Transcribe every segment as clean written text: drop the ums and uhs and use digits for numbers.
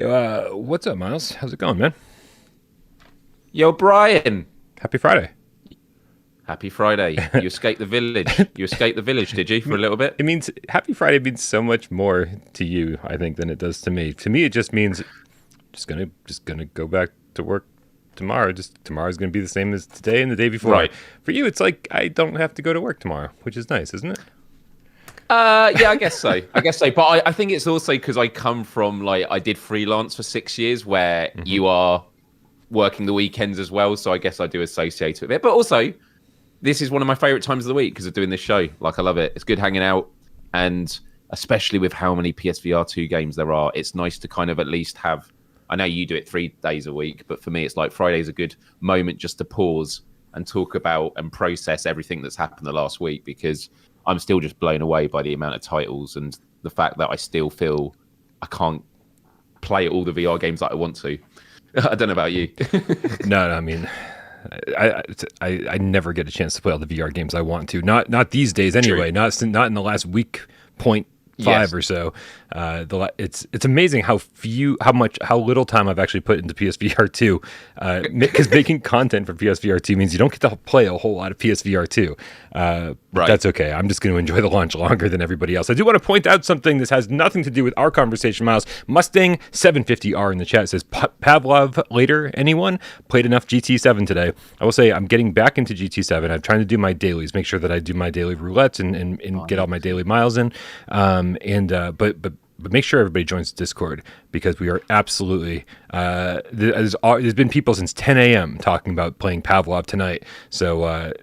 What's up, Miles? How's it going, man? Yo, Brian. Happy Friday. Happy Friday. You escaped the village. You escaped the village, did you, for a little bit? It means Happy Friday means so much more to you, I think, than it does to me. To me, it just means just gonna go back to work tomorrow. Just tomorrow's gonna be the same as today and the day before. Right. For you, it's like I don't have to go to work tomorrow, which is nice, isn't it? Yeah, I guess so. But I think it's also because I come from, I did freelance for 6 years where you are working the weekends as well. So I guess I do associate with it. But also, this is one of my favorite times of the week because of doing this show. I love it. It's good hanging out. And especially with how many PSVR2 games there are, it's nice to kind of at least have, I know you do it 3 days a week, but for me, it's like Friday's a good moment just to pause and talk about and process everything that's happened the last week, because I'm still just blown away by the amount of titles and the fact that I still feel I can't play all the VR games that I want to. I don't know about you. No, I mean, I never get a chance to play all the VR games I want to. Not these days anyway. Not in the last week point. 5 or so. It's amazing how little time I've actually put into PSVR 2. Because making content for PSVR 2 means you don't get to play a whole lot of PSVR 2. But that's okay. I'm just going to enjoy the launch longer than everybody else. I do want to point out something. This has nothing to do with our conversation, Miles. Mustang 750R in the chat says Pavlov later. Anyone played enough GT7 today? I will say I'm getting back into GT7. I'm trying to do my dailies, make sure that I do my daily roulettes and get all my daily miles in. But make sure everybody joins Discord, because we are absolutely there's been people since 10 a.m. talking about playing Pavlov tonight. So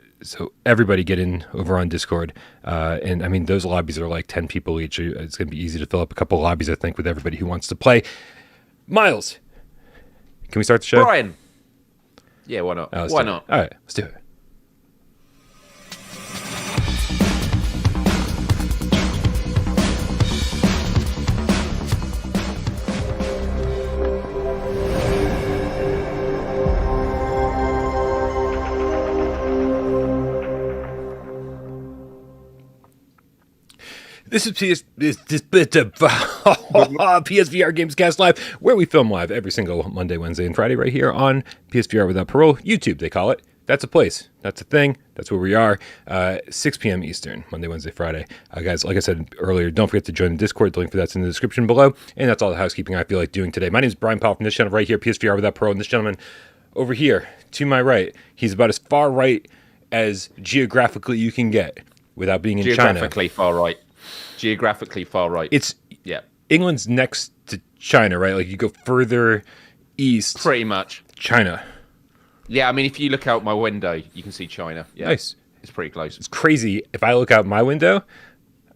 everybody get in over on Discord. And I mean, those lobbies are like 10 people each. It's going to be easy to fill up a couple lobbies, I think, with everybody who wants to play. Miles, can we start the show? Brian. Yeah, why not? Why not? All right, let's do it. This is PSVR GAMESCAST Live, where we film live every single Monday, Wednesday, and Friday right here on PSVR Without Parole. YouTube, they call it. That's a place. That's a thing. That's where we are. 6 p.m. Eastern, Monday, Wednesday, Friday. Guys, like I said earlier, don't forget to join the Discord. The link for that's in the description below. And that's all the housekeeping I feel like doing today. My name is Brian Powell from this channel right here, PSVR Without Parole. And this gentleman over here, to my right, he's about as far right as geographically you can get without being in China. Geographically far right. It's England's next to China, right? Like you go further east. Pretty much. China. Yeah, I mean, if you look out my window, you can see China. Yeah, nice. It's pretty close. It's crazy. If I look out my window,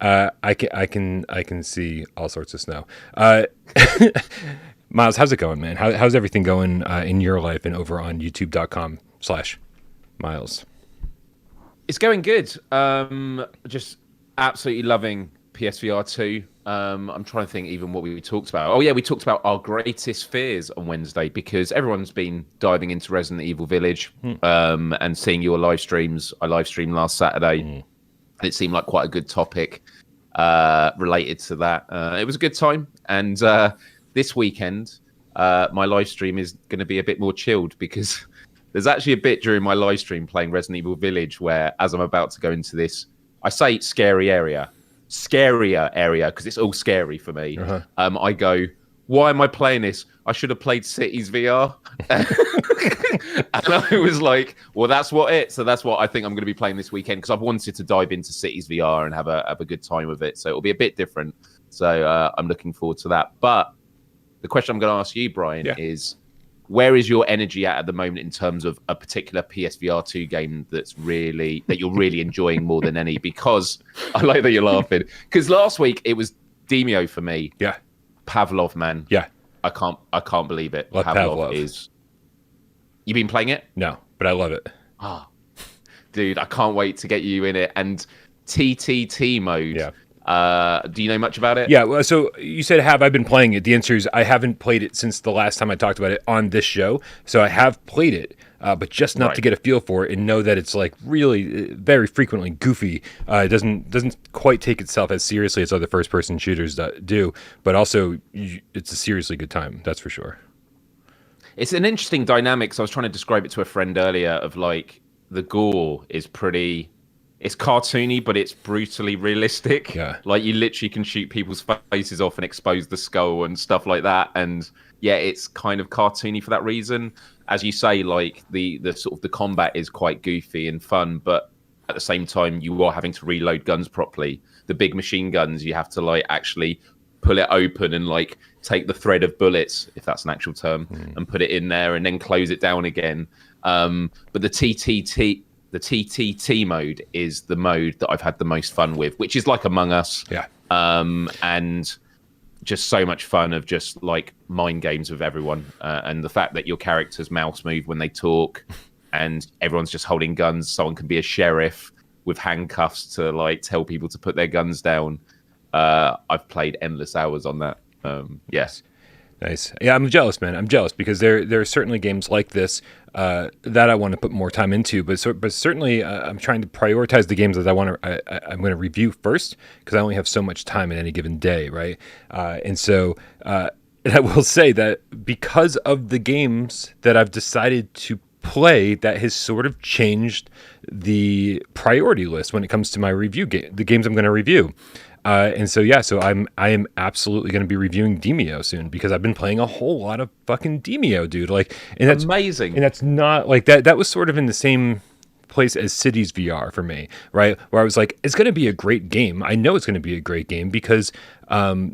I can see all sorts of snow. Miles, how's it going, man? How's everything going in your life and over on youtube.com/Miles? It's going good. Just absolutely loving PSVR 2. I'm trying to think even what we talked about. Oh yeah, we talked about our greatest fears on Wednesday, because everyone's been diving into Resident Evil Village and seeing your live streams. I live streamed last Saturday. And it seemed like quite a good topic related to that. It was a good time. And this weekend, my live stream is going to be a bit more chilled, because there's actually a bit during my live stream playing Resident Evil Village where, as I'm about to go into this, I say scarier area because it's all scary for me. I go, why am I playing this? I should have played Cities VR. And I was like, well, that's what I think I'm going to be playing this weekend, because I've wanted to dive into Cities VR and have a good time with it. So it'll be a bit different. So I'm looking forward to that. But the question I'm going to ask you, Brian, is, where is your energy at the moment in terms of a particular PSVR 2 game that you're really enjoying more than any? Because I like that you're laughing. Because last week it was Demeo for me. Yeah. Pavlov, man. Yeah. I can't believe it. Pavlov is. You been playing it? No, but I love it. Ah, dude, I can't wait to get you in it. And TTT mode. Yeah. Do you know much about it? Yeah, well, so you said, have I been playing it? The answer is I haven't played it since the last time I talked about it on this show. So I have played it. but just enough to get a feel for it and know that it's like really very frequently goofy. It doesn't quite take itself as seriously as other first person shooters do, but also it's a seriously good time. That's for sure. It's an interesting dynamic. So I was trying to describe it to a friend earlier of like the gore is it's cartoony, but it's brutally realistic. Yeah. Like you literally can shoot people's faces off and expose the skull and stuff like that. And yeah, it's kind of cartoony for that reason. As you say, like the sort of the combat is quite goofy and fun, but at the same time, you are having to reload guns properly. The big machine guns, you have to like actually pull it open and like take the thread of bullets, if that's an actual term, and put it in there and then close it down again. But the TTT mode is the mode that I've had the most fun with, which is like Among Us. Yeah. And just so much fun of just like mind games with everyone. And the fact that your characters mouse move when they talk and everyone's just holding guns. Someone can be a sheriff with handcuffs to like tell people to put their guns down. I've played endless hours on that. Yes. Nice. Yeah, I'm jealous, man. I'm jealous because there are certainly games like this that I want to put more time into, but certainly I'm trying to prioritize the games that I'm going to review first because I only have so much time in any given day, right? And I will say that because of the games that I've decided to play, that has sort of changed the priority list when it comes to my review the games I'm going to review. So I am absolutely going to be reviewing Demeo soon because I've been playing a whole lot of fucking Demeo, dude. Like, and that's amazing. And that's not like that. That was sort of in the same place as Cities VR for me, right? Where I was like, it's going to be a great game. I know it's going to be a great game because I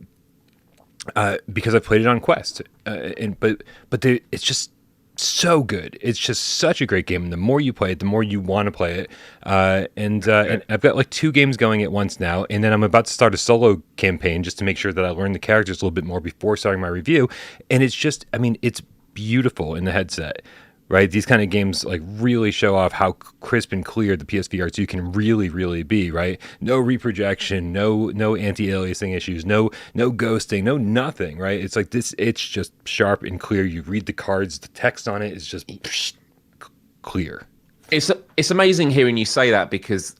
played it on Quest, but it's just so good. It's just such a great game. And the more you play it, the more you want to play it. And I've got like 2 games going at once now. And then I'm about to start a solo campaign just to make sure that I learn the characters a little bit more before starting my review. And it's just, I mean, it's beautiful in the headset, right? These kind of games like really show off how crisp and clear the PSVR2 can really, really be, right? No reprojection, no anti-aliasing issues, no ghosting, no nothing, right? It's like this, it's just sharp and clear. You read the cards, the text on it is just clear. It's amazing hearing you say that because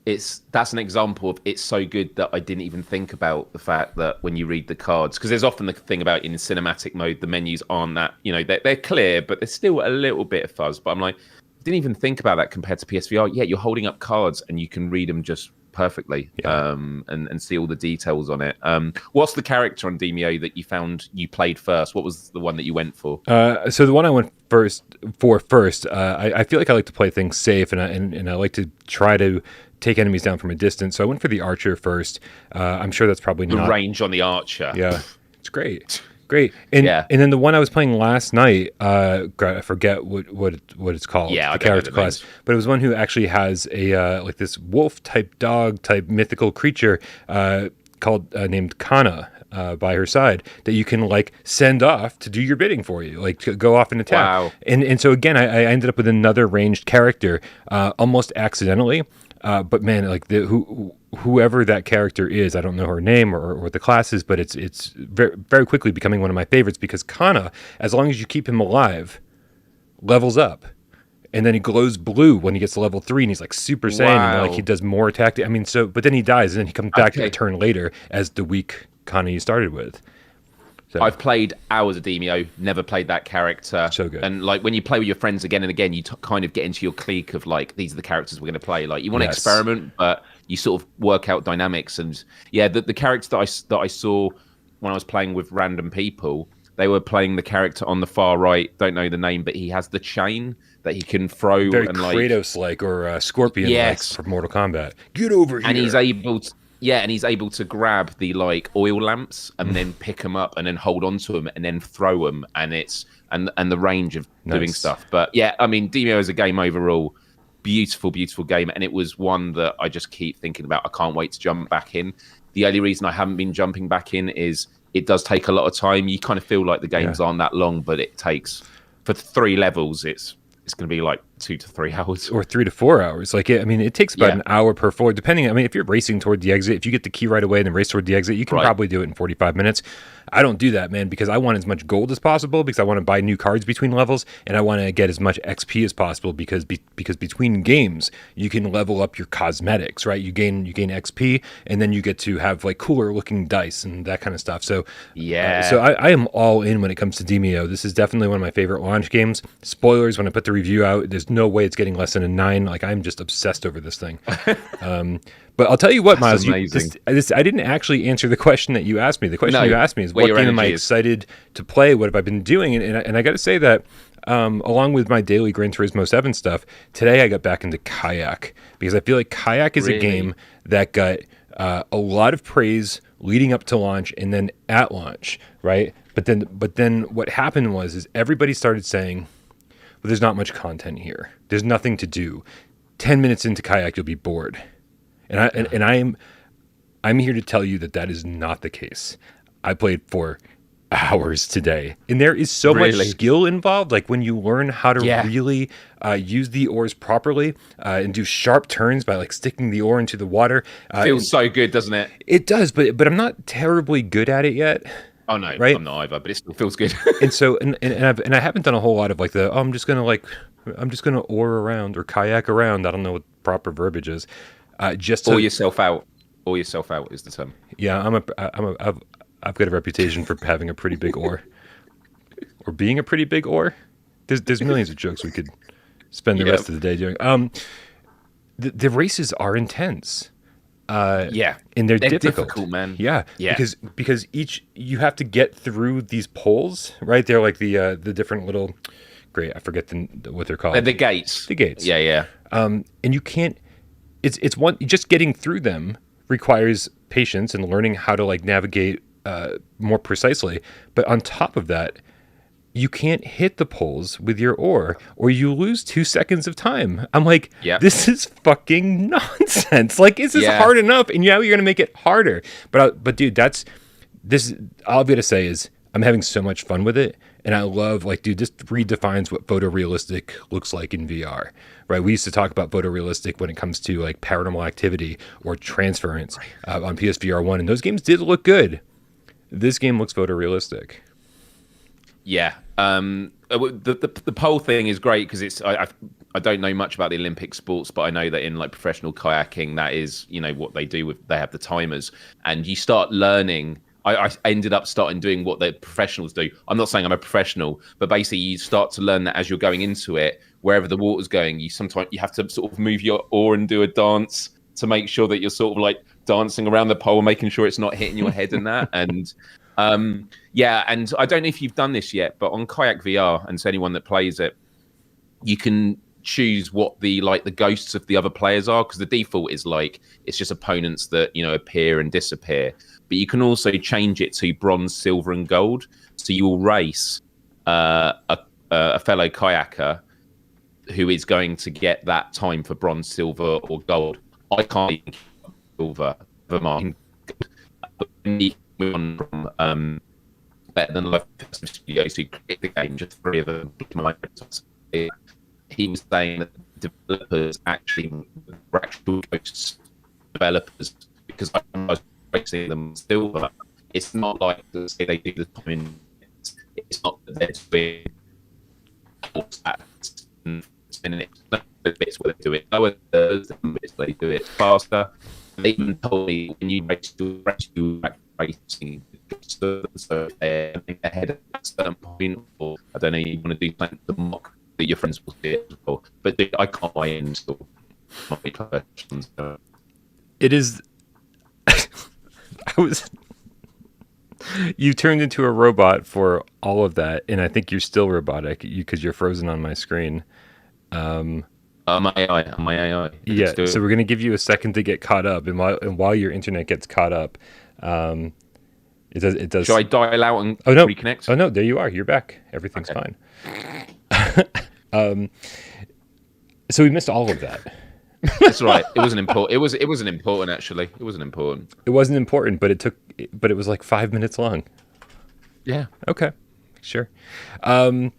that's an example of it's so good that I didn't even think about the fact that when you read the cards, because there's often the thing about in cinematic mode, the menus aren't that, they're clear, but there's still a little bit of fuzz. But I'm like, didn't even think about that compared to PSVR. Yeah, you're holding up cards and you can read them just perfectly, and see all the details on it. What's the character on Demeo that you found you played first? What was the one that you went for? So the one I went first, I feel like I like to play things safe, and I like to try to take enemies down from a distance. So I went for the Archer first. I'm sure that's probably the range on the Archer. Yeah, it's great. And then the one I was playing last night, I forget what it's called. Yeah, the character class, but it was one who actually has a like this wolf type dog type mythical creature called named Kana by her side that you can like send off to do your bidding for you, like to go off and attack. Wow. And so again, I ended up with another ranged character almost accidentally. But man, like whoever that character is, I don't know her name or what the class is, but it's very, very quickly becoming one of my favorites because Kana, as long as you keep him alive, levels up. And then he glows blue when he gets to level 3 and he's like Super Saiyan and like he does more attack. I mean, but then he dies and then he comes back a turn later as the weak Kana you started with. So. I've played hours of Demeo, never played that character. So good. And like when you play with your friends again and again, you kind of get into your clique of like, these are the characters we're going to play. Like you want to experiment, but you sort of work out dynamics. And yeah, the character that I saw when I was playing with random people, they were playing the character on the far right. Don't know the name, but he has the chain that he can throw. Very and Kratos-like or Scorpion-like from Mortal Kombat. Get over here. And he's able to... Yeah, and he's able to grab the like oil lamps and then pick them up and then hold on to them and then throw them, and it's and the range of doing stuff. But yeah, I mean, Demeo is a game overall, beautiful game, and it was one that I just keep thinking about. I can't wait to jump back in. The only reason I haven't been jumping back in is it does take a lot of time. You kind of feel like the games aren't that long, but it takes for 3 levels. It's going to be like 2 to 3 hours. Or 3 to 4 hours. Like, I mean, it takes about an hour per floor, depending. I mean, if you're racing toward the exit, if you get the key right away and then race toward the exit, you can probably do it in 45 minutes. I don't do that, man, because I want as much gold as possible, because I want to buy new cards between levels, and I want to get as much XP as possible, because between games, you can level up your cosmetics, right? You gain XP, and then you get to have like cooler looking dice and that kind of stuff. So so I am all in when it comes to Demeo. This is definitely one of my favorite launch games. Spoilers, when I put the review out, there's no way it's getting less than a 9. Like, I'm just obsessed over this thing. But I'll tell you what, Miles, I didn't actually answer the question that you asked me. The question you asked me is, what game am I excited to play? What have I been doing? And I got to say that, along with my daily Gran Turismo 7 stuff, today I got back into Kayak, because I feel like Kayak is a game that got a lot of praise leading up to launch and then at launch, right? But then what happened was everybody started saying, well, there's not much content here. There's nothing to do. 10 minutes into Kayak, you'll be bored. And I'm here to tell you that is not the case. I played for hours today, and there is so much skill involved. Like, when you learn how to really use the oars properly and do sharp turns by like sticking the oar into the water, feels so good, doesn't it? It does, but I'm not terribly good at it yet. Oh no, right? I'm not either, but it still feels good. And so, and I haven't done a whole lot of like I'm just gonna oar around or kayak around. I don't know what proper verbiage is. Just oar yourself out. Oar yourself out is the term. Yeah, I've got a reputation for having a pretty big oar, or being a pretty big oar. There's millions of jokes we could spend the rest of the day doing. The races are intense. And they're difficult, man. Yeah. Because you have to get through these poles, right? They're like the different little, I forget what they're called. The gates. The gates. Yeah. And you can't. It's one, just getting through them requires patience and learning how to like navigate more precisely. But on top of that, you can't hit the poles with your oar or you lose 2 seconds of time. I'm like, this is fucking nonsense. Like, this is hard enough, and now you're going to make it harder. But dude, all I've got to say is I'm having so much fun with it. And I love, like, dude, this redefines what photorealistic looks like in VR, right? We used to talk about photorealistic when it comes to, like, paranormal activity or transference on PSVR1, and those games did look good. This game looks photorealistic. Yeah. The pole thing is great because I don't know much about the Olympic sports, but I know that in, like, professional kayaking, that is, what they do they have the timers, and you start learning. I ended up starting doing what the professionals do. I'm not saying I'm a professional, but basically you start to learn that as you're going into it, wherever the water's going, you have to sort of move your oar and do a dance to make sure that you're sort of like dancing around the pole, making sure it's not hitting your head and that. And and I don't know if you've done this yet, but on Kayak VR, and to anyone that plays it, you can choose what the ghosts of the other players are, because the default is like it's just opponents that appear and disappear. But you can also change it to bronze, silver, and gold. So you will race a fellow kayaker who is going to get that time for bronze, silver, or gold. I can't even keep silver for mine. But from Better Than Life studios who create the game, just 3 of them. He was saying that developers were actual ghosts developers, because I was racing them silver. It's not like say they do the time. It's not that they're doing bits where they do it lower, bits where they do it faster. They even told me when you race racing, so they're ahead at a certain point, or I don't know, you want to do something to mock that your friends will see it as well. But I can't buy in still. It is. You turned into a robot for all of that, and I think you're still robotic because you're frozen on my screen. My AI. Yeah, so we're going to give you a second to get caught up, and while your internet gets caught up, it does. Should I dial out and reconnect? Oh no, there you are. You're back. Everything's fine. So we missed all of that. That's right. It wasn't important. It wasn't important actually. It wasn't important. It wasn't important, but it was like 5 minutes long. Yeah. Okay. Sure. We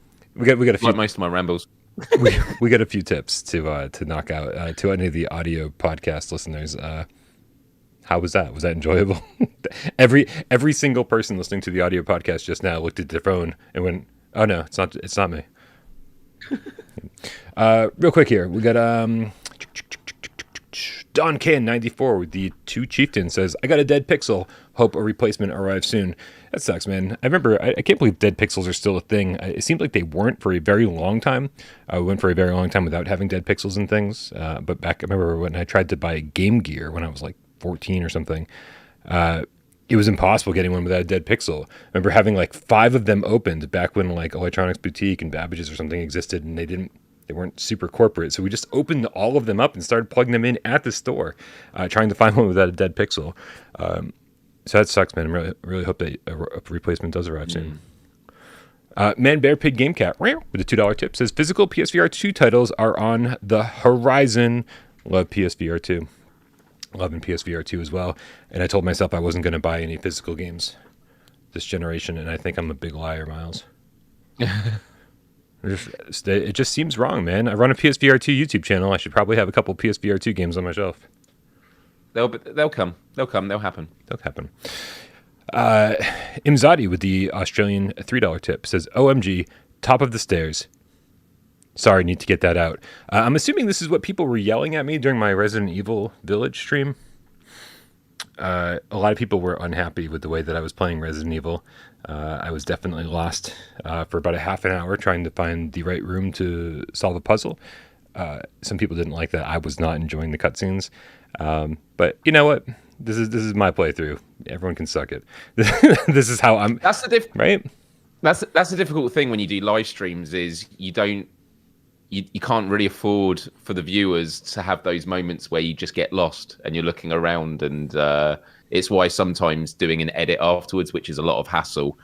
got a few. Like most of my rambles. we got a few tips to knock out to any of the audio podcast listeners. How was that? Was that enjoyable? every single person listening to the audio podcast just now looked at their phone and went, "Oh no, it's not me." Real quick here, we got Don Can 94 with the Two Chieftains says, "I got a dead pixel. Hope a replacement arrives soon." That sucks, man. I remember, I can't believe dead pixels are still a thing. It seemed like they weren't for a very long time. We went for a very long time without having dead pixels and things. But I remember when I tried to buy Game Gear when I was like 14 or something, it was impossible getting one without a dead pixel. I remember having like 5 of them opened back when like Electronics Boutique and Babbage's or something existed, and they weren't super corporate. So we just opened all of them up and started plugging them in at the store, trying to find one without a dead pixel. So that sucks, man. I really hope that a replacement does arrive soon. Man Bear Pig Game Cat with a $2 tip says, "Physical PSVR 2 titles are on the horizon. Love PSVR 2. Loving PSVR 2 as well." And I told myself I wasn't going to buy any physical games this generation, and I think I'm a big liar, Miles. It just seems wrong, man. I run a PSVR 2 YouTube channel. I should probably have a couple PSVR 2 games on my shelf. They'll come. They'll happen. They'll happen. Imzadi with the Australian $3 tip says, "OMG, top of the stairs." Sorry, need to get that out. I'm assuming this is what people were yelling at me during my Resident Evil Village stream. A lot of people were unhappy with the way that I was playing Resident Evil. I was definitely lost for about a half an hour trying to find the right room to solve a puzzle. Some people didn't like that. I was not enjoying the cutscenes. But you know what? This is my playthrough. Everyone can suck it. This is how I'm. That's the right. That's the difficult thing when you do live streams is you can't really afford for the viewers to have those moments where you just get lost and you're looking around, and it's why sometimes doing an edit afterwards, which is a lot of hassle.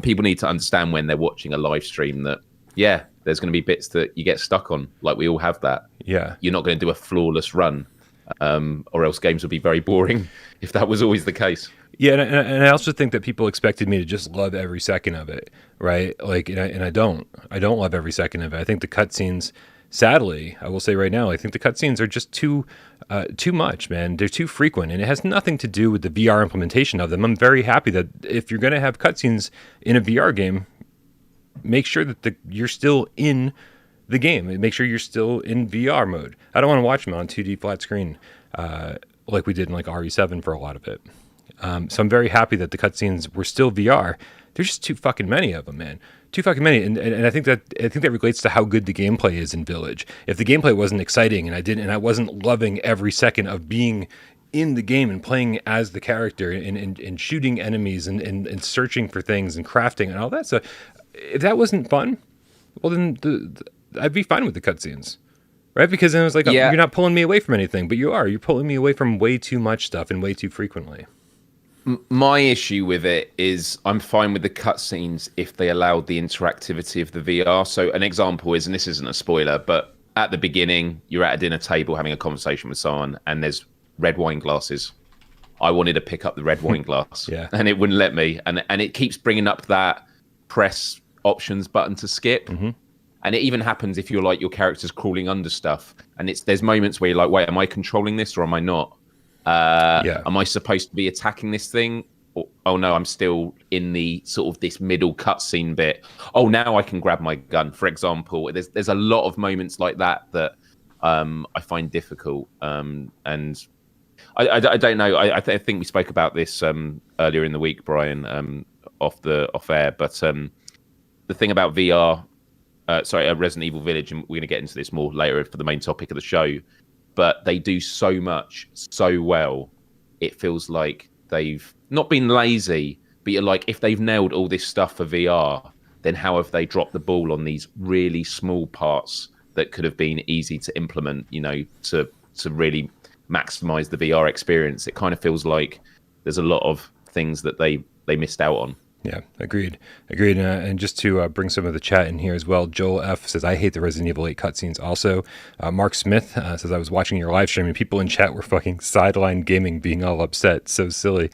People need to understand when they're watching a live stream that there's going to be bits that you get stuck on, like we all have that. Yeah, you're not going to do a flawless run. Or else games would be very boring if that was always the case. Yeah, and I also think that people expected me to just love every second of it, right? Like, and I don't love every second of it. I think the cutscenes, sadly, I will say right now, I think the cutscenes are just too much, man. They're too frequent, and it has nothing to do with the VR implementation of them. I'm very happy that if you're going to have cutscenes in a VR game, make sure that you're still in the game. Make sure you're still in VR mode. I don't want to watch them on 2D flat screen like we did in like RE7 for a lot of it. So I'm very happy that the cutscenes were still VR. There's just too fucking many of them, man. Too fucking many, and I think that relates to how good the gameplay is in Village. If the gameplay wasn't exciting and I wasn't loving every second of being in the game and playing as the character and shooting enemies and searching for things and crafting and all that stuff, if that wasn't fun, well then I'd be fine with the cutscenes, right? Because then it was like, you're not pulling me away from anything, but you're pulling me away from way too much stuff and way too frequently. My issue with it is I'm fine with the cutscenes if they allowed the interactivity of the VR. So an example is, and this isn't a spoiler, but at the beginning, you're at a dinner table having a conversation with someone and there's red wine glasses. I wanted to pick up the red wine glass and it wouldn't let me. And it keeps bringing up that press options button to skip. Mm-hmm. And it even happens if you're like, your character's crawling under stuff. And there's moments where you're like, wait, am I controlling this or am I not? Am I supposed to be attacking this thing? Or, oh no, I'm still in the sort of this middle cutscene bit. Oh, now I can grab my gun, for example. There's a lot of moments like that I find difficult. And I don't know. I think we spoke about this earlier in the week, Brian, off air. But the thing about VR, Resident Evil Village, and we're going to get into this more later for the main topic of the show. But they do so much so well. It feels like they've not been lazy, but you're like, if they've nailed all this stuff for VR, then how have they dropped the ball on these really small parts that could have been easy to implement, to really maximize the VR experience? It kind of feels like there's a lot of things that they missed out on. Yeah, agreed. And just to bring some of the chat in here as well, Joel F. says, I hate the Resident Evil 8 cutscenes also. Mark Smith says, I was watching your live stream and people in chat were fucking sideline gaming being all upset. So silly.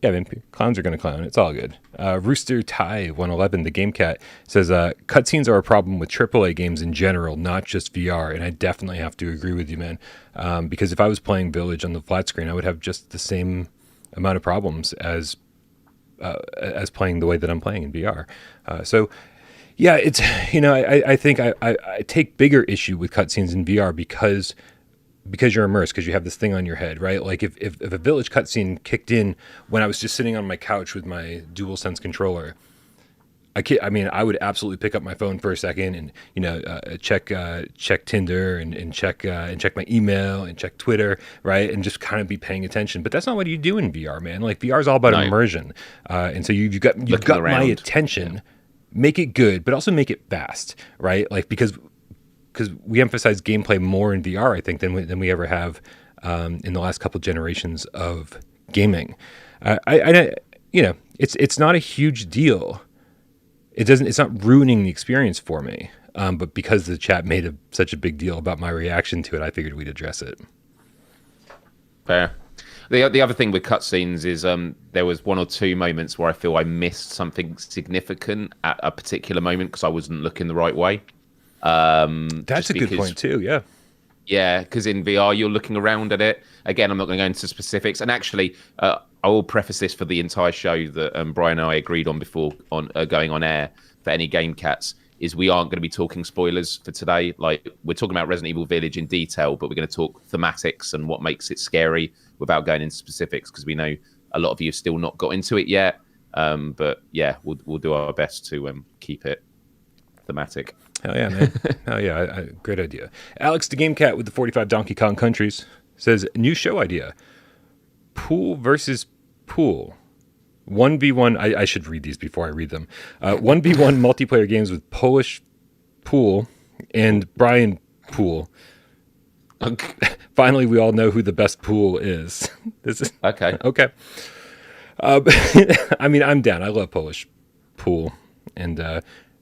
Yeah, man, clowns are going to clown. It's all good. Rooster Ty 111, the Game Cat, says cutscenes are a problem with AAA games in general, not just VR. And I definitely have to agree with you, man. Because if I was playing Village on the flat screen, I would have just the same amount of problems as playing the way that I'm playing in VR. So, yeah, it's, I think I take bigger issue with cutscenes in VR because you're immersed, because you have this thing on your head, right? Like if a Village cutscene kicked in when I was just sitting on my couch with my DualSense controller, I would absolutely pick up my phone for a second and check Tinder and check my email and check Twitter, right? And just kind of be paying attention. But that's not what you do in VR, man. Like VR is all about immersion, and so you've got my attention. Yeah. Make it good, but also make it fast, right? Like because we emphasize gameplay more in VR, I think, than we ever have in the last couple generations of gaming. It's not a huge deal. It's not ruining the experience for me. But because the chat made such a big deal about my reaction to it, I figured we'd address it. Fair. The other thing with cutscenes is there was one or two moments where I feel I missed something significant at a particular moment because I wasn't looking the right way. That's a good point too. Yeah. Yeah, because in VR you're looking around at it. Again, I'm not going to go into specifics. And actually, I will preface this for the entire show that Brian and I agreed on before going on air for any Game Cats is we aren't going to be talking spoilers for today. Like we're talking about Resident Evil Village in detail, but we're going to talk thematics and what makes it scary without going into specifics because we know a lot of you have still not got into it yet. But yeah, we'll do our best to keep it thematic. Hell yeah, man. Hell yeah. Great idea. Alex the Game Cat with the 45 Donkey Kong countries says, new show idea. Pool versus pool. 1v1. I should read these before I read them. 1v1 multiplayer games with Polish Pool and Brian Pool. Finally, we all know who the best pool is. This is okay. Okay. I mean, I'm down. I love Polish Pool. And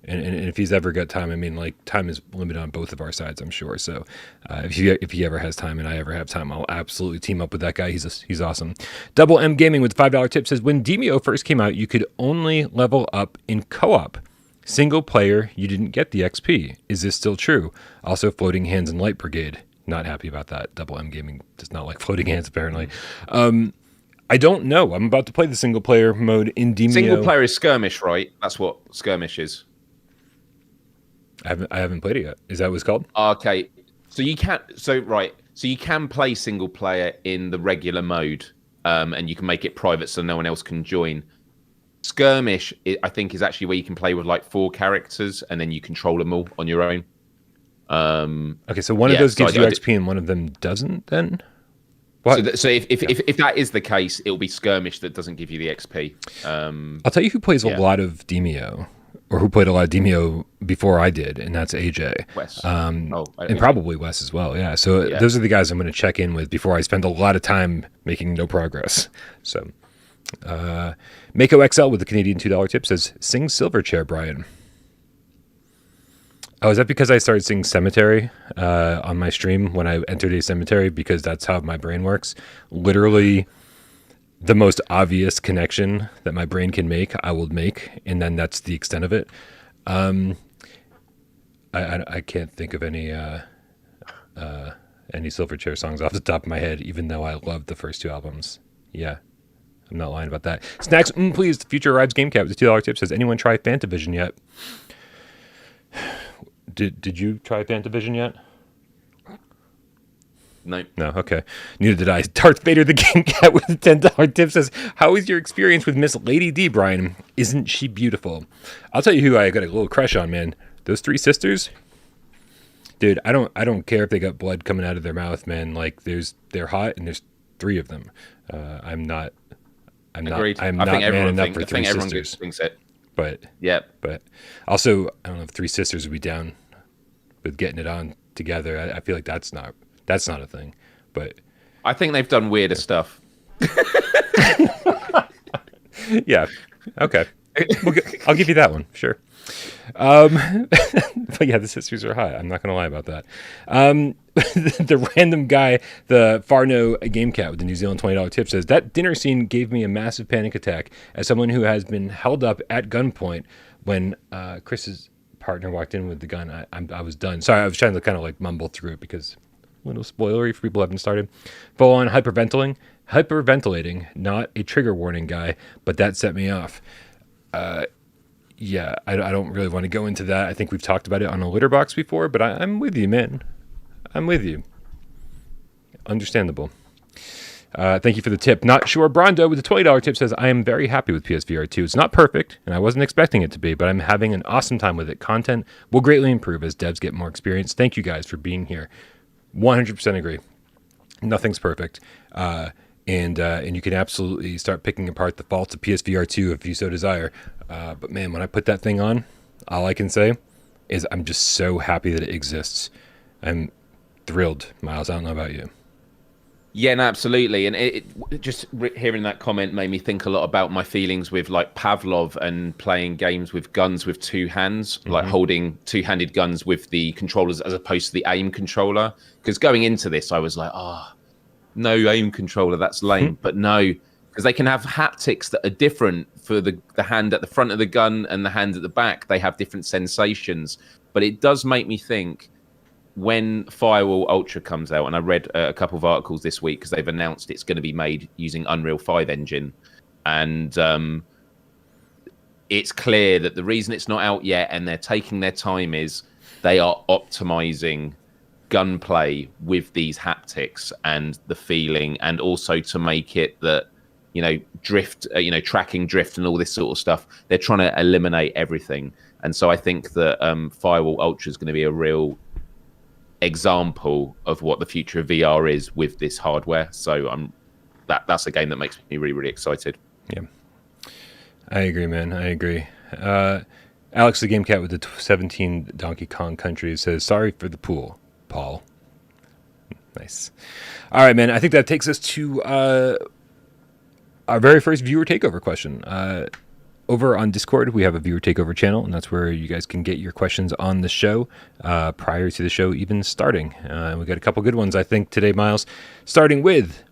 if he's ever got time, I mean, like time is limited on both of our sides, I'm sure. So if he ever has time and I ever have time, I'll absolutely team up with that guy. He's awesome. Double M Gaming with the $5 tip says, when Demeo first came out, you could only level up in co-op. Single player, you didn't get the XP. Is this still true? Also, Floating Hands and Light Brigade. Not happy about that. Double M Gaming does not like Floating Hands, apparently. I don't know. I'm about to play the single player mode in Demeo. Single player is skirmish, right? That's what skirmish is. I haven't played it yet. Is that what it's called? Okay. So you can play single player in the regular mode, and you can make it private so no one else can join. Skirmish, I think, is actually where you can play with like 4 characters and then you control them all on your own. Okay, so one of those gives you XP and one of them doesn't then? What? So if that is the case, it'll be skirmish that doesn't give you the XP. I'll tell you who plays a lot of Demeo, or who played a lot of Demeo before I did, and that's AJ. Wes. And probably Wes as well, yeah. So those are the guys I'm going to check in with before I spend a lot of time making no progress. So, Mako XL with the Canadian $2 tip says, sing Silverchair, Brian. Oh, is that because I started singing Cemetery on my stream when I entered a cemetery? Because that's how my brain works. Literally, the most obvious connection that my brain can make, I will make, and then that's the extent of it. I can't think of any Silverchair songs off the top of my head, even though I loved the first 2 albums. Yeah, I'm not lying about that. Snacks, please. The Future Arrives Game Cap with the $2 tip says, anyone try Fantavision yet? Did you try Fantavision yet? No. No, okay. Neither did I. Darth Vader the Game Cat with the $10 tip says, how is your experience with Miss Lady D, Brian? Isn't she beautiful? I'll tell you who I got a little crush on, man. Those 3 sisters. Dude, I don't care if they got blood coming out of their mouth, man. Like they're hot and there's 3 of them. I'm not Agreed. I'm I not think man enough think, for I 3 think everyone sisters. thinks it. But also, I don't know if 3 sisters would be down with getting it on together. I feel like that's not a thing. But I think they've done weirder stuff. Yeah. Okay. I'll give you that one. Sure. But yeah, the sisters are hot. I'm not going to lie about that. the random guy, the Farno Game Cat with the New Zealand $20 tip says, that dinner scene gave me a massive panic attack as someone who has been held up at gunpoint when Chris's partner walked in with the gun. I was done. Sorry, I was trying to kind of like mumble through it because a little spoilery for people who haven't started. Full on hyperventilating, not a trigger warning guy, but that set me off. Yeah, I don't really want to go into that. I think we've talked about it on a litter box before, but I'm with you, man. I'm with you. Understandable. Thank you for the tip. Not sure. Brondo with the $20 tip says, I am very happy with PSVR 2. It's not perfect, and I wasn't expecting it to be, but I'm having an awesome time with it. Content will greatly improve as devs get more experience. Thank you guys for being here. 100% agree. Nothing's perfect. And you can absolutely start picking apart the faults of PSVR 2 if you so desire. But man, when I put that thing on, all I can say is I'm just so happy that it exists. I'm thrilled, Miles. I don't know about you. Yeah, no, absolutely. And hearing that comment made me think a lot about my feelings with like Pavlov and playing games with guns with two hands, like holding two-handed guns with the controllers as opposed to the aim controller. Because going into this, I was like, no aim controller, that's lame. But no, because they can have haptics that are different for the hand at the front of the gun and the hand at the back. They have different sensations. But it does make me think, when Firewall Ultra comes out, and I read a couple of articles this week because they've announced it's going to be made using Unreal 5 engine, and it's clear that the reason it's not out yet and they're taking their time is they are optimizing gunplay with these haptics and the feeling, and also to make it that, drift, tracking drift and all this sort of stuff. They're trying to eliminate everything. And so I think that Firewall Ultra is going to be a real example of what the future of VR is with this hardware. So that's a game that makes me really, really excited. Yeah, I agree, man. I agree. Alex the Game Cat with the 17 Donkey Kong countries says, sorry for the pool, Paul. Nice. All right, man. I think that takes us to our very first viewer takeover question. Over on Discord, we have a viewer takeover channel, and that's where you guys can get your questions on the show prior to the show even starting. We got a couple good ones, I think, today, Miles. Starting with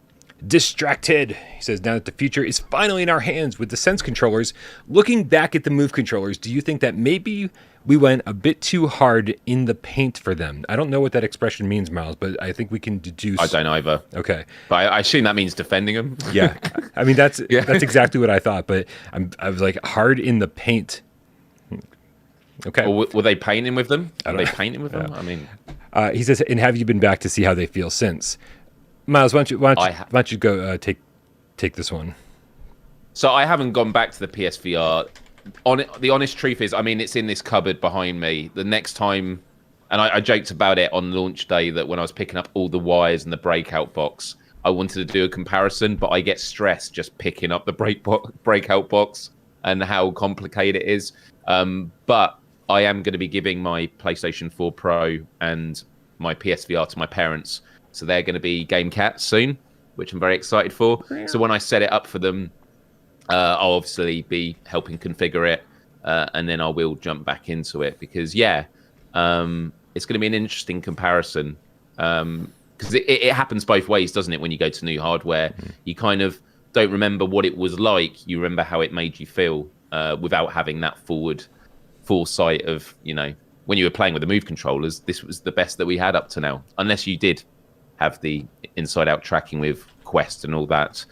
Distracted. He says, now that the future is finally in our hands with the Sense controllers, looking back at the Move controllers, do you think that maybe we went a bit too hard in the paint for them? I don't know what that expression means, Miles, but I think we can deduce. I don't either. Okay. But I assume that means defending them. Yeah. I mean, that's exactly what I thought, but I was like, hard in the paint. Okay. Or were they painting with them? Were they painting with them? I mean. He says, and have you been back to see how they feel since? Miles, why don't you go take this one? So I haven't gone back to the PSVR. The honest truth is, I mean, it's in this cupboard behind me. The next time, and I joked about it on launch day, that when I was picking up all the wires and the breakout box, I wanted to do a comparison, but I get stressed just picking up the breakout box and how complicated it is. But I am going to be giving my PlayStation 4 Pro and my PSVR to my parents. So they're going to be GameCats soon, which I'm very excited for. So when I set it up for them, I'll obviously be helping configure it, and then I will jump back into it because, it's going to be an interesting comparison because it happens both ways, doesn't it? When you go to new hardware, you kind of don't remember what it was like. You remember how it made you feel without having that foresight of, when you were playing with the Move controllers, this was the best that we had up to now, unless you did have the inside-out tracking with Quest and all that.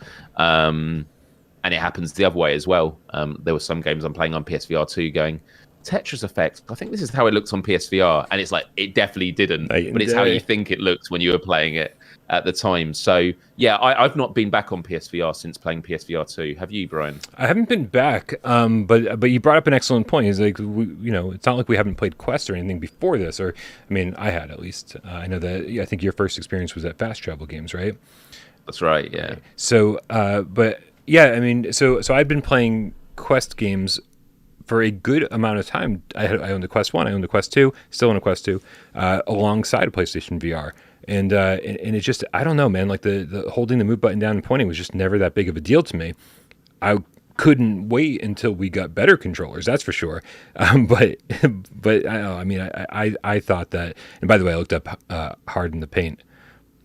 And it happens the other way as well. There were some games I'm playing on PSVR 2 going, Tetris Effect, I think this is how it looks on PSVR. And it's like, it definitely didn't. But it's how you think it looked when you were playing it at the time. So, I've not been back on PSVR since playing PSVR 2. Have you, Brian? I haven't been back, but you brought up an excellent point. It's like, it's not like we haven't played Quest or anything before this. Or, I mean, I had at least. I know that, I think your first experience was at Fast Travel Games, right? That's right, yeah. So, but... yeah, I mean, so I've been playing Quest games for a good amount of time. I owned the Quest 1, I owned the Quest 2, still own a Quest 2, alongside a PlayStation VR. And it's just, I don't know, man, like the holding the move button down and pointing was just never that big of a deal to me. I couldn't wait until we got better controllers. That's for sure. But I don't know, I mean, I thought that. And by the way, I looked up hard in the paint.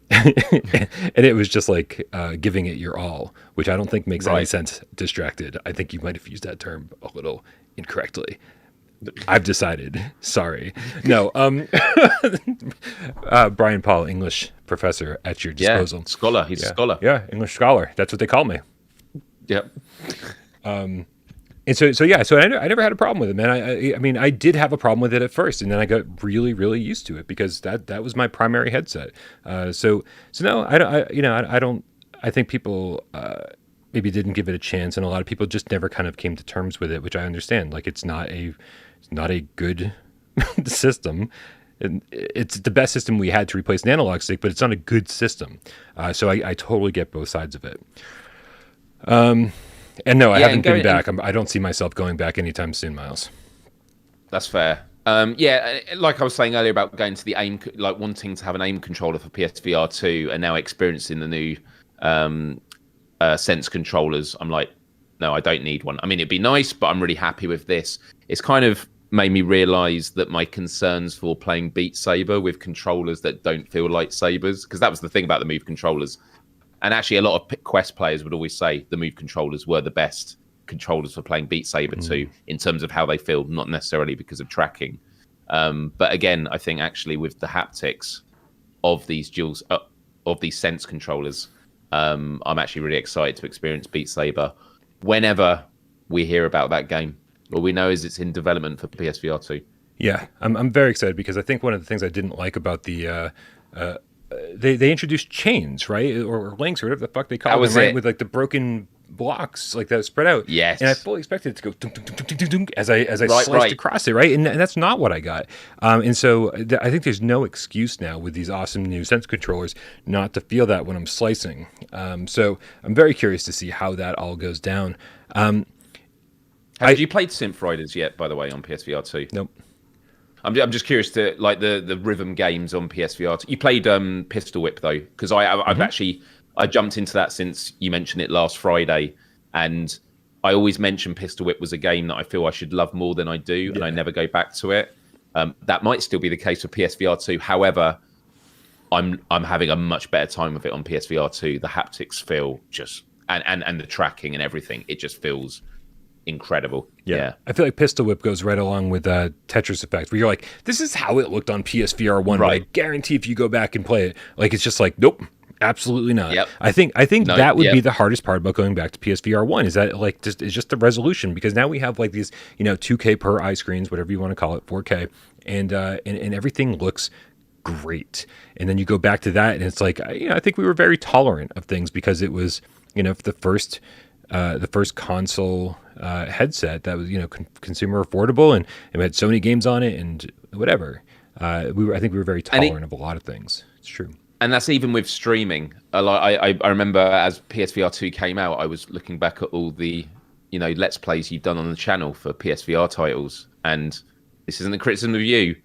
And it was just like giving it your all, which I don't think makes any sense. Distracted. I think you might have used that term a little incorrectly. I've decided. Sorry. No. Brian Paul, English professor at your disposal. Yeah, scholar. He's a scholar. Yeah, English scholar. That's what they call me. Yep. And so I never had a problem with it, man. I mean, I did have a problem with it at first, and then I got really, really used to it because that was my primary headset. So no, I don't. I think people maybe didn't give it a chance, and a lot of people just never kind of came to terms with it, which I understand. Like it's not a good system. And it's the best system we had to replace an analog stick, but it's not a good system. So I totally get both sides of it. And no, I haven't been back. I don't see myself going back anytime soon, Miles. That's fair. Like I was saying earlier about going to the aim, like wanting to have an aim controller for PSVR2 and now experiencing the new Sense controllers. I'm like, no, I don't need one. I mean, it'd be nice, but I'm really happy with this. It's kind of made me realize that my concerns for playing Beat Saber with controllers that don't feel like sabers, because that was the thing about the Move controllers. And actually, a lot of Quest players would always say the Move controllers were the best controllers for playing Beat Saber 2 in terms of how they feel, not necessarily because of tracking. But again, I think actually with the haptics of these of these Sense controllers, I'm actually really excited to experience Beat Saber whenever we hear about that game. All we know is it's in development for PSVR 2. Yeah, I'm very excited because I think one of the things I didn't like about the they introduced chains, right, or links, or whatever the fuck they call them, right, with like the broken blocks like that spread out. Yes, and I fully expected it to go dunk, dunk, dunk, dunk, dunk, dunk, as I sliced across it, right, and that's not what I got. And so I think there's no excuse now with these awesome new Sense controllers not to feel that when I'm slicing. So I'm very curious to see how that all goes down. Have you played Synth Riders yet, by the way, on PSVR 2? Nope. I'm just curious to like the rhythm games on PSVR 2. You played Pistol Whip though, because I've actually jumped into that since you mentioned it last Friday, and I always mention Pistol Whip was a game that I feel I should love more than I do, and I never go back to it. That might still be the case for PSVR 2. However, I'm having a much better time with it on PSVR 2. The haptics feel just and the tracking and everything, it just feels incredible. Yeah. I feel like Pistol Whip goes right along with Tetris Effect, where you're like, this is how it looked on PSVR 1, right? But I guarantee if you go back and play it, like it's just like, nope, absolutely not. Yep. I think that would be the hardest part about going back to PSVR 1 is that like it's just the resolution, because now we have like these 2K per eye screens, whatever you want to call it, 4K, and everything looks great. And then you go back to that, and it's like I think we were very tolerant of things because it was the first console headset that was consumer affordable, and it had so many games on it and whatever. I think we were very tolerant of a lot of things. It's true. And that's even with streaming. I remember as PSVR 2 came out, I was looking back at all the Let's Plays you've done on the channel for PSVR titles, and this isn't a criticism of you,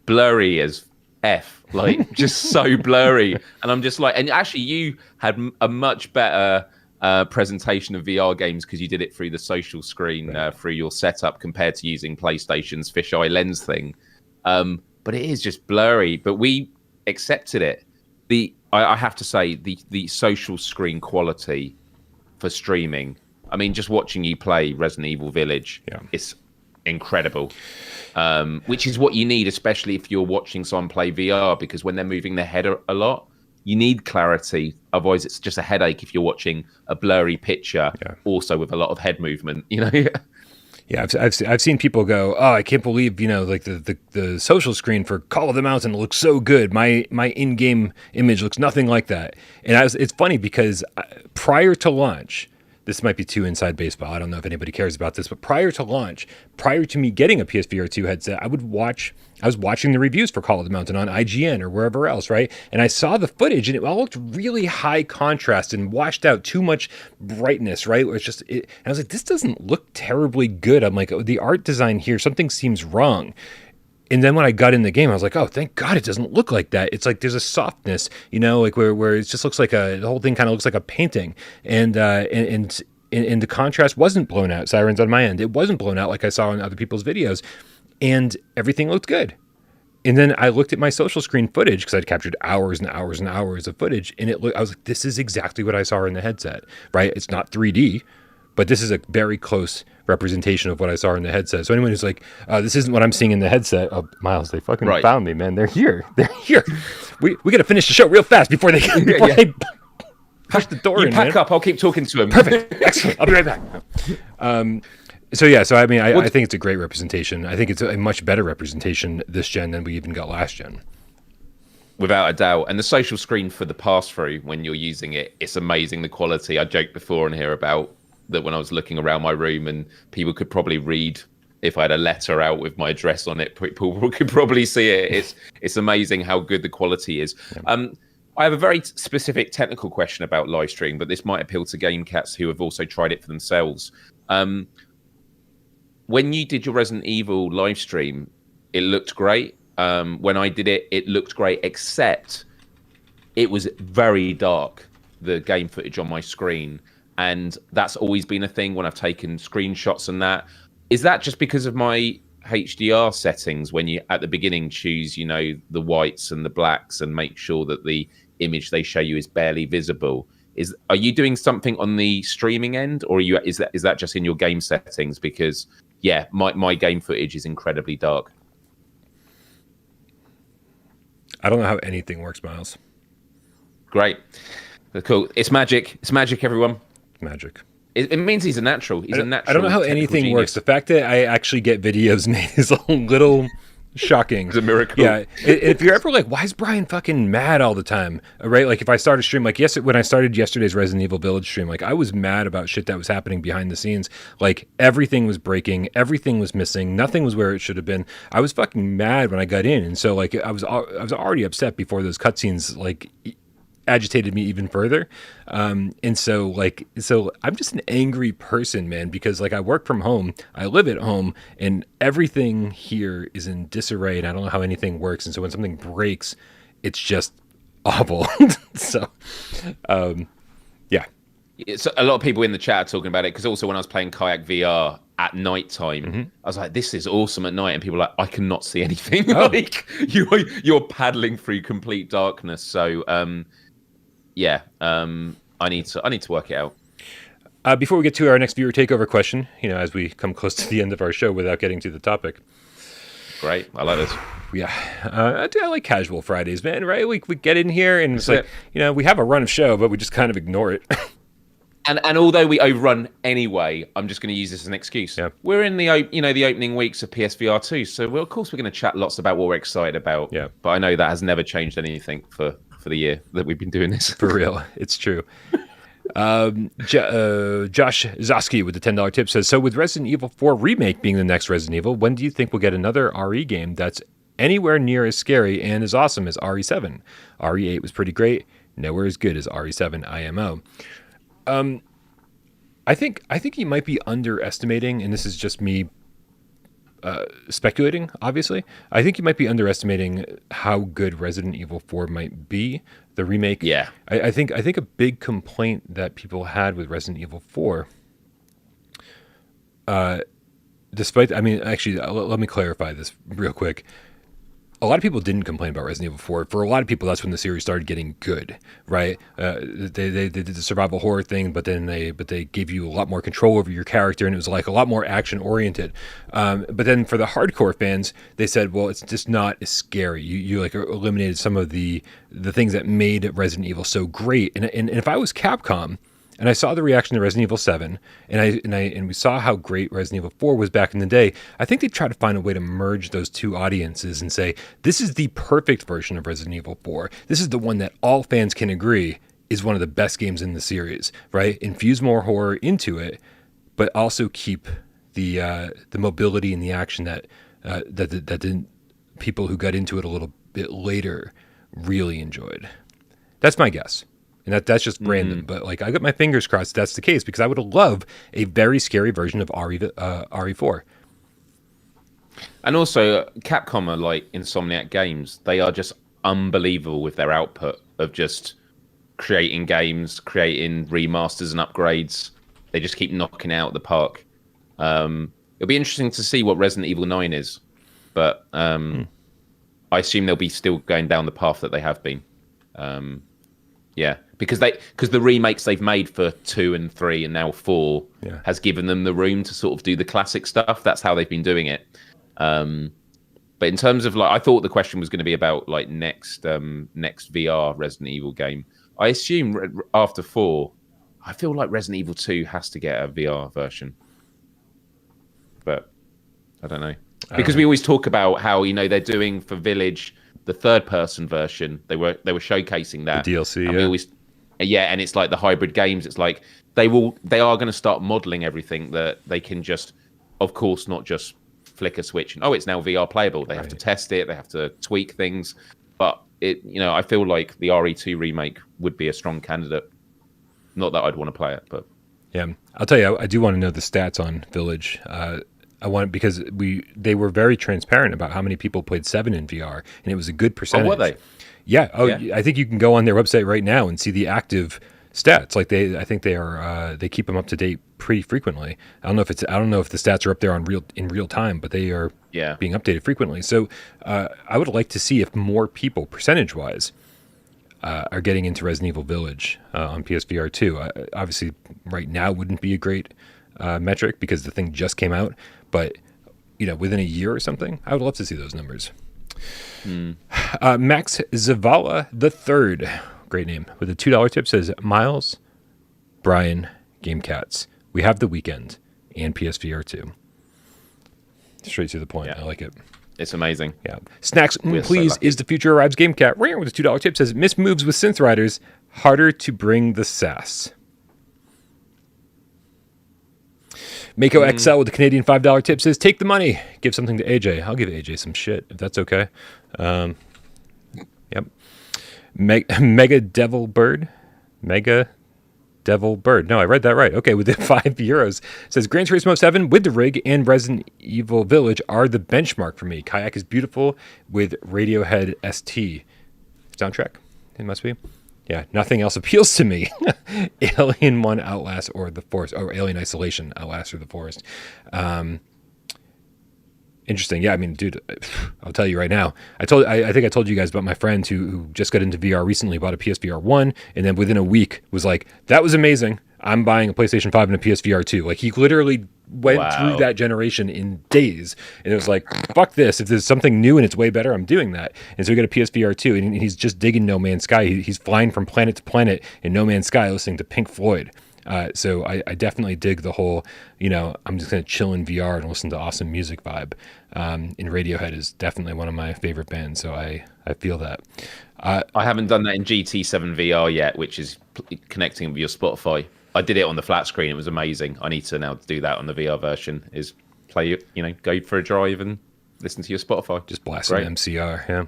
blurry as F, like just so blurry. And I'm just like, and actually you had a much better presentation of VR games because you did it through the social screen, through your setup, compared to using PlayStation's fisheye lens thing. But it is just blurry, but we accepted it. I have to say the social screen quality for streaming, I mean, just watching you play Resident Evil Village, it's incredible. Which is what you need, especially if you're watching someone play VR, because when they're moving their head a lot, you need clarity. Otherwise, it's just a headache if you're watching a blurry picture, also with a lot of head movement. Yeah, I've seen people go, oh, I can't believe like the social screen for Call of the Mountain looks so good. My in-game image looks nothing like that. And it's funny because prior to launch, this might be too inside baseball, I don't know if anybody cares about this, but prior to launch, prior to me getting a PSVR 2 headset, I was watching the reviews for Call of the Mountain on IGN or wherever else, right? And I saw the footage, and it all looked really high contrast and washed out, too much brightness, right? And I was like, this doesn't look terribly good. I'm like, the art design here, something seems wrong. And then when I got in the game, I was like, oh, thank God it doesn't look like that. It's like there's a softness, like where it just looks like the whole thing kind of looks like a painting. And and the contrast wasn't blown out. Sirens on my end, it wasn't blown out like I saw in other people's videos, and everything looked good. And then I looked at my social screen footage because I'd captured hours and hours and hours of footage, and I was like, this is exactly what I saw in the headset, right? It's not 3D, but this is a very close representation of what I saw in the headset. So anyone who's like, this isn't what I'm seeing in the headset, oh, Miles, they fucking found me, man. They're here. They're here. We got to finish the show real fast before they they push the door in, pack up. I'll keep talking to him. Perfect. Excellent. I'll be right back. So I mean, I think it's a great representation. I think it's a much better representation this gen than we even got last gen. Without a doubt. And the social screen for the pass-through, when you're using it, it's amazing, the quality. I joked before on here about that when I was looking around my room, and people could probably read if I had a letter out with my address on it. People could probably see it. It's amazing how good the quality is. Yeah. I have a very specific technical question about live stream, but this might appeal to game cats who have also tried it for themselves. When you did your Resident Evil live stream, it looked great. When I did it, it looked great, except it was very dark, the game footage on my screen. And that's always been a thing when I've taken screenshots and that. Is that just because of my HDR settings when you, at the beginning, choose, you know, the whites and the blacks and make sure that the image they show you is barely visible? Are you doing something on the streaming end, or is that just in your game settings? Because yeah, my game footage is incredibly dark. I don't know how anything works, Miles. Great. Cool. It's magic. It's magic, everyone. Magic. It means he's a natural. He's a natural. I don't know how anything works. The fact that I actually get videos made is a little shocking. It's a miracle. Yeah. If you're ever like, why is Brian fucking mad all the time? Right? Like if I start a stream, like when I started yesterday's Resident Evil Village stream, like I was mad about shit that was happening behind the scenes. Like everything was breaking, everything was missing, nothing was where it should have been. I was fucking mad when I got in, and so like I was already upset before those cutscenes like agitated me even further. And so I'm just an angry person, man, because like I work from home, I live at home, and everything here is in disarray, and I don't know how anything works. And so when something breaks, it's just awful. So, yeah. So a lot of people in the chat are talking about it, because also when I was playing Kayak VR at night time, I was like, this is awesome at night. And people are like, I cannot see anything. Oh. Like you're paddling through complete darkness. So, yeah, I need to work it out. Before we get to our next viewer takeover question, you know, as we come close to the end of our show without getting to the topic. Great, I like this. Yeah, I like casual Fridays, man. Right? We get in here and it's like, you know, we have a run of show, but we just kind of ignore it. And although we overrun anyway, I'm just going to use this as an excuse. Yeah. We're in the opening weeks of PSVR2, so of course we're going to chat lots about what we're excited about. Yeah. But I know that has never changed anything for the year that we've been doing this. For real, it's true. Josh Zosky with the $10 tip says, so with Resident Evil 4 Remake being the next Resident Evil, when do you think we'll get another RE game that's anywhere near as scary and as awesome as RE7? RE8 was pretty great, nowhere as good as RE7 IMO. I think you might be underestimating, and this is just me speculating, obviously. I think you might be underestimating how good Resident Evil 4 might be, the remake. Yeah. I think a big complaint that people had with Resident Evil 4, despite, I mean, actually, let me clarify this real quick. A lot of people didn't complain about Resident Evil 4. For a lot of people, that's when the series started getting good, right? They did the survival horror thing, but they gave you a lot more control over your character, and it was like a lot more action oriented. But then for the hardcore fans, they said, well, it's just not as scary. You like eliminated some of the things that made Resident Evil so great. And if I was Capcom, and I saw the reaction to Resident Evil 7, and we saw how great Resident Evil 4 was back in the day, I think they'd try to find a way to merge those two audiences and say, this is the perfect version of Resident Evil 4. This is the one that all fans can agree is one of the best games in the series, right? Infuse more horror into it, but also keep the mobility and the action that the people who got into it a little bit later really enjoyed. That's my guess. And that's just random, but like I got my fingers crossed that's the case, because I would love a very scary version of RE4. And also, Capcom are like Insomniac Games. They are just unbelievable with their output of just creating games, creating remasters and upgrades. They just keep knocking out the park. It'll be interesting to see what Resident Evil 9 is, but I assume they'll be still going down the path that they have been. Yeah, because the remakes they've made for 2 and 3 and now 4 has given them the room to sort of do the classic stuff. That's how they've been doing it. But in terms of I thought the question was going to be about next VR Resident Evil game. I assume after 4, I feel like Resident Evil 2 has to get a VR version, but I don't know because we always talk about how they're doing for Village the third-person version. They were showcasing that the DLC. And we always, and it's like the hybrid games. It's like they are going to start modeling everything that they can just, of course, not just flick a switch and it's now VR playable. They have to test it. They have to tweak things. But I feel like the RE2 remake would be a strong candidate. Not that I'd want to play it, but yeah, I'll tell you, I do want to know the stats on Village. I want because they were very transparent about how many people played 7 in VR, and it was a good percentage. Oh, were they? Yeah. I think you can go on their website right now and see the active stats. Like I think they are they keep them up to date pretty frequently. I don't know if the stats are up there in real time, but they are being updated frequently. So I would like to see if more people, percentage wise, are getting into Resident Evil Village on PSVR 2. Obviously, right now wouldn't be a great metric because the thing just came out, but within a year or something, I would love to see those numbers. Max Zavala III, great name, with a $2 tip says, Miles, Brian, GameCats, we have the weekend and PSVR 2. Straight to the point. I like it. It's amazing. Yeah. Snacks, please, is the future arrives GameCat. With a $2 tip says, Miss Moves with Synth Riders, harder to bring the sass. Mako XL with the Canadian $5 tip says, take the money, give something to AJ. I'll give AJ some shit, if that's okay. Yep. Mega Devil Bird. No, I read that right. Okay, with the €5. Says, Gran Turismo 7 with the rig and Resident Evil Village are the benchmark for me. Kayak is beautiful with Radiohead ST. Soundtrack, it must be. Yeah, nothing else appeals to me. Alien 1, Outlast, or The Forest. Or Alien Isolation, Outlast, or The Forest. Interesting. Yeah, I mean, dude, I'll tell you right now. I think I told you guys about my friend who just got into VR recently, bought a PSVR 1, and then within a week was like, that was amazing. I'm buying a PlayStation 5 and a PSVR 2. Like, he literally went through that generation in days, and it was like, fuck this. If there's something new and it's way better, I'm doing that. And so we got a PSVR 2, and he's just digging No Man's Sky. He's flying from planet to planet in No Man's Sky listening to Pink Floyd. So I definitely dig the whole, I'm just going to chill in VR and listen to awesome music vibe. And Radiohead is definitely one of my favorite bands, so I feel that. I haven't done that in GT7 VR yet, which is connecting with your Spotify. I did it on the flat screen. It was amazing. I need to now do that on the VR version, is play, go for a drive and listen to your Spotify. Just blast an MCR,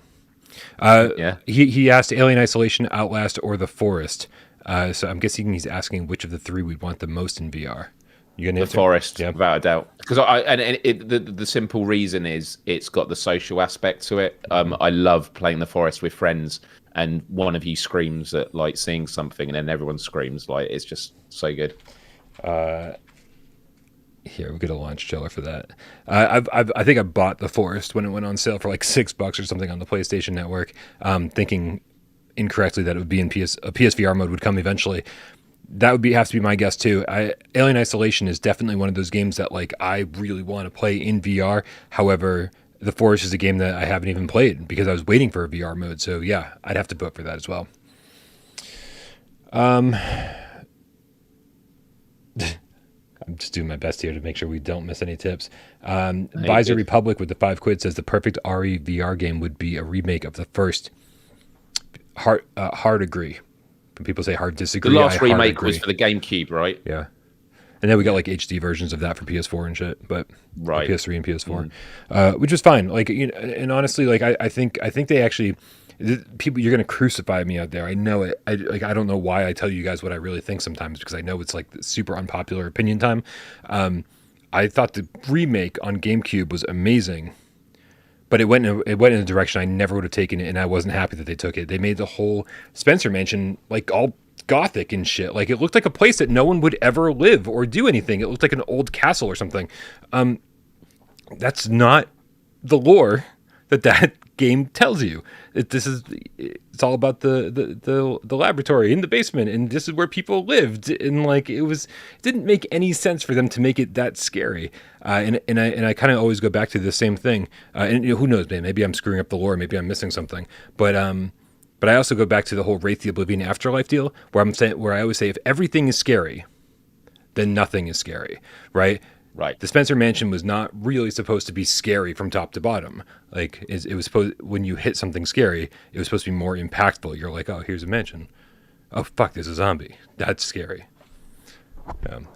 yeah. He asked Alien Isolation, Outlast, or The Forest. So I'm guessing he's asking which of the three we'd want the most in VR. You gonna answer? The Forest, without a doubt. Because the simple reason is it's got the social aspect to it. I love playing The Forest with friends, and one of you screams at seeing something, and then everyone screams. It's just so good. Here, we get a launch trailer for that. I think I bought The Forest when it went on sale for $6 or something on the PlayStation Network, thinking incorrectly that it would be in a PSVR mode would come eventually. That would have to be my guess too. Alien Isolation is definitely one of those games that I really want to play in VR. However, The Forest is a game that I haven't even played because I was waiting for a VR mode. So yeah, I'd have to vote for that as well. I'm just doing my best here to make sure we don't miss any tips. Visor Republic with the 5 quid says the perfect RE VR game would be a remake of the first. Hard agree. When people say hard disagree, the last remake was for the GameCube, right? Yeah. And then we got HD versions of that for PS4 and shit, but PS3 and PS4, which was fine. And honestly, I think they actually, people, you're gonna crucify me out there. I know it. I don't know why I tell you guys what I really think sometimes, because I know it's super unpopular opinion time. I thought the remake on GameCube was amazing, but it went in a direction I never would have taken it, and I wasn't happy that they took it. They made the whole Spencer Mansion all gothic and shit. Like, it looked like a place that no one would ever live or do anything. It looked like an old castle or something. That's not the lore that game tells you. It's all about the laboratory in the basement, and this is where people lived, and like it didn't make any sense for them to make it that scary. And I kind of always go back to the same thing. And who knows, man? Maybe I'm screwing up the lore. Maybe I'm missing something. But I also go back to the whole Wraith the Oblivion Afterlife deal, where I always say if everything is scary, then nothing is scary, right? Right. The Spencer Mansion was not really supposed to be scary from top to bottom. Like, it was supposed, when you hit something scary, it was supposed to be more impactful. You're like, oh, here's a mansion. Oh, fuck, there's a zombie. That's scary.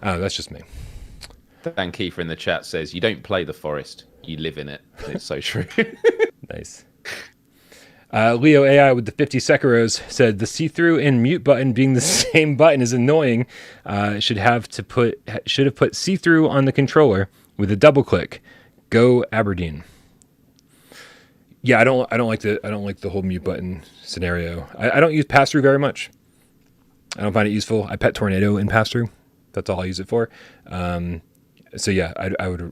That's just me. Dan Kiefer in the chat says, you don't play the forest, you live in it. It's so true. Nice. Leo AI with the 50 Sekiros said the see-through and mute button being the same button is annoying. Should have put see-through on the controller with a double click. Go Aberdeen. Yeah, I don't like the whole mute button scenario. I don't use pass-through very much. I don't find it useful. I pet Tornado in pass-through. That's all I use it for. So yeah, I'll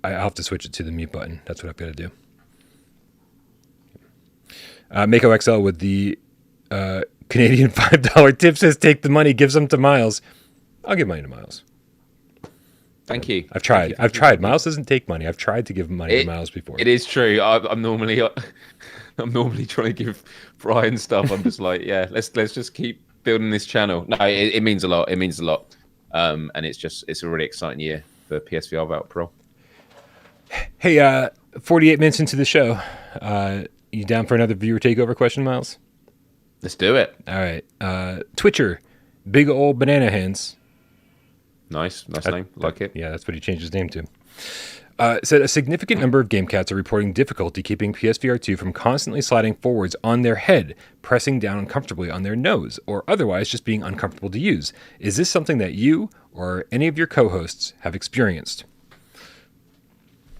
have to switch it to the mute button. That's what I've got to do. Mako XL with the Canadian $5 tip says, take the money, give some to Miles. I'll give money to Miles. Thank you. I've tried. Miles doesn't take money. I've tried to give money to Miles before. It is true. I'm normally trying to give Brian stuff. I'm just like, yeah, let's just keep building this channel. No, it means a lot. It means a lot. And it's a really exciting year for PSVR without Parole. Hey, 48 minutes into the show. You down for another viewer takeover question, Miles? Let's do it. All right. Twitcher, big old banana hands. Nice name. Like it. Yeah, that's what he changed his name to. Said a significant number of game cats are reporting difficulty keeping PSVR2 from constantly sliding forwards on their head, pressing down uncomfortably on their nose, or otherwise just being uncomfortable to use. Is this something that you or any of your co-hosts have experienced?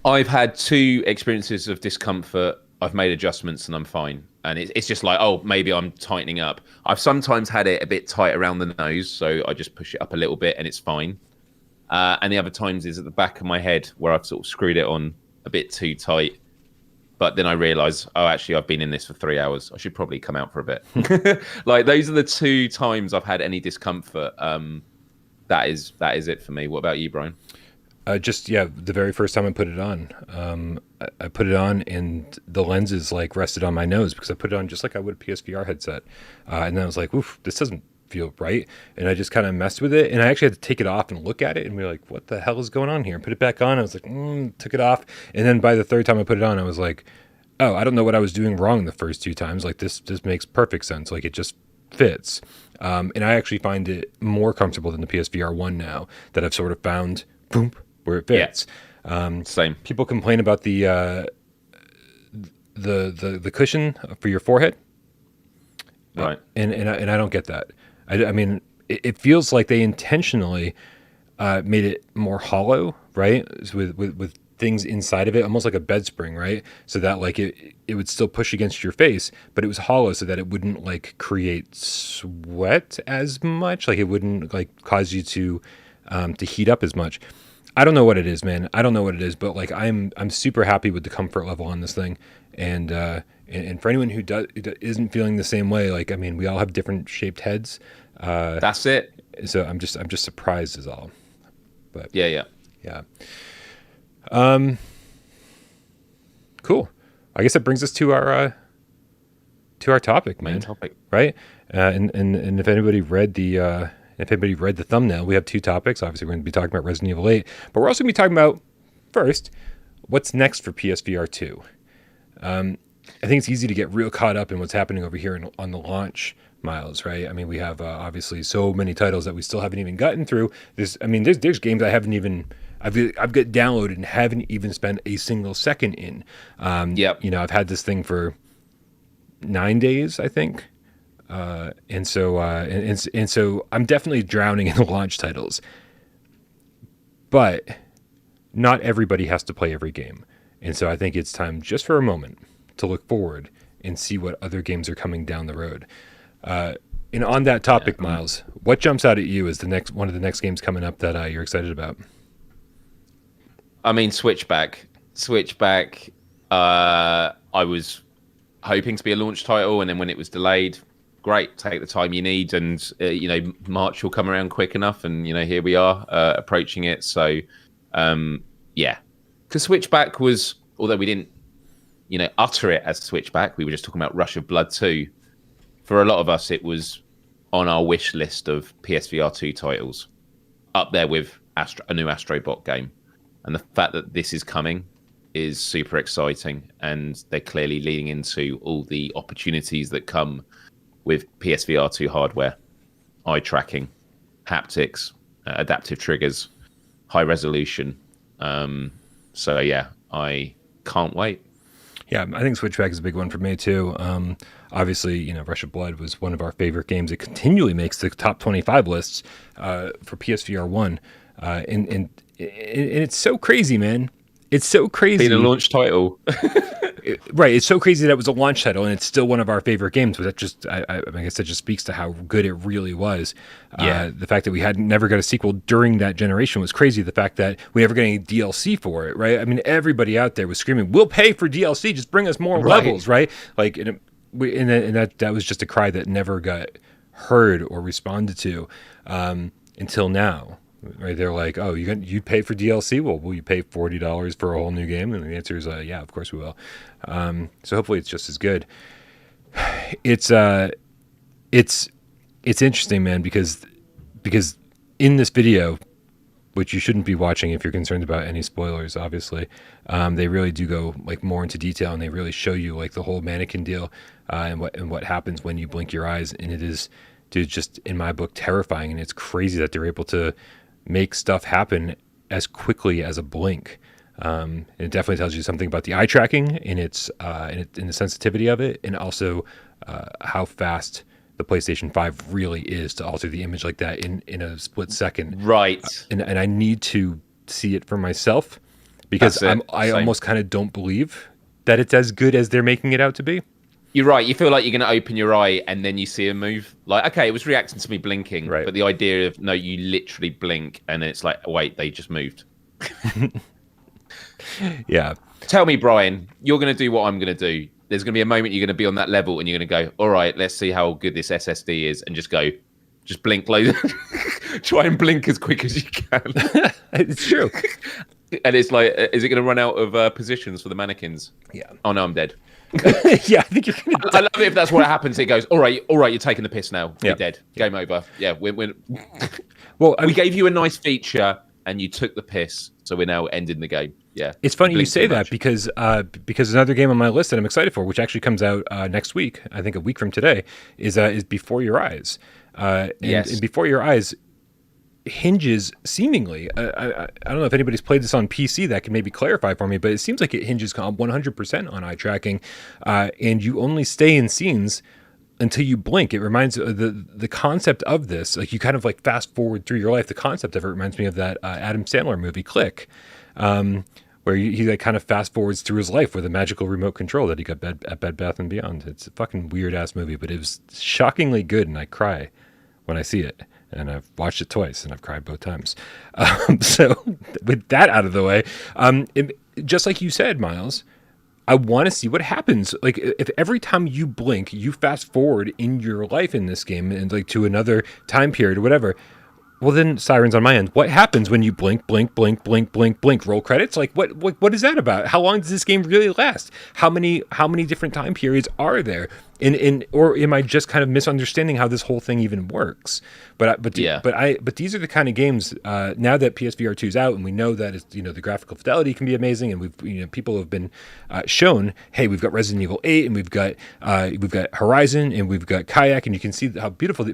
I've had 2 experiences of discomfort. I've made adjustments and I'm fine. And it's just like, oh, maybe I'm tightening up. I've sometimes had it a bit tight around the nose, so I just push it up a little bit and it's fine. And the other times is at the back of my head where I've sort of screwed it on a bit too tight. But then I realise, oh, actually, I've been in this for 3 hours. I should probably come out for a bit. Like, those are the 2 times I've had any discomfort. That is it for me. What about you, Brian? The very first time I put it on, I put it on and the lenses like rested on my nose because I put it on just like I would a PSVR headset. And then I was like, oof, this doesn't feel right. And I just kind of messed with it. And I actually had to take it off and look at it and be like, what the hell is going on here? Put it back on. I was like, took it off. And then by the third time I put it on, I was like, oh, I don't know what I was doing wrong the first 2 times. Like this makes perfect sense. Like it just fits. And I actually find it more comfortable than the PSVR 1 now that I've sort of found, boom, where it fits. Yeah. Same. People complain about the cushion for your forehead, right? And I don't get that. I mean, it feels like they intentionally made it more hollow, right? With things inside of it, almost like a bed spring, right? So that like it would still push against your face, but it was hollow so that it wouldn't like create sweat as much, like it wouldn't like cause you to heat up as much. I don't know what it is, man. I don't know what it is, but like I'm super happy with the comfort level on this thing, and for anyone who isn't feeling the same way, like I mean, we all have different shaped heads. That's it. So I'm just surprised is all. But yeah. Cool. I guess that brings us to our topic, man. Main topic, right? And if anybody read the thumbnail, we have 2 topics. Obviously, we're going to be talking about Resident Evil 8, but we're also going to be talking about, first, what's next for PSVR 2. I think it's easy to get real caught up in what's happening over here on the launch, Miles, right? I mean, we have obviously so many titles that we still haven't even gotten through. There's games I've got downloaded and haven't even spent a single second in. Yep. You know, I've had this thing for 9 days, I think. And so I'm definitely drowning in the launch titles, but not everybody has to play every game. And so I think it's time just for a moment to look forward and see what other games are coming down the road. And on that topic, Miles, what jumps out at you as one of the next games coming up that you're excited about? I mean, Switchback. Switchback, I was hoping to be a launch title, and then when it was delayed, great, take the time you need, and March will come around quick enough, and here we are approaching it. So, yeah, because Switchback was, although we didn't, utter it as Switchback, we were just talking about Rush of Blood 2. For a lot of us, it was on our wish list of PSVR2 titles, up there with a new Astrobot game. And the fact that this is coming is super exciting, and they're clearly leaning into all the opportunities that come with PSVR2 hardware, eye tracking, haptics, adaptive triggers, high resolution. So yeah, I can't wait. Yeah, I think Switchback is a big one for me too. Obviously, Rush of Blood was one of our favorite games. It continually makes the top 25 lists for PSVR 1. And it's so crazy, man. It's so crazy. Being a launch title. Right. It's so crazy that it was a launch title, and it's still one of our favorite games. But that just, I guess that just speaks to how good it really was. Yeah. The fact that we never got a sequel during that generation was crazy. The fact that we never got any DLC for it, right? I mean, everybody out there was screaming, "We'll pay for DLC. Just bring us more levels," right? Like, and that was just a cry that never got heard or responded to until now. Right, they're like, "Oh, you'd pay for DLC? Well, will you pay $40 for a whole new game?" And the answer is, "Yeah, of course we will." So hopefully, it's just as good. It's interesting, man, because in this video, which you shouldn't be watching if you're concerned about any spoilers, obviously, they really do go like more into detail, and they really show you like the whole mannequin deal and what happens when you blink your eyes, and it is, dude, just in my book, terrifying, and it's crazy that they're able to make stuff happen as quickly as a blink. And it definitely tells you something about the eye tracking and in the sensitivity of it, and also how fast the PlayStation 5 really is to alter the image like that in a split second. Right. And I need to see it for myself, because I almost kind of don't believe that it's as good as they're making it out to be. You're right. You feel like you're going to open your eye and then you see a move. Like, okay, it was reacting to me blinking, right? But the idea of, no, you literally blink and it's like, wait, they just moved. Yeah. Tell me, Brian, you're going to do what I'm going to do. There's going to be a moment you're going to be on that level and you're going to go, all right, let's see how good this SSD is, and just blink loads. Try and blink as quick as you can. It's true. And it's like, is it going to run out of positions for the mannequins? Yeah. Oh, no, I'm dead. Yeah, I think you're gonna I love it if that's what happens. It goes, all right, you're taking the piss now. You're dead. Game over. Yeah, we're well, we gave you a nice feature and you took the piss, so we're now ending the game. Yeah, it's funny you say that because another game on my list that I'm excited for, which actually comes out next week, I think a week from today, is Before Your Eyes. Yes. And Before Your Eyes hinges seemingly, I don't know if anybody's played this on PC that can maybe clarify for me, but it seems like it hinges 100% on eye tracking, and you only stay in scenes until you blink. It reminds the concept of this, like you kind of like fast forward through your life. The concept of it reminds me of that Adam Sandler movie Click, where he like kind of fast forwards through his life with a magical remote control that he got at Bed Bath & Beyond. It's a fucking weird ass movie, but it was shockingly good, and I cry when I see it. And I've watched it twice, and I've cried both times. So with that out of the way, just like you said, Miles, I want to see what happens. Like if every time you blink, you fast forward in your life in this game and like to another time period or whatever. Well, then sirens on my end. What happens when you blink, blink, blink, blink, blink, blink? Roll credits? Like what is that about? How long does this game really last? How many different time periods are there? Or am I just kind of misunderstanding how this whole thing even works? But these are the kind of games now that PSVR 2 is out, and we know that it's, the graphical fidelity can be amazing, and we've people have been shown, hey, we've got Resident Evil 8, and we've got Horizon, and we've got Kayak, and you can see how beautiful.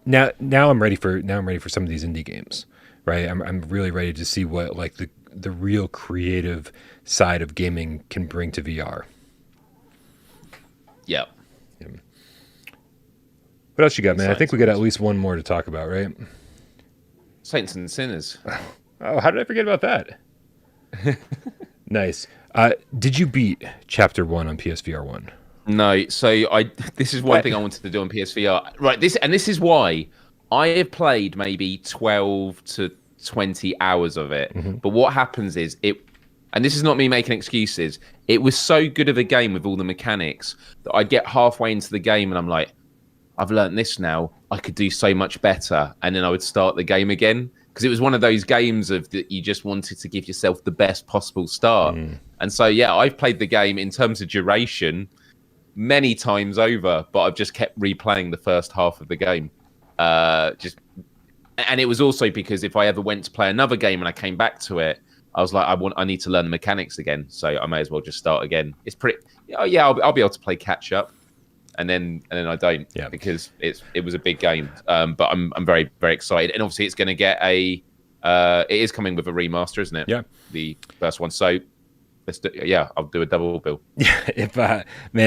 Now I'm ready for some of these indie games, right? I'm really ready to see what like the real creative side of gaming can bring to VR. Yeah. What else you got, man? I think we got at least one more to talk about, right? Saints and Sinners. Oh, how did I forget about that? Nice. Did you beat Chapter 1 on PSVR 1? No, so this is one thing I wanted to do on PSVR. Right, this is why I have played maybe 12 to 20 hours of it. Mm-hmm. But what happens is and this is not me making excuses, it was so good of a game with all the mechanics that I'd get halfway into the game and I'm like, I've learnt this now, I could do so much better. And then I would start the game again. Because it was one of those games that you just wanted to give yourself the best possible start. And so, yeah, I've played the game in terms of duration many times over, but I've just kept replaying the first half of the game. And it was also because if I ever went to play another game and I came back to it, I was like, I need to learn the mechanics again, so I may as well just start again. It's pretty, I'll be able to play catch up, and then I don't, because it was a big game. But I'm very, very excited, and obviously it's going to get it is coming with a remaster, isn't it? Yeah, the first one. So I'll do a double bill. Yeah, if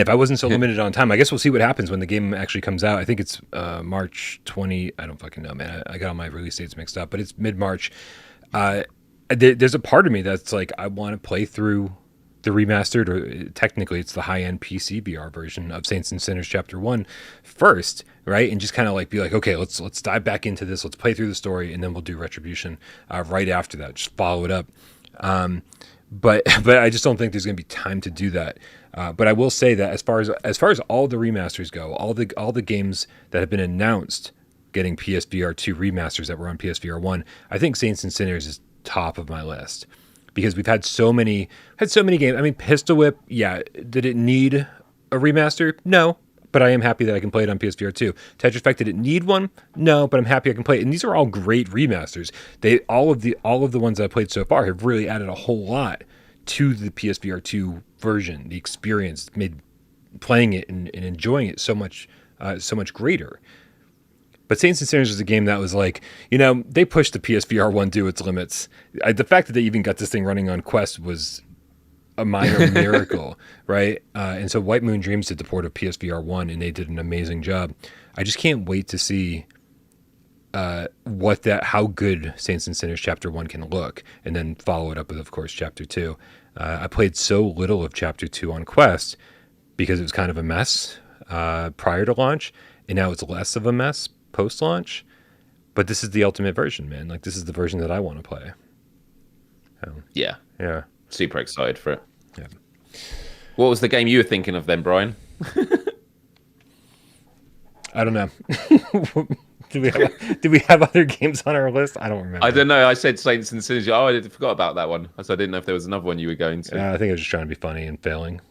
I wasn't so limited on time, I guess we'll see what happens when the game actually comes out. I think it's March 20. I don't fucking know, man. I got all my release dates mixed up, but it's mid-March. There's a part of me that's like, I want to play through the remastered, or technically it's the high-end PC VR version of Saints and Sinners Chapter 1 first, right? And just kind of like be like, okay, let's dive back into this. Let's play through the story, and then we'll do Retribution right after that. Just follow it up. But I just don't think there's going to be time to do that. But I will say that as far as all the remasters go, all the games that have been announced getting PSVR2 remasters that were on PSVR 1, I think Saints and Sinners is top of my list, because we've had so many games. I mean, Pistol Whip, yeah, did it need a remaster? No, but I am happy that I can play it on PSVR 2. Tetris Effect, did it need one? No, but I'm happy I can play it. And these are all great remasters. All of the ones I've played so far have really added a whole lot to the PSVR 2 version. The experience made playing it and enjoying it so much greater. But Saints and Sinners was a game that was like, they pushed the PSVR 1 to its limits. The fact that they even got this thing running on Quest was a minor miracle, right? And so White Moon Dreams did the port of PSVR 1, and they did an amazing job. I just can't wait to see how good Saints and Sinners Chapter 1 can look, and then follow it up with, of course, Chapter 2. I played so little of Chapter 2 on Quest because it was kind of a mess prior to launch, and now it's less of a mess post-launch. But this is the ultimate version, man. Like, this is the version that I want to play. Yeah. Super excited for it. Yeah. What was the game you were thinking of then, Brian? I don't know. Do we have other games on our list? I don't remember. I don't know. I said Saints and Sinners. Oh, I forgot about that one. So I didn't know if there was another one you were going to. I think I was just trying to be funny and failing.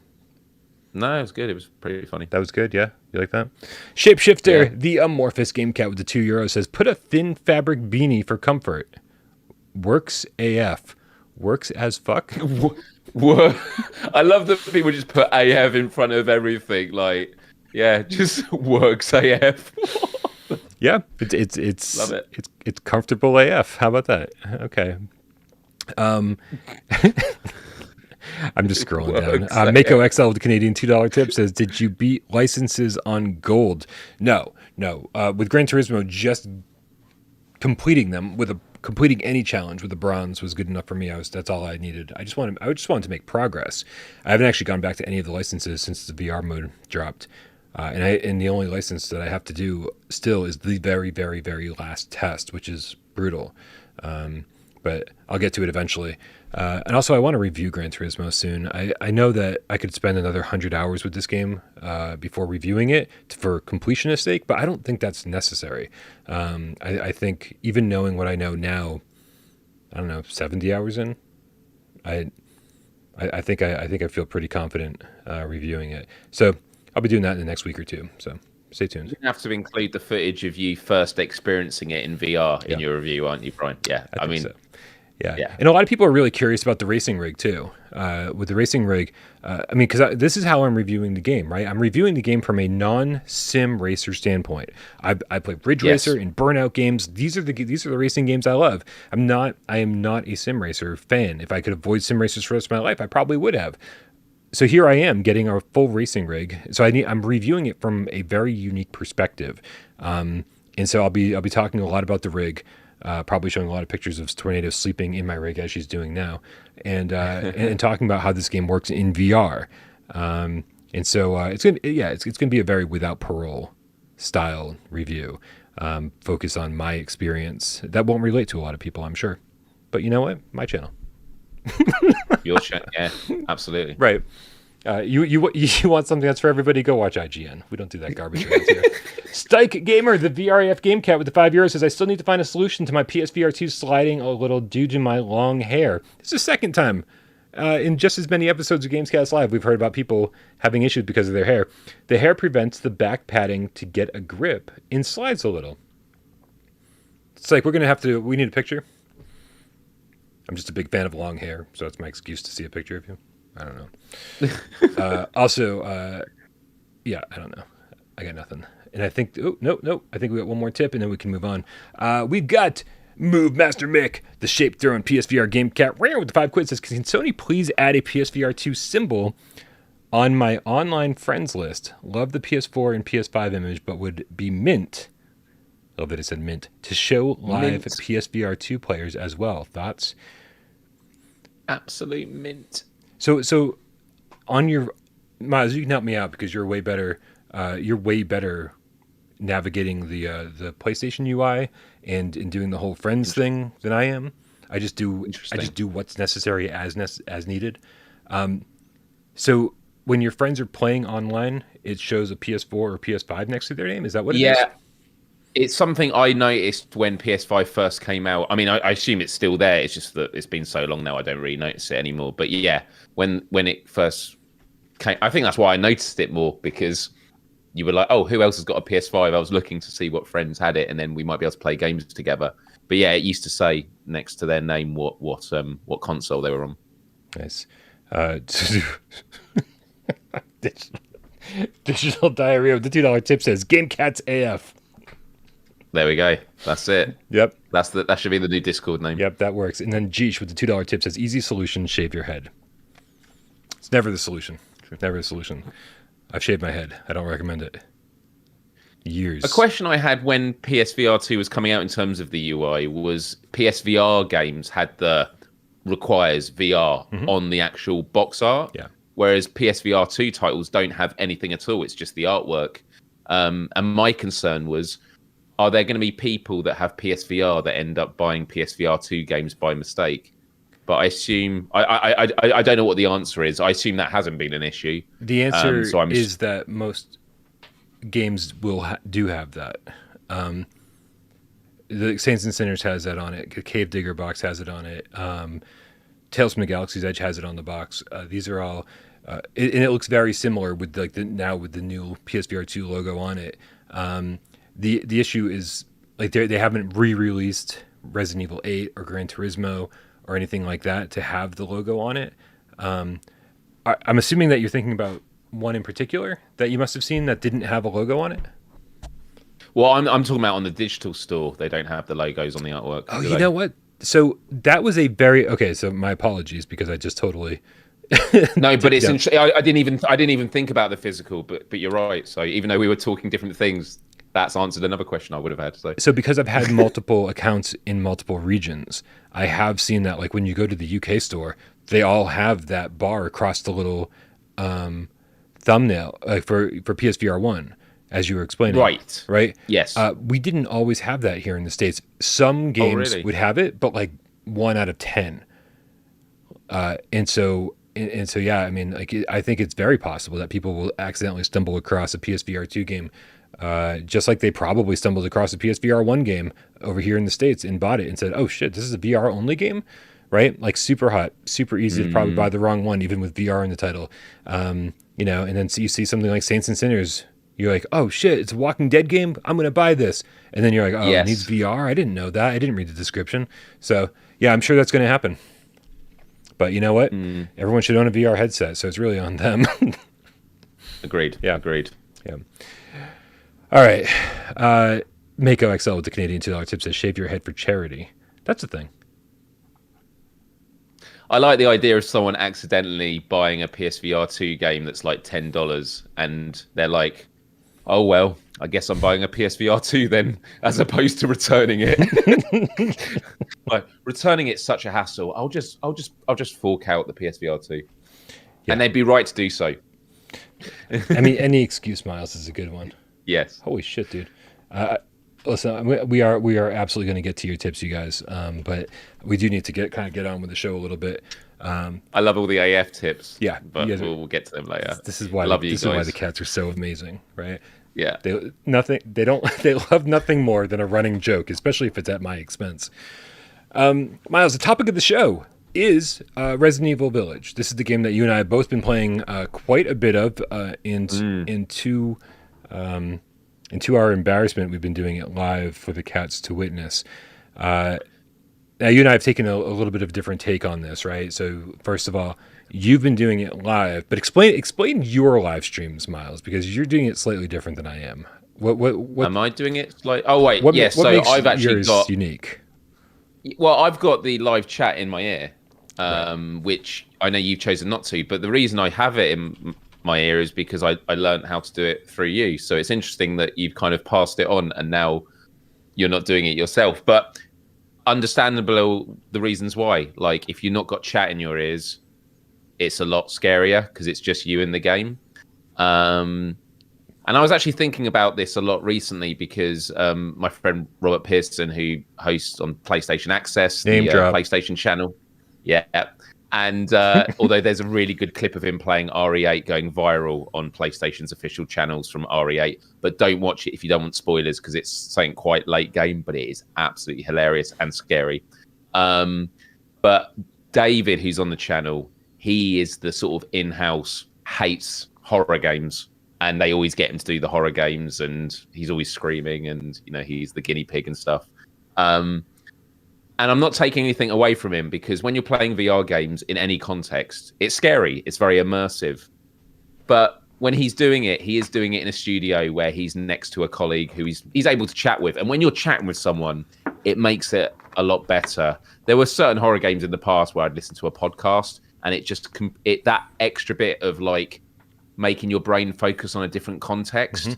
No, it was good. It was pretty funny. That was good, yeah? You like that? Shapeshifter, the amorphous game cat with the €2 says, put a thin fabric beanie for comfort. Works AF. Works as fuck? I love that people just put AF in front of everything. Like, yeah, just works AF. Yeah, it's love it. It's comfortable AF. How about that? Okay. I'm just scrolling down. Mako XL with the Canadian $2 tip says, did you beat licenses on gold? No. With Gran Turismo, just completing them completing any challenge with the bronze was good enough for me. That's all I needed. I just wanted to make progress. I haven't actually gone back to any of the licenses since the VR mode dropped. And the only license that I have to do still is the very, very, very last test, which is brutal. But I'll get to it eventually. And also, I want to review Gran Turismo soon. I know that I could spend another 100 hours with this game before reviewing it for completionist sake, but I don't think that's necessary. I think even knowing what I know now, I don't know, 70 hours in, I think I feel pretty confident reviewing it. So I'll be doing that in the next week or two. So stay tuned. You have to include the footage of you first experiencing it in VR in your review, aren't you, Brian? Yeah, I mean. So. Yeah, and a lot of people are really curious about the racing rig too. With the racing rig, because this is how I'm reviewing the game, right? I'm reviewing the game from a non-sim racer standpoint. I play Ridge Racer and Burnout games. These are the racing games I love. I am not a sim racer fan. If I could avoid sim racers for the rest of my life, I probably would have. So here I am getting a full racing rig. So I'm reviewing it from a very unique perspective, and so I'll be talking a lot about the rig. Probably showing a lot of pictures of Tornado sleeping in my rig as she's doing now, and talking about how this game works in VR. And so it's gonna be a very without parole style review. Focus on my experience. That won't relate to a lot of people, I'm sure. But you know what? My channel. Your channel, yeah, absolutely. Right. You want something that's for everybody? Go watch IGN. We don't do that garbage around here. Stike Gamer, the VRAF Game Cat with the €5 says, I still need to find a solution to my PSVR2 sliding a little due to my long hair. This is the second time in just as many episodes of GamesCast Live we've heard about people having issues because of their hair. The hair prevents the back padding to get a grip and slides a little. It's like we need a picture. I'm just a big fan of long hair, so that's my excuse to see a picture of you. I don't know. Yeah, I don't know. I got nothing. And I think, no. I think we got one more tip, and then we can move on. We've got Move Master Mick, the shape throwing PSVR game cat, rare with the 5 quid, says, can Sony please add a PSVR2 symbol on my online friends list? Love the PS4 and PS5 image, but would be mint. Love that it said mint. To show live PSVR2 players as well. Thoughts? Absolute mint. So on your Miles, you can help me out because you're way better. You're way better navigating the PlayStation UI and in doing the whole friends thing than I am. I just do what's necessary as needed. So when your friends are playing online, it shows a PS4 or PS5 next to their name. Is that what it is? Yeah. It's something I noticed when PS5 first came out. I mean, I assume it's still there. It's just that it's been so long now, I don't really notice it anymore. But yeah, when it first came, I think that's why I noticed it more, because you were like, oh, who else has got a PS5? I was looking to see what friends had it, and then we might be able to play games together. But yeah, it used to say next to their name what console they were on. Nice. Digital Diarrhea with the $2 tip says, Game Cats AF. There we go. That's it. Yep. That should be the new Discord name. Yep, that works. And then Jeesh with the $2 tip says, easy solution, shave your head. It's never the solution. Never the solution. I've shaved my head. I don't recommend it. Years. A question I had when PSVR2 was coming out in terms of the UI was PSVR games had the requires VR on the actual box art. Yeah. Whereas PSVR2 titles don't have anything at all. It's just the artwork. And my concern was, are there going to be people that have PSVR that end up buying PSVR2 games by mistake? But I assume I don't know what the answer is. I assume that hasn't been an issue. The answer is that most games do have that. The Saints and Sinners has that on it. Cave Digger box has it on it. Tales from the Galaxy's Edge has it on the box. These are all, and it looks very similar with with the new PSVR2 logo on it. The issue is like they haven't re-released Resident Evil 8 or Gran Turismo or anything like that to have the logo on it. I'm assuming that you're thinking about one in particular that you must have seen that didn't have a logo on it. Well, I'm talking about on the digital store. They don't have the logos on the artwork. Oh, you know what? So that was a very So my apologies because I just totally. No, but it's. I didn't even think about the physical. But you're right. So even though we were talking different things, that's answered another question I would have had. So because I've had multiple accounts in multiple regions, I have seen that. Like when you go to the UK store, they all have that bar across the little thumbnail for PSVR 1. As you were explaining. Right? Yes. We didn't always have that here in the States. Some games would have it, but like 1 out of 10. And so yeah, I mean, like I think it's very possible that people will accidentally stumble across a PSVR 2 game, just like they probably stumbled across a PSVR 1 game over here in the States and bought it and said, oh shit, this is a VR only game? Right? Like super hot, super easy to probably buy the wrong one, even with VR in the title. And then you see something like Saints and Sinners. You're like, oh shit, it's a Walking Dead game. I'm going to buy this. And then you're like, oh, It needs VR. I didn't know that. I didn't read the description. So yeah, I'm sure that's going to happen. But you know what? Everyone should own a VR headset. So it's really on them. Agreed. Yeah. Agreed. Yeah. All right. Mako XL with the Canadian $2 tip says, shave your head for charity. That's a thing. I like the idea of someone accidentally buying a PSVR 2 game that's like $10 and they're like, oh, well, I guess I'm buying a PSVR 2 then, as opposed to returning it. Like, returning it's such a hassle. I'll just fork out the PSVR 2. Yeah. And they'd be right to do so. I mean, any excuse, Miles, is a good one. Yes. Holy shit, dude. Listen, we are absolutely going to get to your tips, you guys. But we do need to get on with the show a little bit. I love all the AF tips. Yeah, but we'll get to them later. This is why is why the cats are so amazing, right? Yeah. They love nothing more than a running joke, especially if it's at my expense. Miles, the topic of the show is Resident Evil Village. This is the game that you and I have both been playing quite a bit of. Into our embarrassment, we've been doing it live for the cats to witness. Now, you and I have taken a little bit of a different take on this, right? So, first of all, you've been doing it live, but explain your live streams, Miles, because you're doing it slightly different than I am. What am I doing it like? Oh wait, yes. What so I've actually got unique. Well, I've got the live chat in my ear, Right. which I know you've chosen not to. But the reason I have it in my ear is because I learned how to do it through you. So it's interesting that you've kind of passed it on, and now you're not doing it yourself. But understandable the reasons why. Like if you've not got chat in your ears, it's a lot scarier because it's just you in the game. And I was actually thinking about this a lot recently because my friend Robert Pearson, who hosts on PlayStation Access, the PlayStation channel, and although there's a really good clip of him playing RE8 going viral on PlayStation's official channels from RE8, but don't watch it if you don't want spoilers because it's something quite late game, but it is absolutely hilarious and scary. But David, who's on the channel, he is the sort of in-house hates horror games. And they always get him to do the horror games, and he's always screaming, and he's the guinea pig and stuff. And I'm not taking anything away from him because when you're playing VR games in any context, it's scary. It's very immersive. But when he's doing it, he is doing it in a studio where he's next to a colleague who he's able to chat with. And when you're chatting with someone, it makes it a lot better. There were certain horror games in the past where I'd listen to a podcast, and it just that extra bit of like making your brain focus on a different context,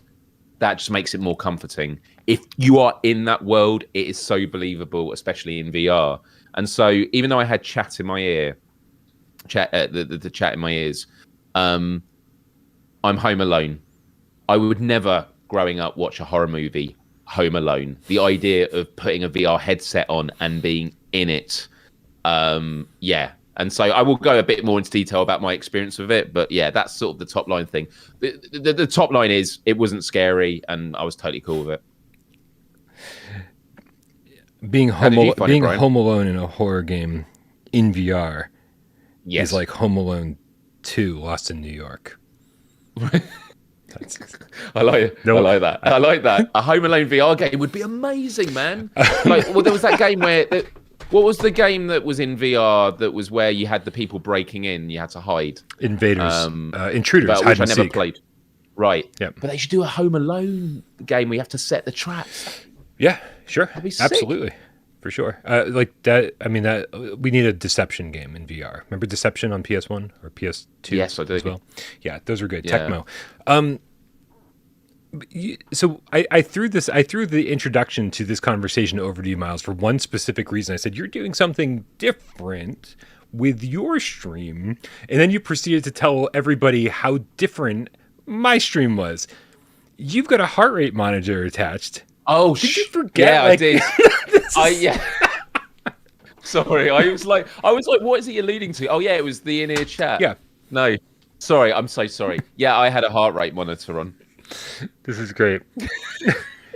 that just makes it more comforting. If you are in that world, it is so believable, especially in VR. And so even though I had chat in my ear, the chat in my ears, I'm home alone. I would never, growing up, watch a horror movie home alone. The idea of putting a VR headset on and being in it, And so I will go a bit more into detail about my experience with it. But yeah, that's sort of the top line thing. The top line is it wasn't scary and I was totally cool with it. Being home alone in a horror game in VR is like Home Alone 2 Lost in New York. I like that. I like that. A Home Alone VR game would be amazing, man. There was that game where... What was the game that was in VR that was where you had the people breaking in, you had to hide? Intruders, which I never played. Right. Yeah. But they should do a Home Alone game where you have to set the traps. Yeah, sure. That'd be sick. Absolutely. For sure. Like that, I mean, that we need a Deception game in VR. Remember Deception on PS1 or PS2? Yes, I do. As well? Yeah, those were good. Yeah. Tecmo. So I threw the introduction to this conversation over to you, Miles, for one specific reason. I said, you're doing something different with your stream. And then you proceeded to tell everybody how different my stream was. You've got a heart rate monitor attached. Oh, did you forget? Yeah, I did. Yeah. Sorry, I was like, what is he alluding to? Oh yeah, it was the in-ear chat. Yeah. No, sorry, I'm so sorry. Yeah, I had a heart rate monitor on. This is great.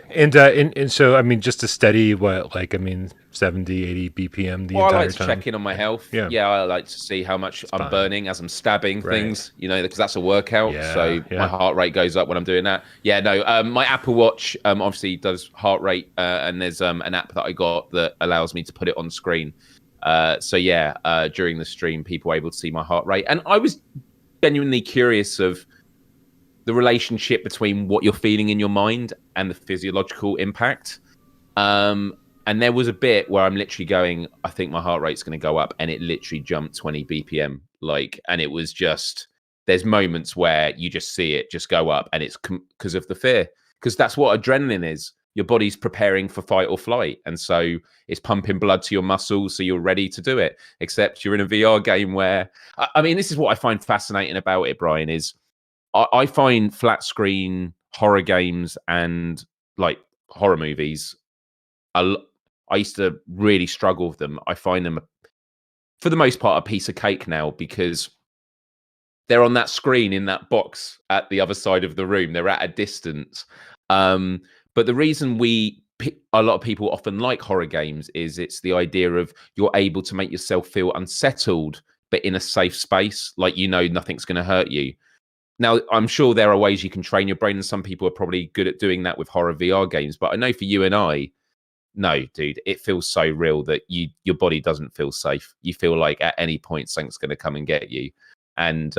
and so I mean, just a steady 70, 80 BPM the entire time. I like to check in on my health. Yeah, I like to see how much I'm burning as I'm stabbing things, because that's a workout. My heart rate goes up when I'm doing that. Yeah, no, my Apple Watch obviously does heart rate, and there's an app that I got that allows me to put it on screen. During the stream, people were able to see my heart rate, and I was genuinely curious of the relationship between what you're feeling in your mind and the physiological impact. And there was a bit where I'm literally going, I think my heart rate's going to go up, and it literally jumped 20 BPM. And it was just, there's moments where you just see it just go up, and it's because of the fear, because that's what adrenaline is. Your body's preparing for fight or flight. And so it's pumping blood to your muscles so you're ready to do it. Except you're in a VR game where, I mean, this is what I find fascinating about it, Brian, is I find flat screen horror games and like horror movies. I used to really struggle with them. I find them, for the most part, a piece of cake now because they're on that screen in that box at the other side of the room. They're at a distance. But the reason a lot of people often like horror games is it's the idea of you're able to make yourself feel unsettled, but in a safe space, like nothing's going to hurt you. Now, I'm sure there are ways you can train your brain, and some people are probably good at doing that with horror VR games. But I know for you and I, no, dude, it feels so real that your body doesn't feel safe. You feel like at any point something's going to come and get you, and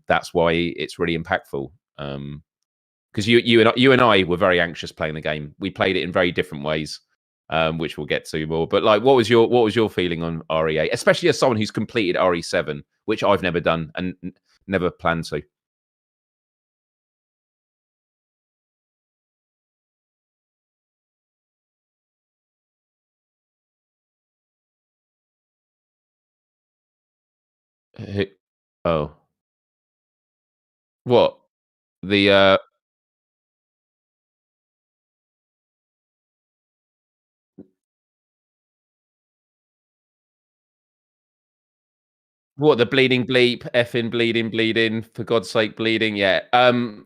that's why it's really impactful. Because you and I were very anxious playing the game. We played it in very different ways, which we'll get to more. But like, what was your feeling on RE8, especially as someone who's completed RE7, which I've never done and never planned to. Oh, what the What, the bleeding bleep, effing bleeding, for God's sake, bleeding. Yeah.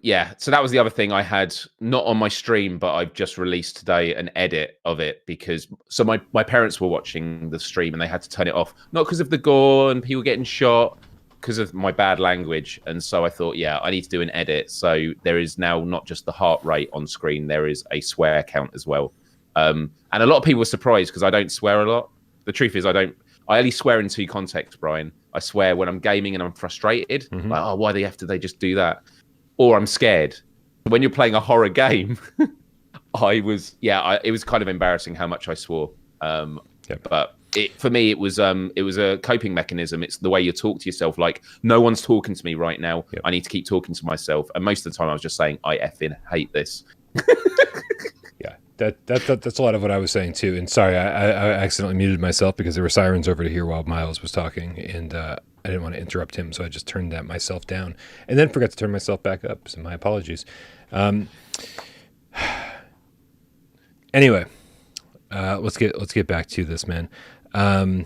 Yeah. So that was the other thing I had, not on my stream, but I've just released today an edit of it because my parents were watching the stream and they had to turn it off, not because of the gore and people getting shot, because of my bad language. And so I thought, yeah, I need to do an edit. So there is now not just the heart rate on screen, there is a swear count as well. And a lot of people were surprised because I don't swear a lot. The truth is I only swear in two contexts, Brian. I swear when I'm gaming and I'm frustrated, like, oh, why the F did they just do that? Or I'm scared. When you're playing a horror game, it was kind of embarrassing how much I swore. But for me, it was a coping mechanism. It's the way you talk to yourself. Like, no one's talking to me right now. Yep. I need to keep talking to myself. And most of the time I was just saying, I effing hate this. That's a lot of what I was saying too. And sorry, I accidentally muted myself because there were sirens over to here while Miles was talking, and I didn't want to interrupt him, so I just turned that myself down, and then forgot to turn myself back up. So my apologies. Anyway, let's get back to this, man. So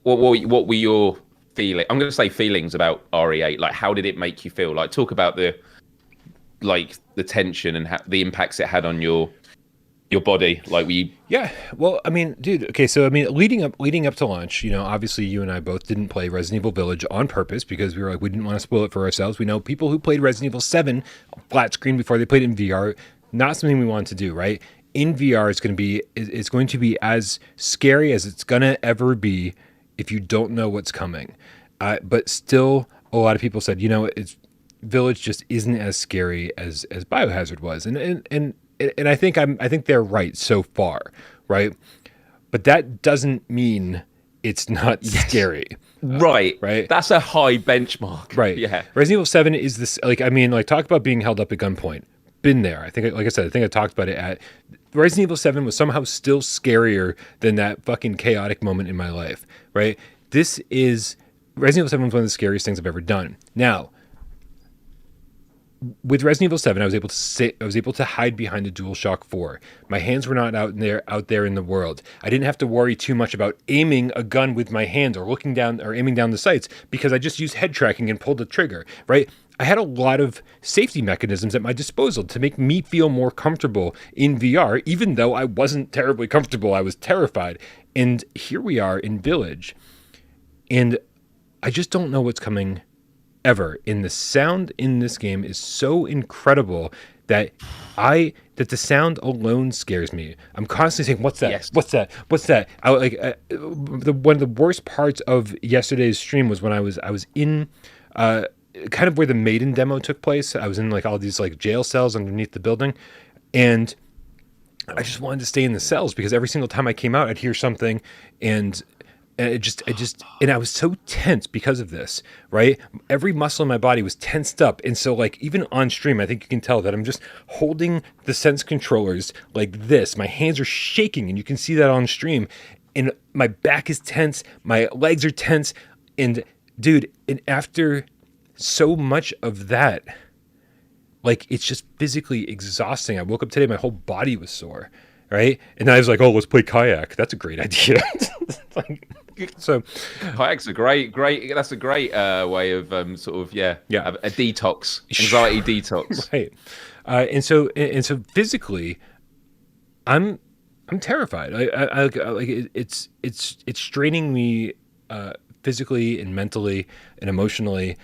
what were your feeling? I'm going to say feelings about RE8. Like, how did it make you feel? Like, talk about the tension and the impacts it had on your body. Like, well, I mean, dude, okay, so I mean, leading up to launch, obviously you and I both didn't play Resident Evil Village on purpose because we didn't want to spoil it for ourselves. We know people who played Resident Evil 7 flat screen before they played it in VR. Not something we wanted to do, right? In VR, it's going to be as scary as it's gonna ever be if you don't know what's coming. But still, a lot of people said, Village just isn't as scary as Biohazard was, and I think they're right so far, right? But that doesn't mean it's not scary. Right. That's a high benchmark. Right. Yeah. Resident Evil 7 is this, talk about being held up at gunpoint. Been there. I think, like I said, I talked about it at Resident Evil 7 was somehow still scarier than that fucking chaotic moment in my life, right? Resident Evil 7 was one of the scariest things I've ever done. Now, with Resident Evil 7, I was able to hide behind a DualShock 4. My hands were not out there in the world. I didn't have to worry too much about aiming a gun with my hands or looking down or aiming down the sights because I just used head tracking and pulled the trigger, right? I had a lot of safety mechanisms at my disposal to make me feel more comfortable in VR, even though I wasn't terribly comfortable. I was terrified. And here we are in Village, and I just don't know what's coming ever. And the sound in this game is so incredible that the sound alone scares me. I'm constantly saying, "What's that? Yes. What's that? What's that?" One of the worst parts of yesterday's stream was when I was in kind of where the Maiden demo took place. I was in like all these like jail cells underneath the building, and I just wanted to stay in the cells because every single time I came out, I'd hear something, and I was so tense because of this, right? Every muscle in my body was tensed up. And so like, even on stream, I think you can tell that I'm just holding the Sense controllers like this. My hands are shaking, and you can see that on stream, and my back is tense. My legs are tense. And dude, and after so much of that, like it's just physically exhausting. I woke up today, my whole body was sore, right? And I was like, oh, let's play Kayak. That's a great idea. Like, so Kayak's a great. That's a great way of sort of a detox, anxiety detox. Right. And so physically, I'm terrified. I like it's straining me physically and mentally and emotionally.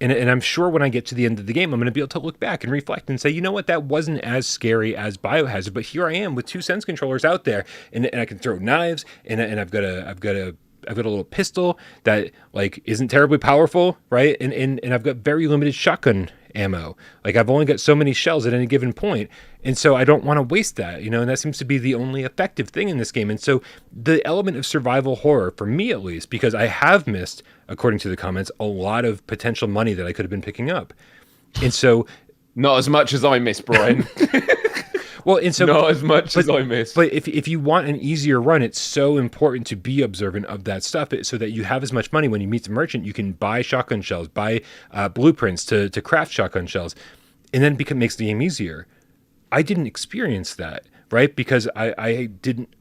And I'm sure when I get to the end of the game, I'm going to be able to look back and reflect and say, you know what, that wasn't as scary as Biohazard, but here I am with 2 sense controllers out there, and I can throw knives, and I've got a little pistol that like isn't terribly powerful, right? And I've got very limited shotgun ammo. Like I've only got so many shells at any given point, and so I don't want to waste that, you know. And that seems to be the only effective thing in this game. And so the element of survival horror, for me at least, because I have missed, according to the comments, a lot of potential money that I could have been picking up, and so not as much as I miss, Brian. Well, and so not as much as I miss. But if you want an easier run, it's so important to be observant of that stuff, so that you have as much money when you meet the merchant. You can buy shotgun shells, buy blueprints to craft shotgun shells, and then makes the game easier. I didn't experience that, right? Because I didn't.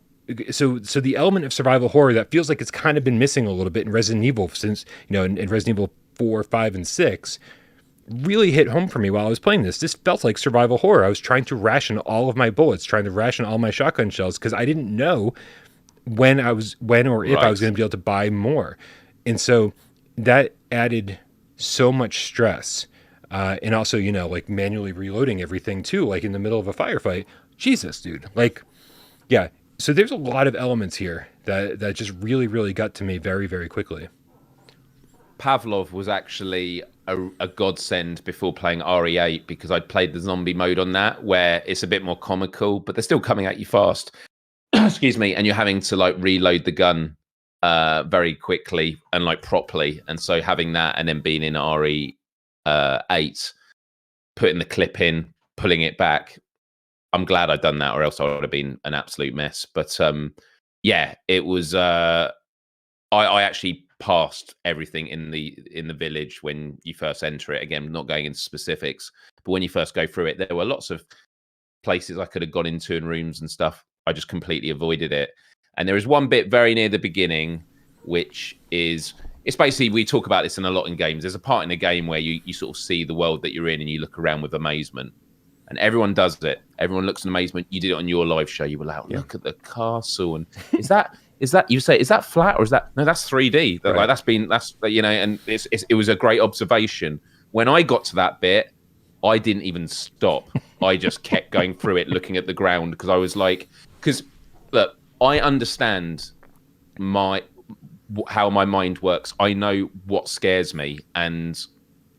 So the element of survival horror that feels like it's kind of been missing a little bit in Resident Evil since, you know, in Resident Evil 4, 5, and 6. Really hit home for me while I was playing this. This felt like survival horror. I was trying to ration all of my bullets, trying to ration all my shotgun shells, because I didn't know when or if I was going to be able to buy more. And so that added so much stress. And also, you know, like manually reloading everything too, like in the middle of a firefight. Jesus, dude. Like, yeah. So there's a lot of elements here that just really, really got to me very, very quickly. Pavlov was actually a godsend before playing RE8, because I'd played the zombie mode on that, where it's a bit more comical, but they're still coming at you fast. Excuse me, and you're having to like reload the gun very quickly and like properly. And so having that and then being in RE8, putting the clip in, pulling it back, I'm glad I'd done that, or else I would have been an absolute mess. But yeah, it was. I actually passed everything in the village when you first enter it. Again, not going into specifics, but when you first go through it, there were lots of places I could have gone into and rooms and stuff. I just completely avoided it. And there is one bit very near the beginning, which is, it's basically, we talk about this in a lot in games. There's a part in a game where you sort of see the world that you're in and you look around with amazement. And everyone does it. Everyone looks in amazement. You did it on your live show. You were like, look at the castle. And is that you say, is that flat or is that, no, that's 3D. Right. Like that's you know, and it was a great observation. When I got to that bit, I didn't even stop. I just kept going through it, looking at the ground, because I was like, because look, I understand how my mind works. I know what scares me, and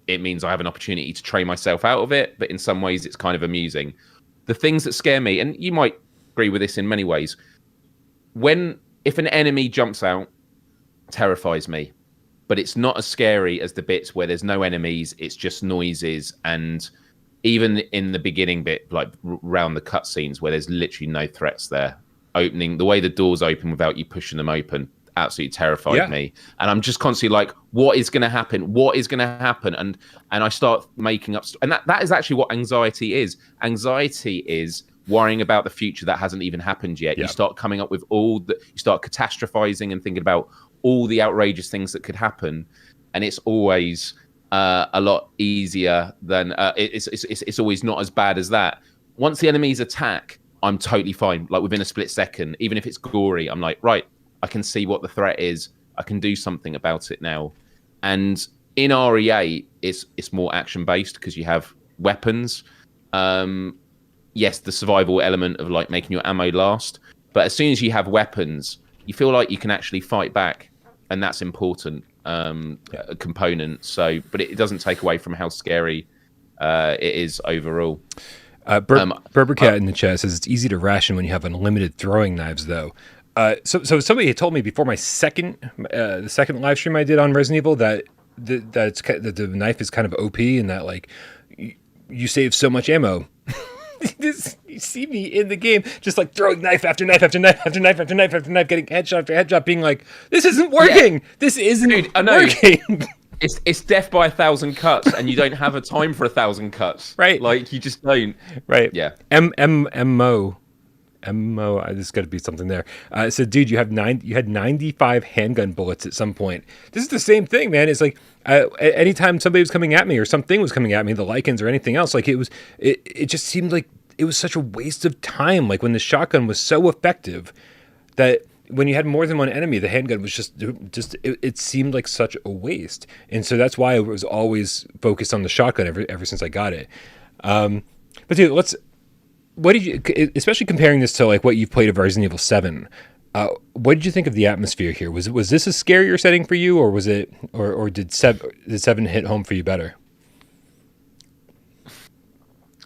it means I have an opportunity to train myself out of it. But in some ways, it's kind of amusing. The things that scare me, and you might agree with this in many ways, if an enemy jumps out, terrifies me. But it's not as scary as the bits where there's no enemies, it's just noises. And even in the beginning bit, like around the cutscenes where there's literally no threats there, opening the way the doors open without you pushing them open, absolutely terrified me. And I'm just constantly like, what is going to happen? What is going to happen? And I start making up, and that is actually what anxiety is. Anxiety is worrying about the future that hasn't even happened yet. You start coming up with you start catastrophizing and thinking about all the outrageous things that could happen. And it's always a lot easier than it's always not as bad as that. Once the enemies attack, I'm totally fine. Like within a split second, even if it's gory, I'm like, right, I can see what the threat is. I can do something about it now. And in RE8, it's more action based because you have weapons. Yes, the survival element of like making your ammo last, but as soon as you have weapons, you feel like you can actually fight back, and that's important component. So, but it doesn't take away from how scary it is overall. Berbercat in the chat says it's easy to ration when you have unlimited throwing knives, though. So somebody had told me before the second live stream I did on Resident Evil that the knife is kind of OP and that like you save so much ammo. You see me in the game just like throwing knife after knife after knife after knife after knife after knife, getting headshot after headshot, being like, this isn't working. This isn't working. it's death by 1,000 cuts, and you don't have a time for 1,000 cuts. Right. Like, you just don't. Right. Yeah. MMO. There's got to be something there. So, dude, you had 95 handgun bullets at some point. This is the same thing, man. It's like anytime somebody was coming at me or something was coming at me, the lichens or anything else, like it just seemed like it was such a waste of time. Like when the shotgun was so effective that when you had more than one enemy, the handgun was just it seemed like such a waste. And so that's why I was always focused on the shotgun ever since I got it. But dude, what did you, especially comparing this to like what you've played of Resident Evil 7, what did you think of the atmosphere here? Was this a scarier setting for you, or was it, or did 7 hit home for you better?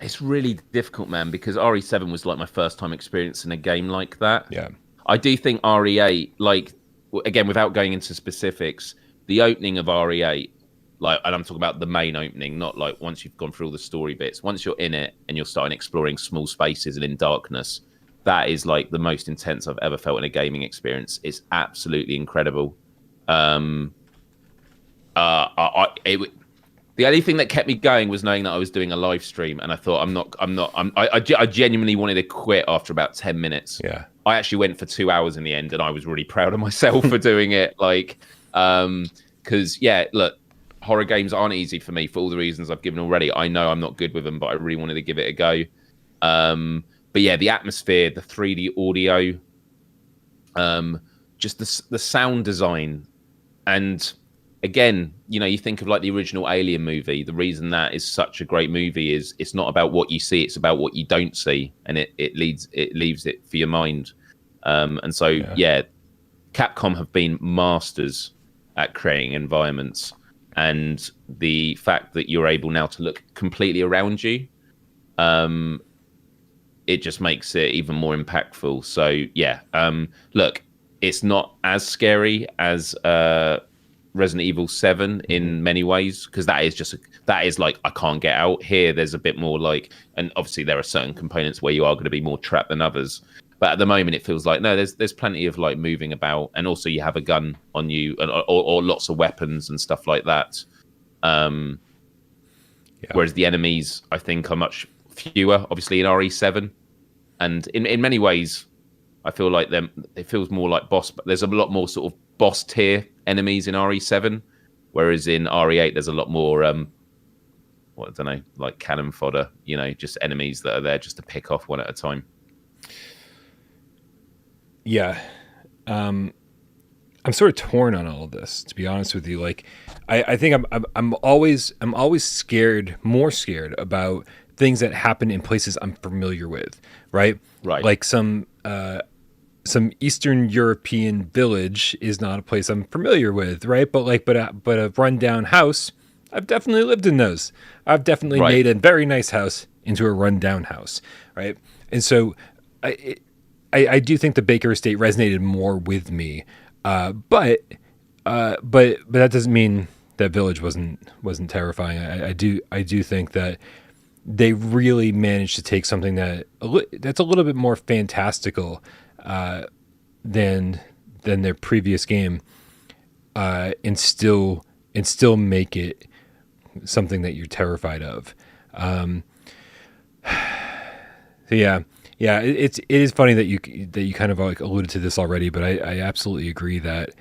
It's really difficult, man, because RE7 was like my first time experiencing a game like that. Yeah. I do think RE8, like, again, without going into specifics, the opening of RE8, like, and I'm talking about the main opening, not like once you've gone through all the story bits. Once you're in it and you're starting exploring small spaces and in darkness, that is like the most intense I've ever felt in a gaming experience. It's absolutely incredible. The only thing that kept me going was knowing that I was doing a live stream, and I thought I genuinely wanted to quit after about 10 minutes. Yeah. I actually went for 2 hours in the end, and I was really proud of myself for doing it. Like, because look, horror games aren't easy for me for all the reasons I've given already. I know I'm not good with them, but I really wanted to give it a go. But yeah, the atmosphere, the 3D audio, just the sound design, and again, you know, you think of like the original Alien movie. The reason that is such a great movie is it's not about what you see; it's about what you don't see, and it leaves it for your mind. And so, yeah, Capcom have been masters at creating environments, and the fact that you're able now to look completely around you, it just makes it even more impactful. So yeah, look, it's not as scary as Resident Evil 7 in many ways, because that is like I can't get out. Here there's a bit more like, and obviously there are certain components where you are going to be more trapped than others, but at the moment it feels like no, there's plenty of like moving about, and also you have a gun on you, or lots of weapons and stuff like that. Whereas the enemies I think are much fewer, obviously in RE7, and in many ways I feel like it feels more like boss, but there's a lot more sort of boss tier enemies in RE7, whereas in RE8 there's a lot more I don't know, like cannon fodder, you know, just enemies that are there just to pick off one at a time. Yeah. I'm sort of torn on all of this, to be honest with you. Like I think I'm always more scared about things that happen in places I'm familiar with, right? Like some Eastern European village is not a place I'm familiar with, right? But a rundown house, I've definitely lived in those. I've definitely made a very nice house into a rundown house, right? And so I do think the Baker Estate resonated more with me, but that doesn't mean that village wasn't terrifying. I do think that they really managed to take something that's a little bit more fantastical than their previous game, and still make it something that you're terrified of. So yeah, it is funny that you kind of like alluded to this already, but I absolutely agree that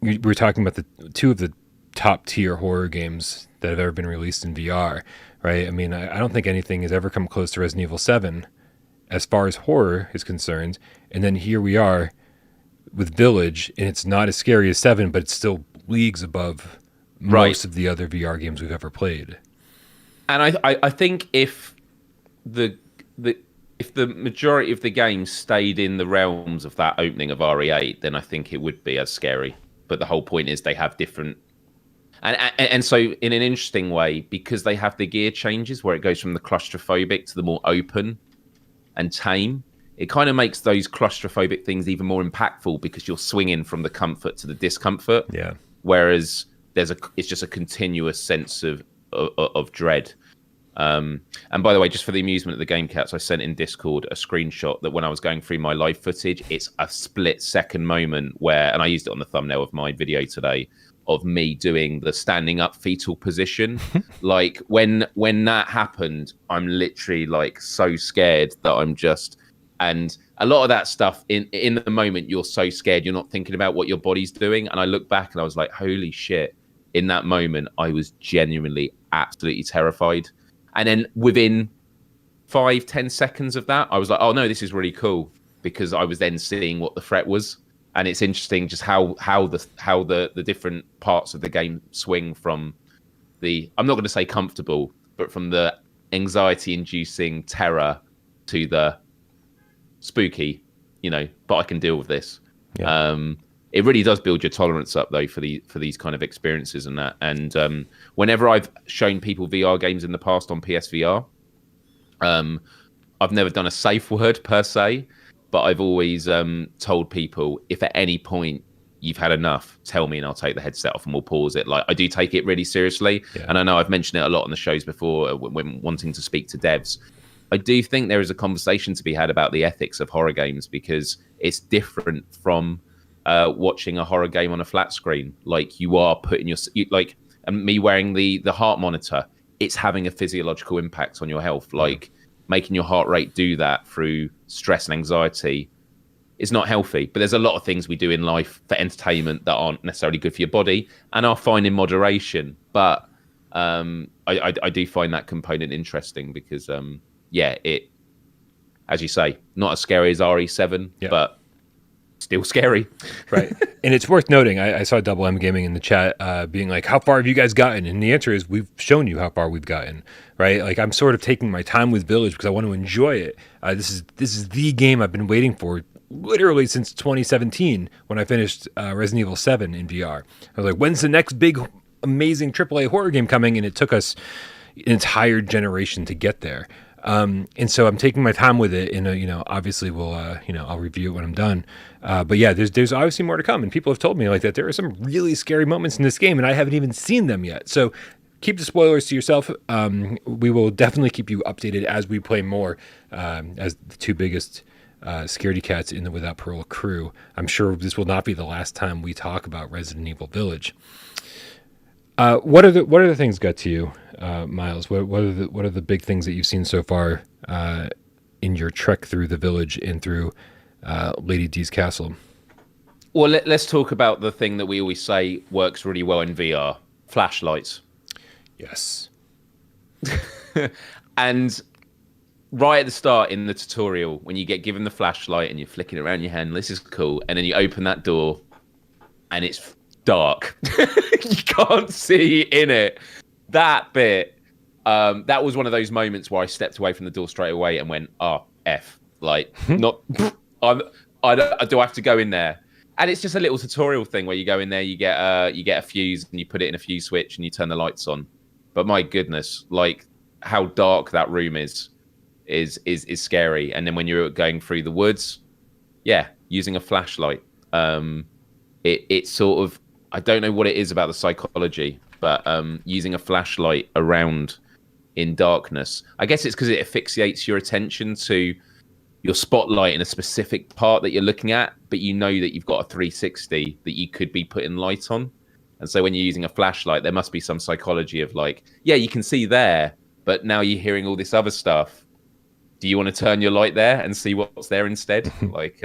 we're talking about the two of the top tier horror games that have ever been released in VR, right? I mean, I don't think anything has ever come close to Resident Evil 7 as far as horror is concerned. And then here we are with Village, and it's not as scary as 7, but it's still leagues above most of the other VR games we've ever played. And I think if the majority of the game stayed in the realms of that opening of RE8, then I think it would be as scary. But the whole point is they have different, and so in an interesting way, because they have the gear changes where it goes from the claustrophobic to the more open and tame, it kind of makes those claustrophobic things even more impactful because you're swinging from the comfort to the discomfort. Yeah. Whereas it's just a continuous sense of dread. And by the way, just for the amusement of the GameCats, I sent in Discord a screenshot that when I was going through my live footage, it's a split-second moment where, and I used it on the thumbnail of my video today, of me doing the standing up fetal position. Like when that happened, I'm literally like so scared that I'm just, and a lot of that stuff in the moment, you're so scared, you're not thinking about what your body's doing. And I look back and I was like, holy shit. In that moment, I was genuinely absolutely terrified. And then within 5-10 seconds of that, I was like, oh no, this is really cool, because I was then seeing what the threat was. And it's interesting just how the different parts of the game swing from the, I'm not going to say comfortable, but from the anxiety-inducing terror to the spooky, but I can deal with this. Yeah. It really does build your tolerance up, though, for these kind of experiences and that. And whenever I've shown people VR games in the past on PSVR, I've never done a safe word per se, but I've always told people, if at any point you've had enough, tell me and I'll take the headset off and we'll pause it. Like, I do take it really seriously. Yeah. And I know I've mentioned it a lot on the shows before when wanting to speak to devs. I do think there is a conversation to be had about the ethics of horror games, because it's different from watching a horror game on a flat screen. Like, you are putting and me wearing the heart monitor, it's having a physiological impact on your health. Like, making your heart rate do that through stress and anxiety is not healthy. But there's a lot of things we do in life for entertainment that aren't necessarily good for your body and are fine in moderation. But I do find that component interesting because, it, as you say, not as scary as RE7, but still scary. Right. And it's worth noting, I saw Double M Gaming in the chat being like, how far have you guys gotten? And the answer is, we've shown you how far we've gotten, right? Like, I'm sort of taking my time with Village because I want to enjoy it. This is the game I've been waiting for literally since 2017 when I finished Resident Evil 7 in VR. I was like, when's the next big, amazing AAA horror game coming? And it took us an entire generation to get there. And so I'm taking my time with it, and obviously we'll I'll review it when I'm done. But yeah, there's obviously more to come, and people have told me like that there are some really scary moments in this game, and I haven't even seen them yet. So keep the spoilers to yourself. We will definitely keep you updated as we play more. As the two biggest scaredy cats in the Without Parole crew, I'm sure this will not be the last time we talk about Resident Evil Village. What are the things got to you, Miles? What are the big things that you've seen so far in your trek through the village and through Lady D's castle? Well, let's talk about the thing that we always say works really well in VR: flashlights. Yes. And right at the start in the tutorial, when you get given the flashlight and you're flicking it around your hand, this is cool, and then you open that door, and it's dark. You can't see in it. That bit, that was one of those moments where I stepped away from the door straight away and went, oh, F. Like, not, do I have to go in there? And it's just a little tutorial thing where you go in there, you get a fuse and you put it in a fuse switch and you turn the lights on. But my goodness, like, how dark that room is scary. And then when you're going through the woods, using a flashlight, it's sort of, I don't know what it is about the psychology, but using a flashlight around in darkness, I guess it's because it asphyxiates your attention to your spotlight in a specific part that you're looking at, but you know that you've got a 360 that you could be putting light on. And so when you're using a flashlight, there must be some psychology of like, yeah, you can see there, but now you're hearing all this other stuff. Do you want to turn your light there and see what's there instead? Like,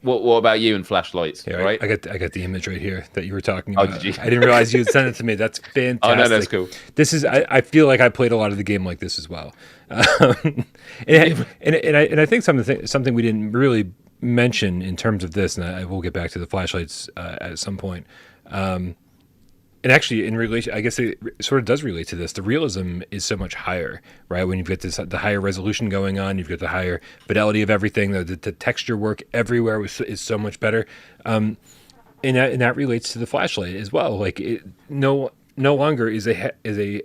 What about you and flashlights? Yeah, right. I got the image right here that you were talking about. Oh, did you? I didn't realize you had sent it to me. That's fantastic. Oh no, that's cool. This is. I feel like I played a lot of the game like this as well. And I think something we didn't really mention in terms of this, and I will get back to the flashlights at some point. And actually, in relation, I guess it sort of does relate to this. The realism is so much higher, right? When you've got the higher resolution going on, you've got the higher fidelity of everything. The texture work everywhere is so much better, and that relates to the flashlight as well. Like, it no longer is a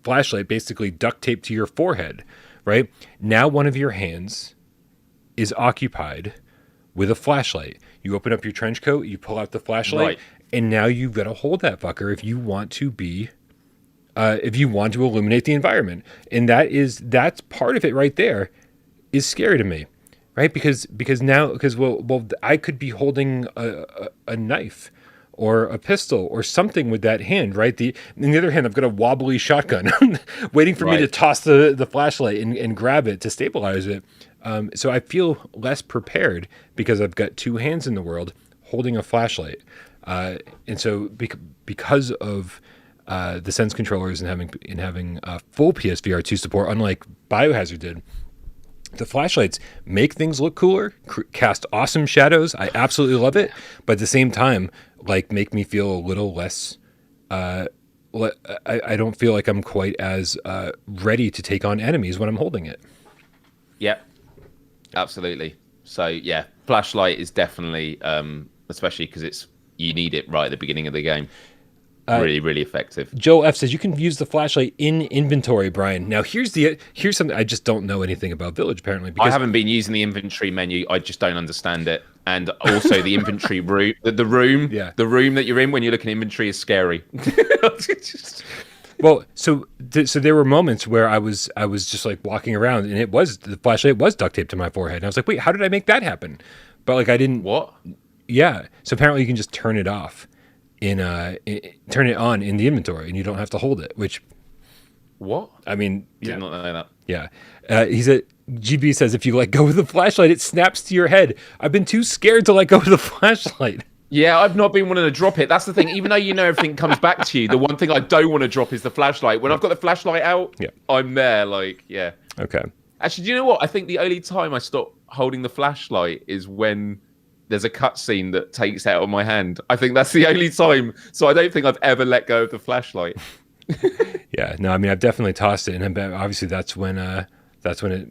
flashlight basically duct taped to your forehead, right? Now one of your hands is occupied with a flashlight. You open up your trench coat, you pull out the flashlight. Right. And now you've got to hold that fucker if you want to illuminate the environment. And that's part of it right there is scary to me, right? Because I could be holding a knife or a pistol or something with that hand, right? On the other hand, I've got a wobbly shotgun waiting for me to toss the flashlight and grab it to stabilize it. So I feel less prepared because I've got two hands in the world holding a flashlight. And so because of the Sense controllers and having full PSVR2 support, unlike Biohazard did, the flashlights make things look cooler, cast awesome shadows. I absolutely love it, but at the same time, like, make me feel a little less. I don't feel like I'm quite as ready to take on enemies when I'm holding it. Yep, absolutely. So yeah, flashlight is definitely, especially because you need it right at the beginning of the game. Really, really effective. Joe F says you can use the flashlight in inventory, Brian. Now here's something I just don't know anything about Village apparently. Because I haven't been using the inventory menu. I just don't understand it. And also the inventory room, the room that you're in when you look at inventory is scary. Well, so there were moments where I was just like walking around and the flashlight was duct taped to my forehead. And I was like, wait, how did I make that happen? But like I didn't. What? Yeah. So apparently you can just turn it off. Turn it on in the inventory, and you don't have to hold it. Which, what? I mean, did not know that. Yeah, GB says if you let go of the flashlight, it snaps to your head. I've been too scared to let go of the flashlight. Yeah, I've not been wanting to drop it. That's the thing. Even though you know everything comes back to you, the one thing I don't want to drop is the flashlight. When I've got the flashlight out, I'm there. Like, yeah. Okay. Actually, do you know what? I think the only time I stop holding the flashlight is when there's a cutscene that takes out of my hand. I think that's the only time. So I don't think I've ever let go of the flashlight. Yeah, no, I mean, I've definitely tossed it, and obviously that's when it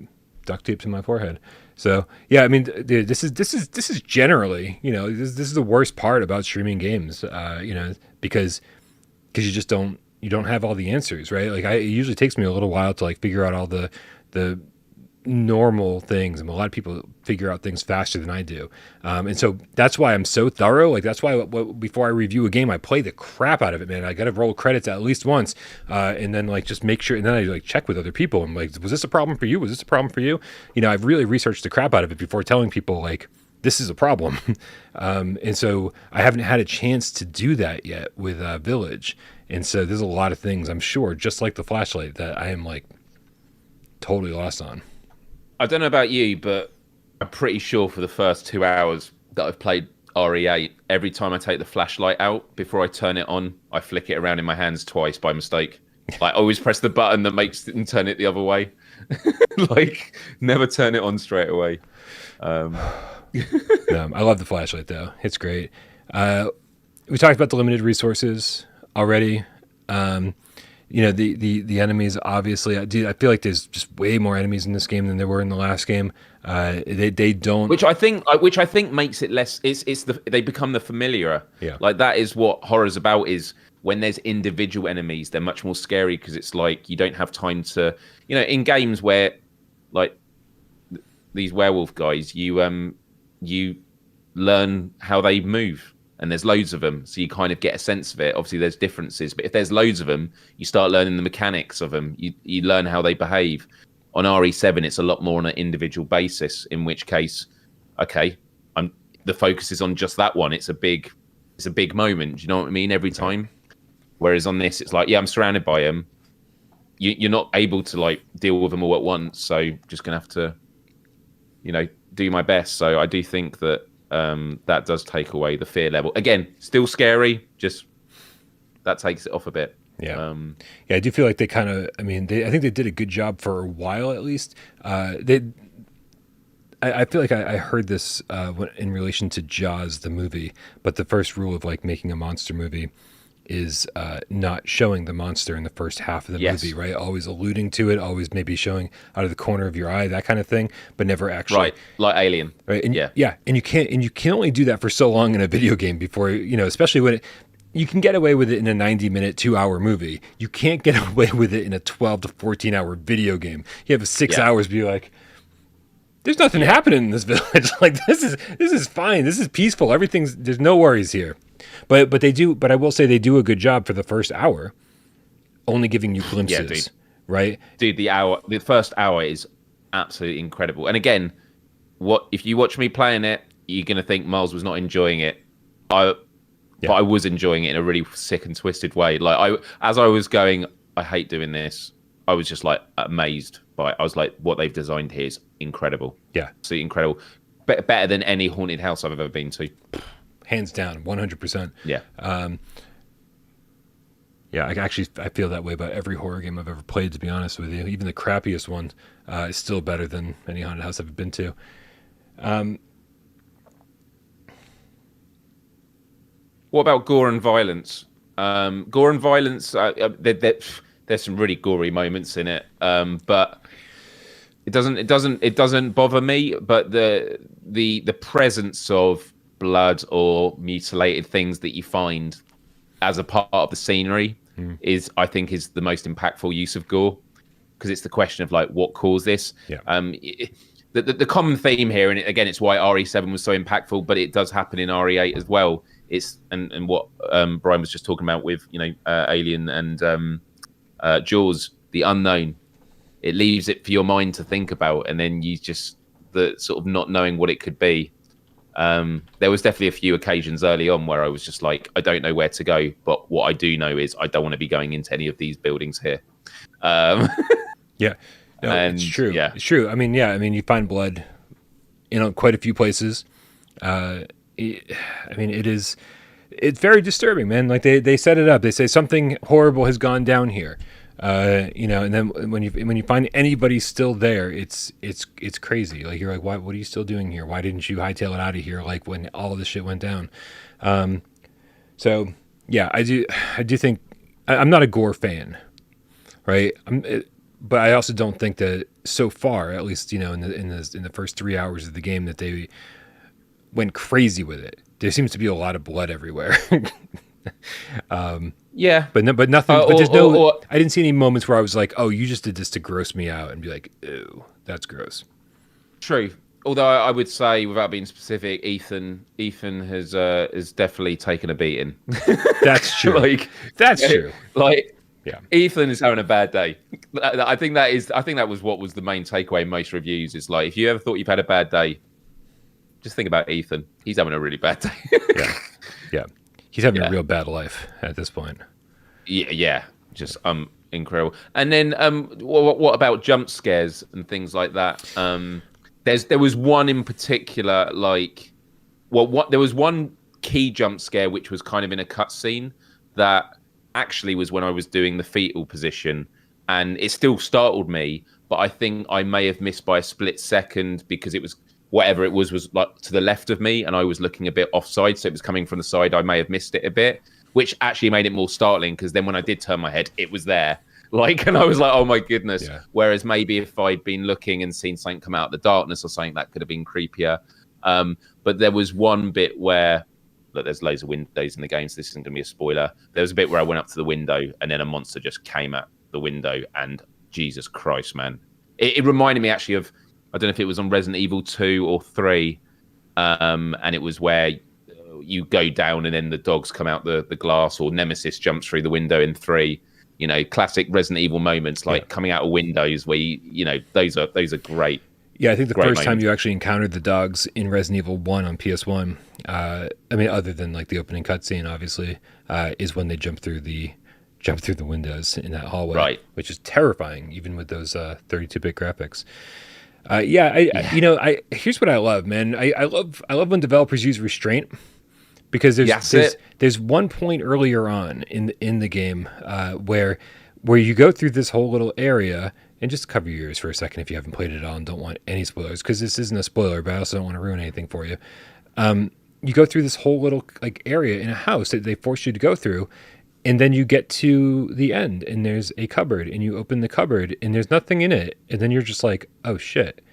duct taped to my forehead. So yeah, I mean, dude, this is generally, this is the worst part about streaming games, because you just don't have all the answers, right? Like it usually takes me a little while to like figure out all the normal things, and a lot of people figure out things faster than I do, and so that's why I'm so thorough. Like that's why before I review a game, I play the crap out of it, man. I gotta roll credits at least once, and then like just make sure, and then I like check with other people. I'm like, was this a problem for you? Was this a problem for you? I've really researched the crap out of it before telling people like this is a problem. And so I haven't had a chance to do that yet with Village, and so there's a lot of things, I'm sure, just like the flashlight, that I am like totally lost on. I don't know about you, but I'm pretty sure for the first 2 hours that I've played RE8, every time I take the flashlight out, before I turn it on, I flick it around in my hands twice by mistake. Like, I always press the button that makes it and turn it the other way. Like, never turn it on straight away. I love the flashlight, though. It's great. We talked about the limited resources already. The enemies, obviously, I feel like there's just way more enemies in this game than there were in the last game. They don't, which I think makes it less. They become the familiar. Yeah, like that is what horror's about. Is when there's individual enemies, they're much more scary because it's like you don't have time to, in games where, like these werewolf guys, you learn how they move. And there's loads of them, so you kind of get a sense of it. Obviously, there's differences, but if there's loads of them, you start learning the mechanics of them. You learn how they behave. On RE7, it's a lot more on an individual basis. In which case, okay, the focus is on just that one. It's a big moment. Do you know what I mean? Every time. Whereas on this, it's like, yeah, I'm surrounded by them. You're not able to like deal with them all at once, so just gonna have to, do my best. So I do think that. That does take away the fear level. Again, still scary, just that takes it off a bit. Yeah, I do feel like they kind of, I think they did a good job for a while at least. I feel like I heard this in relation to Jaws, the movie, but the first rule of like making a monster movie is not showing the monster in the first half of the movie, right? Always alluding to it, always maybe showing out of the corner of your eye, that kind of thing, but never actually. Right, like Alien. Right, and and you can only do that for so long in a video game before, especially when you can get away with it in a 90-minute, 2-hour movie. You can't get away with it in a 12 to 14-hour video game. You have 6 hours, be like, there's nothing happening in this village. Like this is fine. This is peaceful. There's no worries here. But I will say they do a good job for the first hour, only giving you glimpses, right? Dude, the first hour is absolutely incredible. And again, if you watch me playing it, you're gonna think Miles was not enjoying it. but I was enjoying it in a really sick and twisted way. Like as I was going, I hate doing this. I was just like amazed by it. I was like, what they've designed here is incredible. Yeah. Absolutely incredible. Better than any haunted house I've ever been to. Hands down, 100%. Yeah. Yeah, I feel that way about every horror game I've ever played, to be honest with you. Even the crappiest one is still better than any haunted house I've been to. What about gore and violence? Gore and violence, there's some really gory moments in it, but it doesn't bother me. But the presence of blood or mutilated things that you find as a part of the scenery is, I think, is the most impactful use of gore, because it's the question of like what caused this. Yeah. The common theme here, and again, it's why RE7 was so impactful, but it does happen in RE8 as well. It's and what Brian was just talking about with Alien and Jaws, the unknown. It leaves it for your mind to think about, and then you just the sort of not knowing what it could be. There was definitely a few occasions early on where I was just like, I don't know where to go, but what I do know is I don't want to be going into any of these buildings here. Yeah, no, it's true. Yeah, it's true. I mean, you find blood, quite a few places. It's very disturbing, man. Like they set it up. They say something horrible has gone down here. And then when you find anybody still there, it's crazy. Like you're like, what are you still doing here? Why didn't you hightail it out of here? Like when all of this shit went down. So yeah, I do think I'm not a gore fan, right? But I also don't think that so far, at least in the first 3 hours of the game, that they went crazy with it. There seems to be a lot of blood everywhere. Yeah, but nothing. But there's no. I didn't see any moments where I was like, "Oh, you just did this to gross me out," and be like, "Ew, that's gross." True. Although I would say, without being specific, Ethan has definitely taken a beating. That's true. That's true. Yeah. Ethan is having a bad day. I think that was what was the main takeaway in most reviews. Is like, if you ever thought you've had a bad day, just think about Ethan. He's having a really bad day. Yeah. He's having a real bad life at this point. Yeah. Just incredible. And then what about jump scares and things like that? There was one in particular, there was one key jump scare which was kind of in a cutscene that actually was when I was doing the fetal position, and it still startled me, but I think I may have missed by a split second because it was whatever it was like to the left of me, and I was looking a bit offside, so it was coming from the side. I may have missed it a bit, which actually made it more startling, because then when I did turn my head, it was there. And I was like, oh my goodness. Yeah. Whereas maybe if I'd been looking and seen something come out of the darkness or something, that could have been creepier. But there was one bit where, look, there's loads of windows in the game, so this isn't going to be a spoiler. There was a bit where I went up to the window and then a monster just came at the window, and Jesus Christ, man. It reminded me actually of, I don't know if it was on Resident Evil 2 or 3, and it was where you go down and then the dogs come out the glass, or Nemesis jumps through the window in 3. Classic Resident Evil moments, coming out of windows where those are great. Yeah, I think the first time you actually encountered the dogs in Resident Evil 1 on PS1, other than like the opening cutscene, obviously, is when they jump through the windows in that hallway, right? Which is terrifying, even with those 32-bit graphics. Here's what I love, man. I love when developers use restraint, because there's one point earlier on in the game where you go through this whole little area, and just cover your ears for a second if you haven't played it at all and don't want any spoilers, because this isn't a spoiler, but I also don't want to ruin anything for you. You go through this whole little area in a house that they force you to go through, and then you get to the end, and there's a cupboard, and you open the cupboard, and there's nothing in it, and then you're just like, oh shit,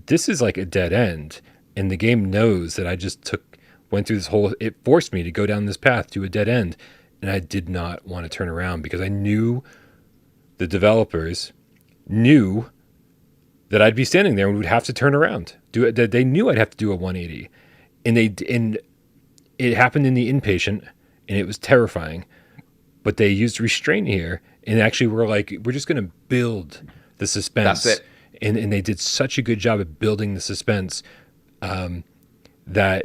this is like a dead end, and the game knows that I just went through this whole, it forced me to go down this path to a dead end, and I did not want to turn around, because I knew the developers knew that I'd be standing there and would have to turn around. They knew I'd have to do a 180, and it happened in the inpatient, and it was terrifying. But they used restraint here, and actually were like, we're just going to build the suspense. That's it. And they did such a good job at building the suspense that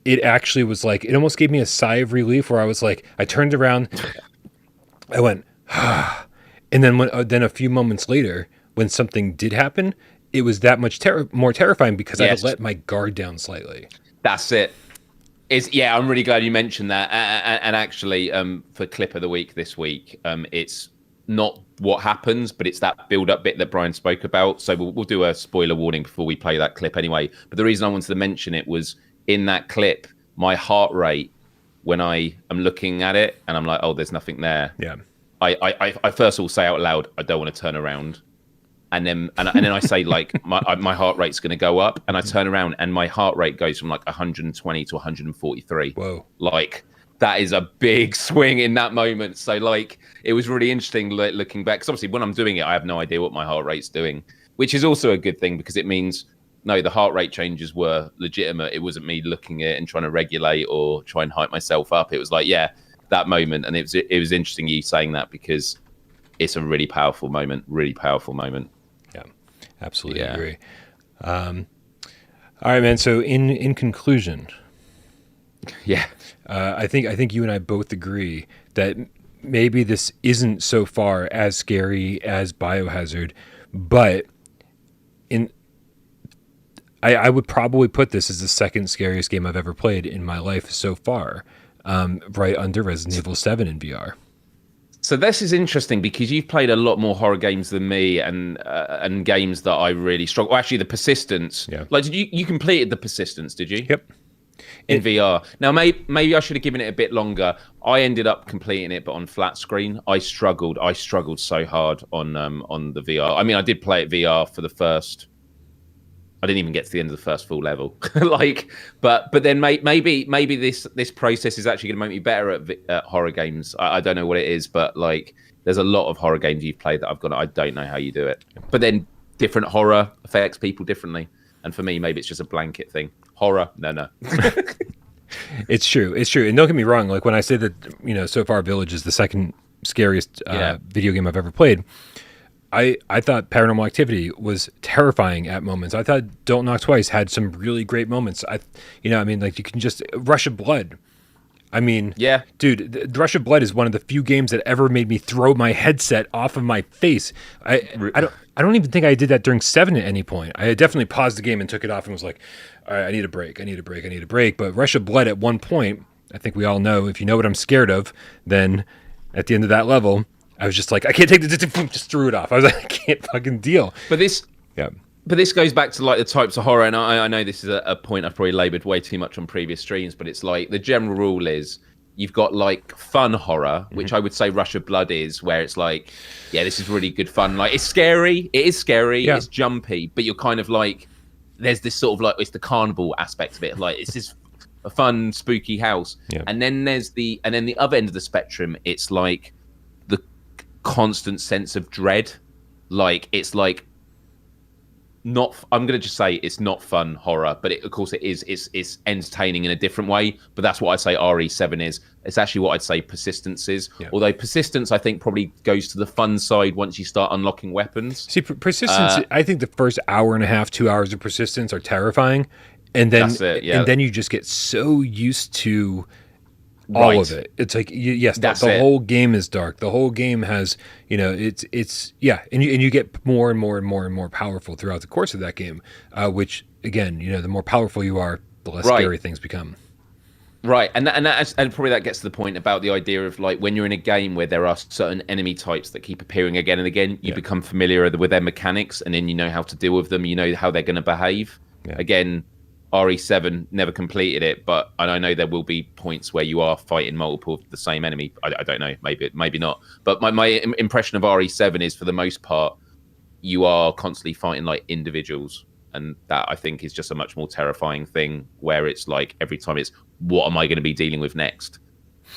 it actually was like, it almost gave me a sigh of relief where I was like, I turned around, I went, and then then a few moments later, when something did happen, it was that much more terrifying because I had let my guard down slightly. That's it. I'm really glad you mentioned that. And actually, for clip of the week this week, it's not what happens, but it's that build-up bit that Brian spoke about. So we'll do a spoiler warning before we play that clip anyway. But the reason I wanted to mention it was in that clip, my heart rate when I am looking at it and I'm like, oh, there's nothing there. Yeah. I first of all say out loud, I don't want to turn around. And then I say, like, my heart rate's going to go up. And I turn around and my heart rate goes from like 120 to 143. Whoa. Like, that is a big swing in that moment. So, like, it was really interesting looking back. Because obviously when I'm doing it, I have no idea what my heart rate's doing, which is also a good thing because it means, no, the heart rate changes were legitimate. It wasn't me looking at it and trying to regulate or try and hype myself up. It was like, yeah, that moment. And it was interesting you saying that because it's a really powerful moment. Yeah, absolutely agree. All right, man. So in conclusion, I think you and I both agree that maybe this isn't so far as scary as Biohazard, but I would probably put this as the second scariest game I've ever played in my life so far, right under Resident Evil 7 in VR. So this is interesting because you've played a lot more horror games than me, and games that I really struggle. Well, actually, the Persistence. Yeah. Like, did you completed the Persistence? Did you? Yep. In VR. Now, maybe I should have given it a bit longer. I ended up completing it, but on flat screen. I struggled so hard on the VR. I mean, I did play it VR for the first. I didn't even get to the end of the first full level. But then maybe this process is actually going to make me better at horror games. I don't know what it is, but like there's a lot of horror games you've played that I've gone, I don't know how you do it. But then different horror affects people differently. And for me, maybe it's just a blanket thing. Horror, no. It's true. And don't get me wrong. Like when I say that, so far Village is the second scariest video game I've ever played. I thought Paranormal Activity was terrifying at moments. I thought Don't Knock Twice had some really great moments. Like you can just Rush of Blood. I mean, yeah, dude, the Rush of Blood is one of the few games that ever made me throw my headset off of my face. I don't even think I did that during 7 at any point. I had definitely paused the game and took it off and was like, all right, I need a break. But Rush of Blood at one point, I think we all know, if you know what I'm scared of, then at the end of that level, I was just like, I can't take this, just threw it off. I was like, I can't fucking deal. But this goes back to like the types of horror, and I know this is a point I've probably laboured way too much on previous streams, but it's like the general rule is you've got like fun horror, which I would say Rush of Blood is, where it's like, yeah, this is really good fun. Like it's scary, it's jumpy, but you're kind of like, there's this sort of like, it's the carnival aspect of it. Like it's this a fun, spooky house. Yeah. And then there's the other end of the spectrum, it's like the constant sense of dread. Like it's like not, I'm going to just say it's not fun horror, but of course it is. It's entertaining in a different way. But that's what I'd say RE7 is. It's actually what I'd say Persistence is. Yeah. Although Persistence, I think, probably goes to the fun side once you start unlocking weapons. See, Persistence, I think the first hour and a half, 2 hours of Persistence are terrifying. And then, and then you just get so used to all of it. It's like, yes, the whole game is dark. The whole game has, it's and you get more and more and more and more powerful throughout the course of that game, which again, the more powerful you are, the less scary things become. Right, and probably that gets to the point about the idea of like when you're in a game where there are certain enemy types that keep appearing again and again, you become familiar with their mechanics, and then you know how to deal with them. You know how they're going to behave. Yeah. Again, RE7 never completed it, but I know there will be points where you are fighting multiple of the same enemy. I don't know, maybe not. But my impression of RE7 is, for the most part, you are constantly fighting like individuals, and that I think is just a much more terrifying thing. Where it's like every time it's, what am I going to be dealing with next?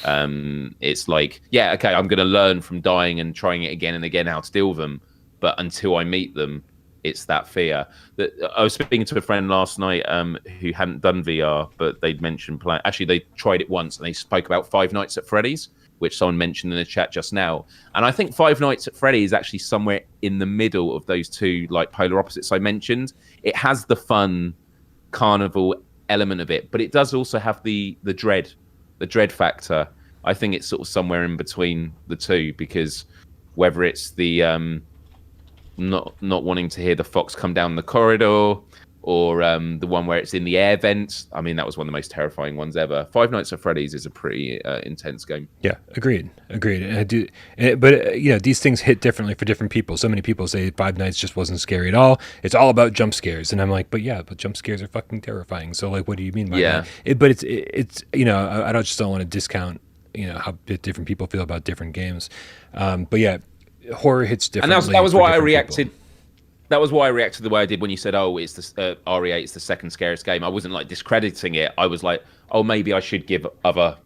It's like, yeah, okay, I'm going to learn from dying and trying it again and again how to deal with them, but until I meet them, it's that fear. That I was speaking to a friend last night who hadn't done VR, but they'd mentioned playing. Actually, they tried it once, and they spoke about Five Nights at Freddy's, which someone mentioned in the chat just now. And I think Five Nights at Freddy's is actually somewhere in the middle of those two like polar opposites I mentioned. It has the fun carnival element of it, but it does also have the dread factor. I think it's sort of somewhere in between the two, because whether it's the not wanting to hear the fox come down the corridor, or the one where it's in the air vent. I mean, that was one of the most terrifying ones ever. Five Nights at Freddy's is a pretty intense game. Yeah, agreed. And I do, but these things hit differently for different people. So many people say Five Nights just wasn't scary at all. It's all about jump scares, and I'm like, but jump scares are fucking terrifying. So like, what do you mean by that? But it's I don't want to discount how different people feel about different games. But yeah, horror hits differently. And that was why I reacted. People. That was why I reacted the way I did when you said, "Oh, it's the RE8, it's the second scariest game." I wasn't like discrediting it. I was like, "Oh, maybe I should give other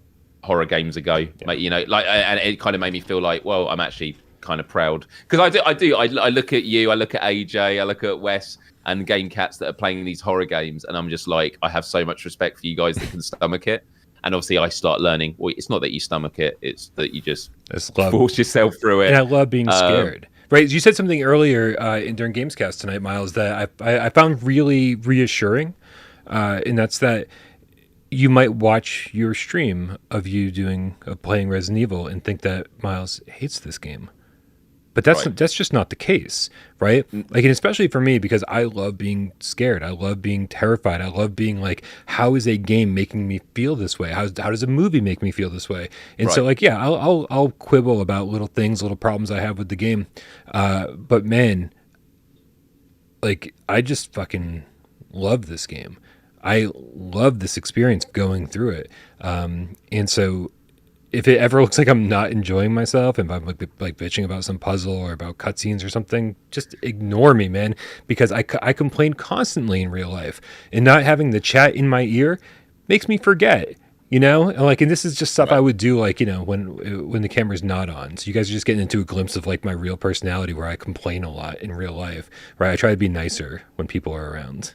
horror games a go." Yeah. And it kind of made me feel like, well, I'm actually kind of proud, because I do. I look at you, I look at AJ, I look at Wes and GameCats that are playing these horror games, and I'm just like, I have so much respect for you guys that can stomach it. And obviously, I start learning. Well, it's not that you stomach it; it's that you just force yourself through it. And I love being scared. Right, you said something earlier during GameScast tonight, Miles, that I found really reassuring, and that's that you might watch your stream of you playing Resident Evil and think that Miles hates this game, but that's just not the case, right? Like, and especially for me, because I love being scared, I love being terrified, I love being like, how is a game making me feel this way? How does a movie make me feel this way? And so, like, yeah, I'll quibble about little things, little problems I have with the game, but man, like, I just fucking love this game. I love this experience going through it, and so. If it ever looks like I'm not enjoying myself, if I'm like bitching about some puzzle or about cutscenes or something, just ignore me, man, because I complain constantly in real life, and not having the chat in my ear makes me forget, and this is just stuff I would do, like, when the camera's not on. So you guys are just getting into a glimpse of like my real personality, where I complain a lot in real life, right? I try to be nicer when people are around.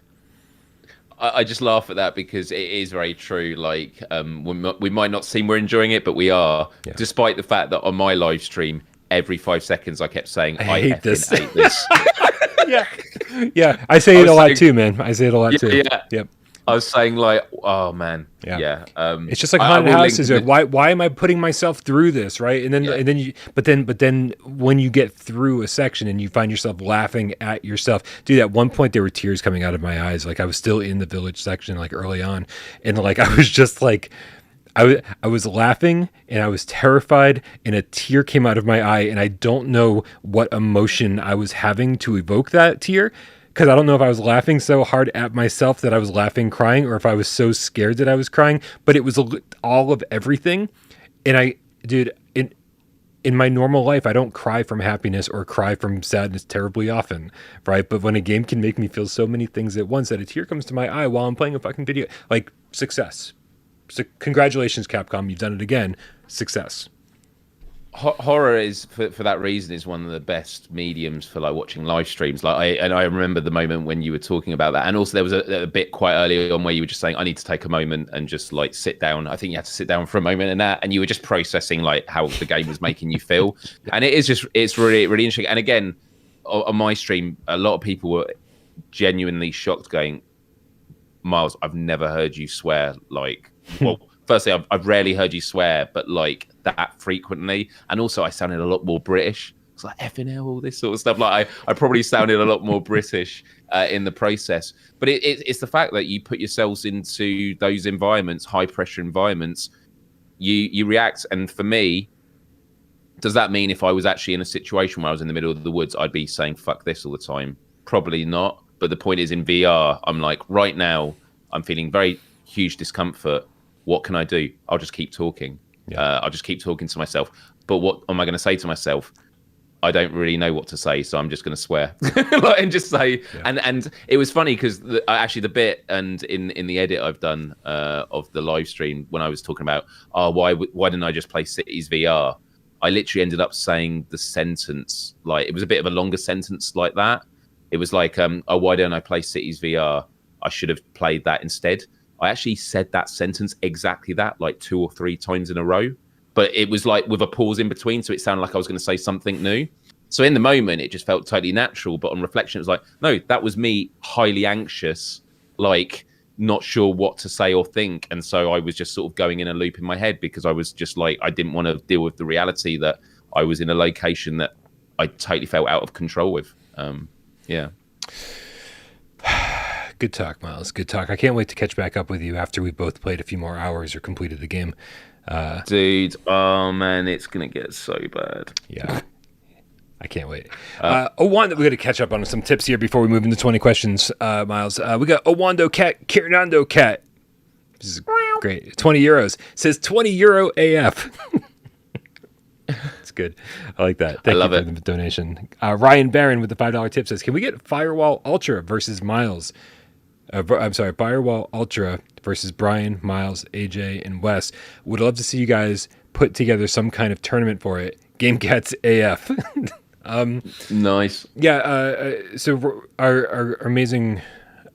I just laugh at that, because it is very true. Like, we might not seem we're enjoying it, but we are. Yeah. Despite the fact that on my live stream, every 5 seconds I kept saying, "I hate this." Yeah. I say it a lot too, man. I say it a lot too. Yeah. Yep. I was saying, like, oh man, yeah. It's just like haunted houses. Why am I putting myself through this, right? And then, but then when you get through a section and you find yourself laughing at yourself, dude. At one point, there were tears coming out of my eyes. Like, I was still in the village section, like early on, and like I was just like, I was laughing and I was terrified, and a tear came out of my eye, and I don't know what emotion I was having to evoke that tear. Because I don't know if I was laughing so hard at myself that I was laughing, crying, or if I was so scared that I was crying. But it was all of everything. And in my normal life, I don't cry from happiness or cry from sadness terribly often, right? But when a game can make me feel so many things at once that a tear comes to my eye while I'm playing a fucking video, like, success. So congratulations, Capcom. You've done it again. Success. Horror is, for that reason, is one of the best mediums for like watching live streams. Like, I remember the moment when you were talking about that, and also there was a bit quite early on where you were just saying, I need to take a moment and just like sit down. I think you had to sit down for a moment, and you were just processing like how the game was making you feel. And it's really, really interesting. And again, on my stream, a lot of people were genuinely shocked, going, Miles, I've never heard you swear. Like, well, firstly, I've rarely heard you swear, but like that frequently. And also, I sounded a lot more British. It's like effing hell, all this sort of stuff. Like, I probably sounded a lot more British in the process. But it's the fact that you put yourselves into those environments, high pressure environments, you react. And for me, does that mean if I was actually in a situation where I was in the middle of the woods, I'd be saying fuck this all the time? Probably not. But the point is, in VR, I'm like, right now, I'm feeling very huge discomfort. What can I do? I'll just keep talking. Yeah. I'll just keep talking to myself. But what am I going to say to myself? I don't really know what to say, so I'm just going to swear and just say. Yeah. And it was funny because actually the bit and in the edit I've done of the live stream when I was talking about why didn't I just play Cities VR? I literally ended up saying the sentence, like it was a bit of a longer sentence like that. It was like, why don't I play Cities VR? I should have played that instead. I actually said that sentence exactly that, like 2 or 3 times in a row. But it was like with a pause in between, so it sounded like I was going to say something new. So in the moment, it just felt totally natural. But on reflection, it was like, no, that was me highly anxious, like not sure what to say or think. And so I was just sort of going in a loop in my head because I was just like, I didn't want to deal with the reality that I was in a location that I totally felt out of control with. Yeah. Good talk, Miles. Good talk. I can't wait to catch back up with you after we've both played a few more hours or completed the game. Dude, oh man, it's going to get so bad. Yeah. I can't wait. Owando, we got to catch up on some tips here before we move into 20 questions, Miles. We got Owando Cat, Kirinando Cat. This is great. 20 euros. Says 20 euro AF. It's good. I like that. Thank you for the donation. Ryan Barron with the $5 tip says, can we get Firewall Ultra versus Miles? I'm sorry, Firewall Ultra versus Brian, Miles, AJ, and Wes. Would love to see you guys put together some kind of tournament for it. GameCats AF. Nice. Yeah. So our amazing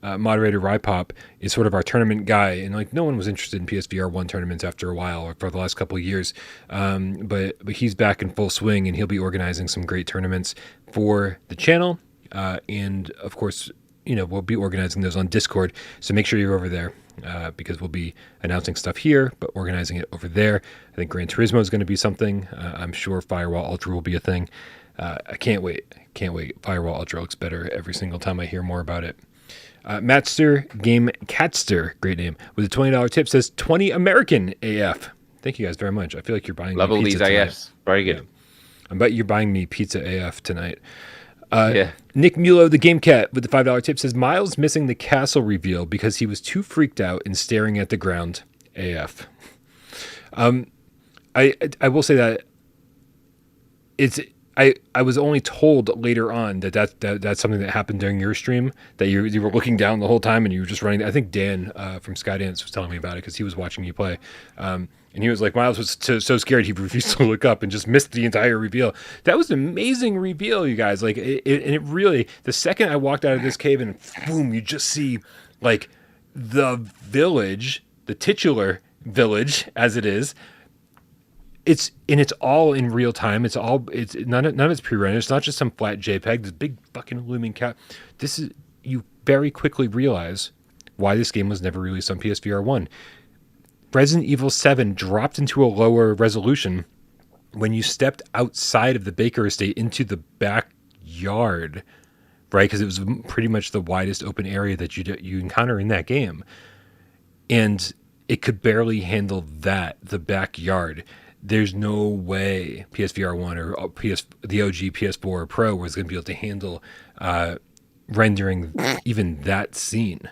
moderator Rypop is sort of our tournament guy, and like no one was interested in PSVR1 tournaments after a while or for the last couple of years. But he's back in full swing, and he'll be organizing some great tournaments for the channel. And of course, we'll be organizing those on Discord. So make sure you're over there. Because we'll be announcing stuff here, but organizing it over there. I think Gran Turismo is going to be something. I'm sure Firewall Ultra will be a thing. I can't wait. Firewall Ultra looks better every single time I hear more about it. Matster Game Catster, great name, with a $20 tip says 20 American AF. Thank you guys very much. I feel like you're buying Love me all pizza these tonight. AFs. Very good. Yeah. I bet you're buying me pizza AF tonight. Yeah. Nick Mulo, the Game Cat, with the $5 tip says Miles missing the castle reveal because he was too freaked out and staring at the ground. AF. I will say that I was only told later on that's something that happened during your stream, that you were looking down the whole time and you were just running. I think Dan from Skydance was telling me about it because he was watching you play. And he was like, Miles was so scared he refused to look up and just missed the entire reveal. That was an amazing reveal, you guys. Like, it really, the second I walked out of this cave and boom, you just see like the village, the titular village as it is. It's all in real time. It's none of it's pre-rendered. It's not just some flat JPEG. This big fucking looming cat. You very quickly realize why this game was never released on PSVR 1. Resident Evil 7 dropped into a lower resolution when you stepped outside of the Baker estate into the backyard, right? Because it was pretty much the widest open area that you encounter in that game. And it could barely handle the backyard. There's no way PSVR 1 or the OG PS4 Pro was going to be able to handle rendering even that scene.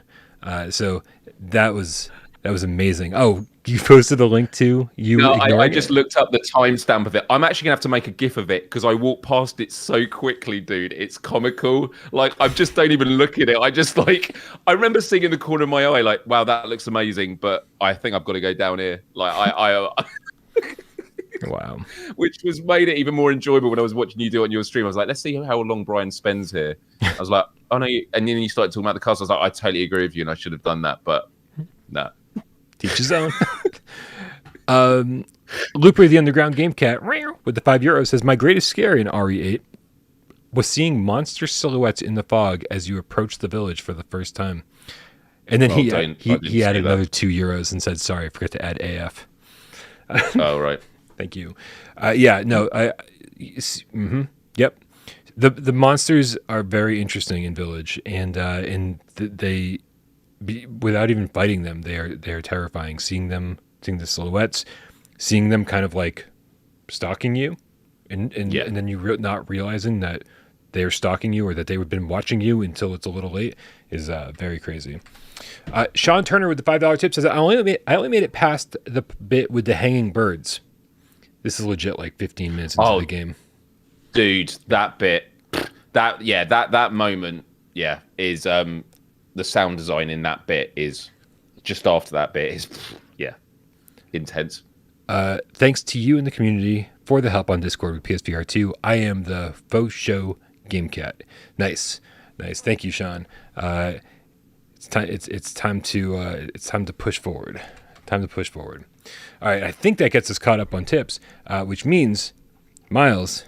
So that was amazing. Oh, you posted a link too? No, I just looked up the timestamp of it. I'm actually going to have to make a GIF of it because I walked past it so quickly, dude. It's comical. Like, I just don't even look at it. I remember seeing in the corner of my eye, like, wow, that looks amazing, but I think I've got to go down here. Like, Wow. Which was made it even more enjoyable when I was watching you do it on your stream. I was like, let's see how long Brian spends here. I was like, oh no, and then you started talking about the castle. I was like, I totally agree with you and I should have done that, but no. Teach his own. Looper, the Underground Game Cat, with the €5 says, my greatest scare in RE8 was seeing monster silhouettes in the fog as you approach the village for the first time. And then he added another €2 and said, sorry, I forgot to add AF. Oh, right. Thank you. Yep. The monsters are very interesting in Village, and they, without even fighting them, they're terrifying. Seeing the silhouettes, seeing them kind of like stalking you, and then you not realizing that they're stalking you or that they've been watching you until it's a little late is very crazy. Sean Turner with the $5 tip says, I only made it past the bit with the hanging birds. This is legit like 15 minutes into the game. Dude, that bit, that moment, is the sound design in that bit is just after that bit is, intense. Thanks to you and the community for the help on Discord with PSVR2. I am the faux show game cat. Nice. Thank you, Sean. It's time to push forward. All right, I think that gets us caught up on tips, which means, Miles,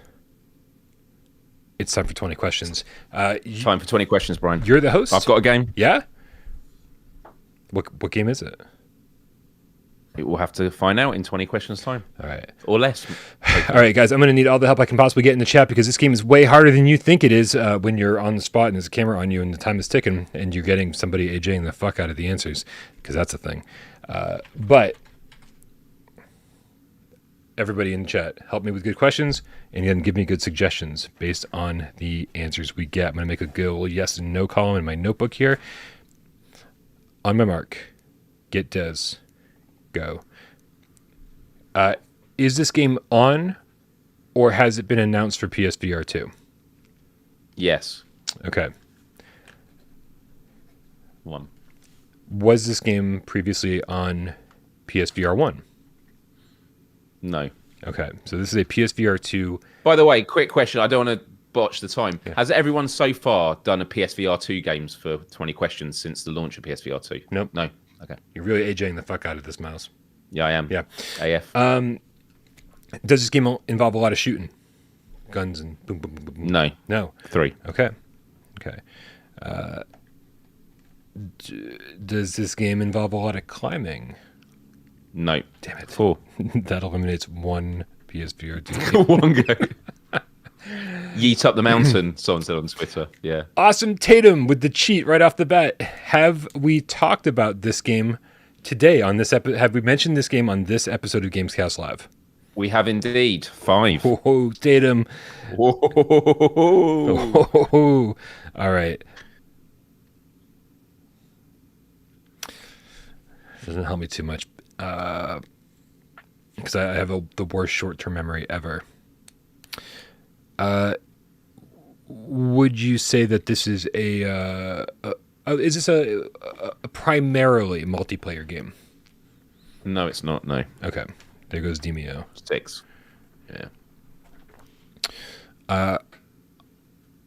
it's time for 20 questions. Time for 20 questions, Brian. You're the host. I've got a game. Yeah? What game is it? It will have to find out in 20 questions time. All right. Or less. All right, guys, I'm going to need all the help I can possibly get in the chat because this game is way harder than you think it is when you're on the spot and there's a camera on you and the time is ticking and you're getting somebody AJing the fuck out of the answers because that's a thing. But everybody in the chat, help me with good questions and then give me good suggestions based on the answers we get. I'm going to make a good yes and no column in my notebook here. On my mark, get Des. Go. Is this game on or has it been announced for PSVR2? Yes. Okay. 1. Was this game previously on PSVR1? No. Okay. So this is a PSVR2. By the way, quick question. I don't want to botch the time. Yeah. Has everyone so far done a PSVR2 games for 20 questions since the launch of PSVR2? Nope. No. Okay. You're really AJing the fuck out of this, Miles. Yeah, I am. Yeah. AF. Does this game involve a lot of shooting? Guns and boom, boom, boom, boom? No. No. 3. Okay. Does this game involve a lot of climbing? No. Damn it. 4. That eliminates one PSVR2. One go. Yeet up the mountain, someone said on Twitter. Yeah. Awesome Tatum with the cheat right off the bat. Have we talked about this game today on this episode? Have we mentioned this game on this episode of GamesCast Live? We have indeed. 5. Whoa, Tatum. Whoa. All right. Doesn't help me too much because I have the worst short-term memory ever. Would you say that this is a primarily multiplayer game? No, it's not. No. Okay. There goes Demeo. 6. Yeah. Are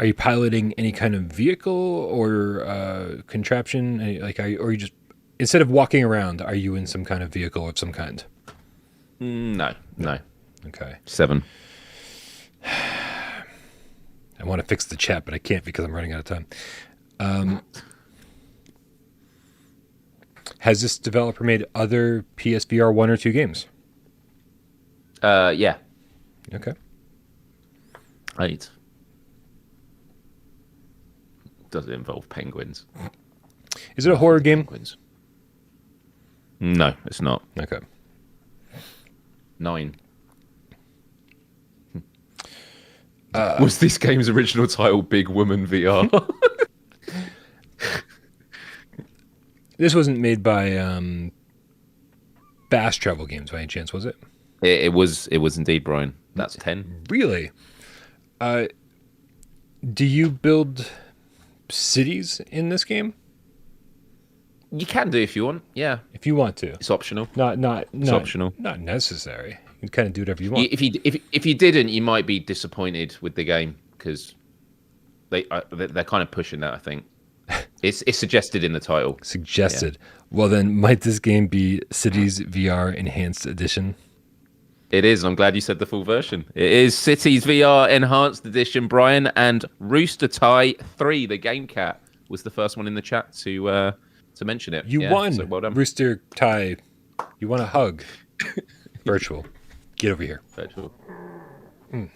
you piloting any kind of vehicle or contraption? Like, or you just instead of walking around, are you in some kind of vehicle of some kind? No. Okay. 7. I want to fix the chat, but I can't because I'm running out of time. Has this developer made other PSVR 1 or 2 games? Yeah. Okay. 8. Does it involve penguins? Is it a horror game? Penguins. No, it's not. Okay. 9. Was this game's original title Big Woman VR? This wasn't made by Bass Travel Games by any chance, was it? It was indeed, Brian. That's 10. Really? Do you build cities in this game? You can do if you want. Yeah, if you want to. It's optional. It's optional. Not necessary. You can kind of do whatever you want. If you didn't, you might be disappointed with the game because they're kind of pushing that. I think it's suggested in the title. Suggested. Yeah. Well, then might this game be Cities VR Enhanced Edition? It is. I'm glad you said the full version. It is Cities VR Enhanced Edition, Brian, and Rooster Tie 3, the game cat, was the first one in the chat to mention it. You won. So well done. Rooster Tie. You want a hug? Virtual. Get over here. Virtual. Okay.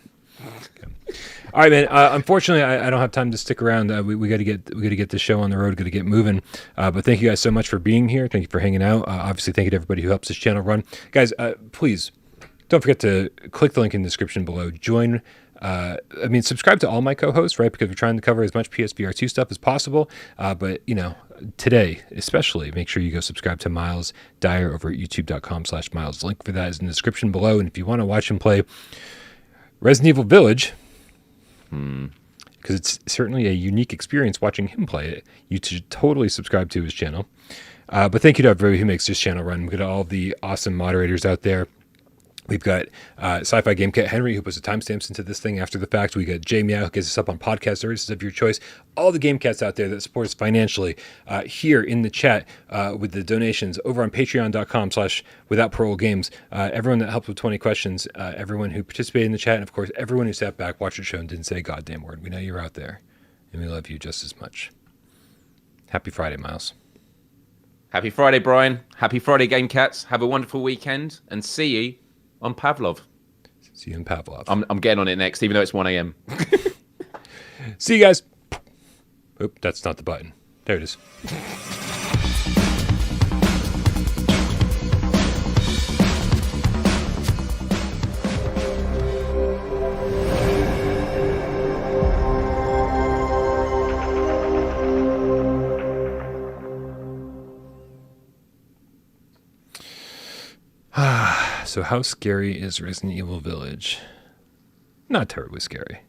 All right, man. Unfortunately, I don't have time to stick around. We got to get the show on the road. Got to get moving. But thank you guys so much for being here. Thank you for hanging out. Obviously, thank you to everybody who helps this channel run. Guys, please don't forget to click the link in the description below. Join. Subscribe to all my co-hosts, right? Because we're trying to cover as much PSVR2 stuff as possible. But today, especially, make sure you go subscribe to Miles Dyer over at youtube.com/Miles. Link for that is in the description below. And if you want to watch him play Resident Evil Village, because it's certainly a unique experience watching him play it, you should totally subscribe to his channel. But thank you to everybody who makes this channel run. We've got all the awesome moderators out there. We've got Sci-Fi Game Cat Henry, who puts the timestamps into this thing after the fact. We got Jay Meow, who gets us up on podcast services of your choice. All the Game Cats out there that support us financially here in the chat with the donations over on patreon.com/withoutparolegames. Everyone that helped with 20 questions, everyone who participated in the chat, and of course, everyone who sat back, watched the show, and didn't say a goddamn word. We know you're out there, and we love you just as much. Happy Friday, Miles. Happy Friday, Brian. Happy Friday, Game Cats. Have a wonderful weekend, and see you on Pavlov. See you in Pavlov. I'm getting on it next, even though it's 1 a.m. See you guys. Oop, that's not the button. There it is. So how scary is Resident Evil Village? Not terribly scary.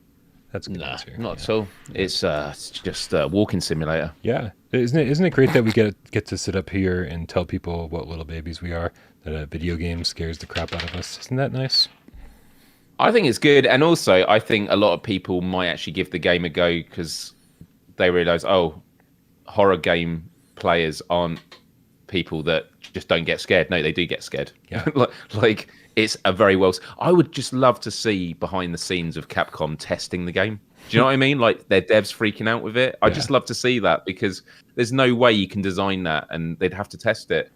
That's a good answer. Not at all. It's just a walking simulator. Yeah, isn't it great that we get to sit up here and tell people what little babies we are? That a video game scares the crap out of us. Isn't that nice? I think it's good, and also I think a lot of people might actually give the game a go because they realise, horror game players aren't people that just don't get scared. No, they do get scared. Yeah. like it's a very well. I would just love to see behind the scenes of Capcom testing the game. Do you know what I mean? Like their devs freaking out with it. I just love to see that because there's no way you can design that and they'd have to test it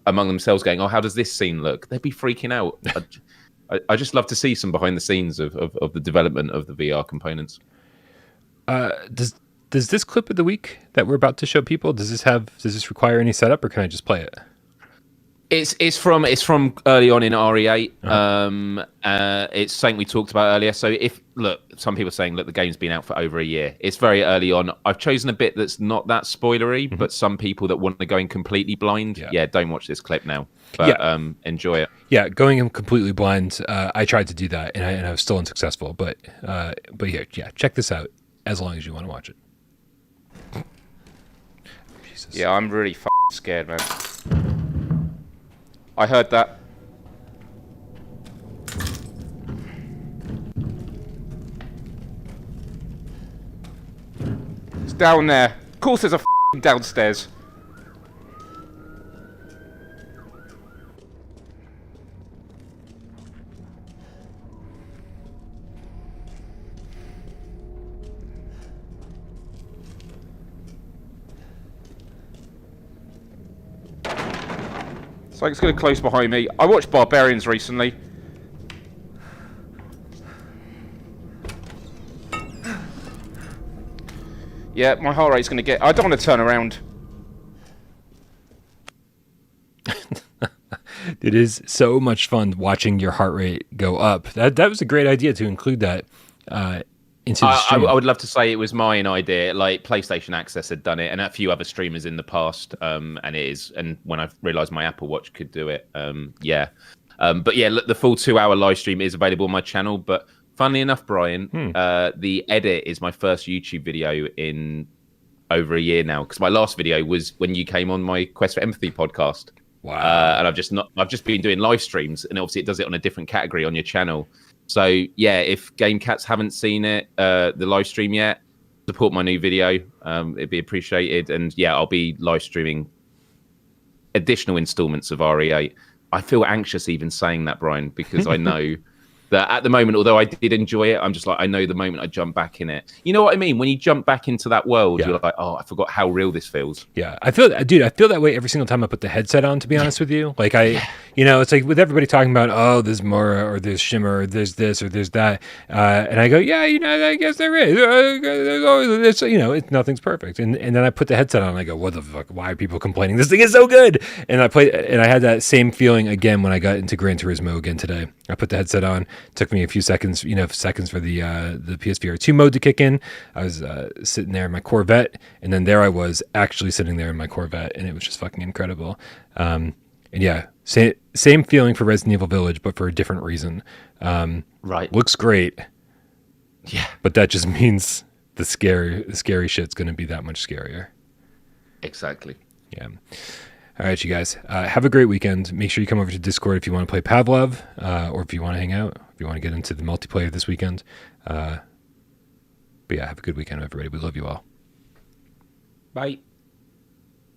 among themselves going, how does this scene look? They'd be freaking out. I just love to see some behind the scenes of the development of the VR components. Does this clip of the week that we're about to show people, does this require any setup or can I just play it? It's from early on in RE8. It's something we talked about earlier. So some people are saying, the game's been out for over a year. It's very early on. I've chosen a bit that's not that spoilery, but some people that want to go in completely blind, don't watch this clip now. But enjoy it. Yeah, going in completely blind. I tried to do that and I was still unsuccessful. But here, check this out. As long as you want to watch it. Jesus. Yeah, I'm really scared, man. I heard that. It's down there. Of course there's a downstairs. So it's going to close behind me. I watched Barbarians recently. Yeah, my heart rate's going to get... I don't want to turn around. It is so much fun watching your heart rate go up. That was a great idea to include that into the stream. I would love to say it was my idea. Like PlayStation Access had done it, and a few other streamers in the past. And it is. And when I realised my Apple Watch could do it, But look, the full 2-hour live stream is available on my channel. But funnily enough, Brian, the edit is my first YouTube video in over a year now. Because my last video was when you came on my Quest for Empathy podcast. Wow. And I've just been doing live streams, and obviously it does it on a different category on your channel. So yeah, if Game Cats haven't seen it, the live stream yet, support my new video. It'd be appreciated. And yeah, I'll be live streaming additional installments of RE8. I feel anxious even saying that, Brian, because I know that at the moment, although I did enjoy it, I'm just like, I know the moment I jump back in it. You know what I mean? When you jump back into that world, you're like, I forgot how real this feels. Yeah, I feel that way every single time I put the headset on, to be honest with you. Like it's like with everybody talking about, there's Mora or there's Shimmer or there's this or there's that. And I go, I guess there is. Nothing's perfect. And then I put the headset on and I go, what the fuck? Why are people complaining? This thing is so good. And I had that same feeling again when I got into Gran Turismo again today. I put the headset on. Took me a few seconds, for the PSVR2 mode to kick in. I was sitting there in my Corvette, and then there I was actually sitting there in my Corvette, and it was just fucking incredible. And yeah, same feeling for Resident Evil Village, but for a different reason. Right. Looks great. Yeah. But that just means the scary shit's going to be that much scarier. Exactly. Yeah. All right, you guys. Have a great weekend. Make sure you come over to Discord if you want to play Pavlov, or if you want to hang out, if you want to get into the multiplayer this weekend. But yeah, have a good weekend, everybody. We love you all. Bye.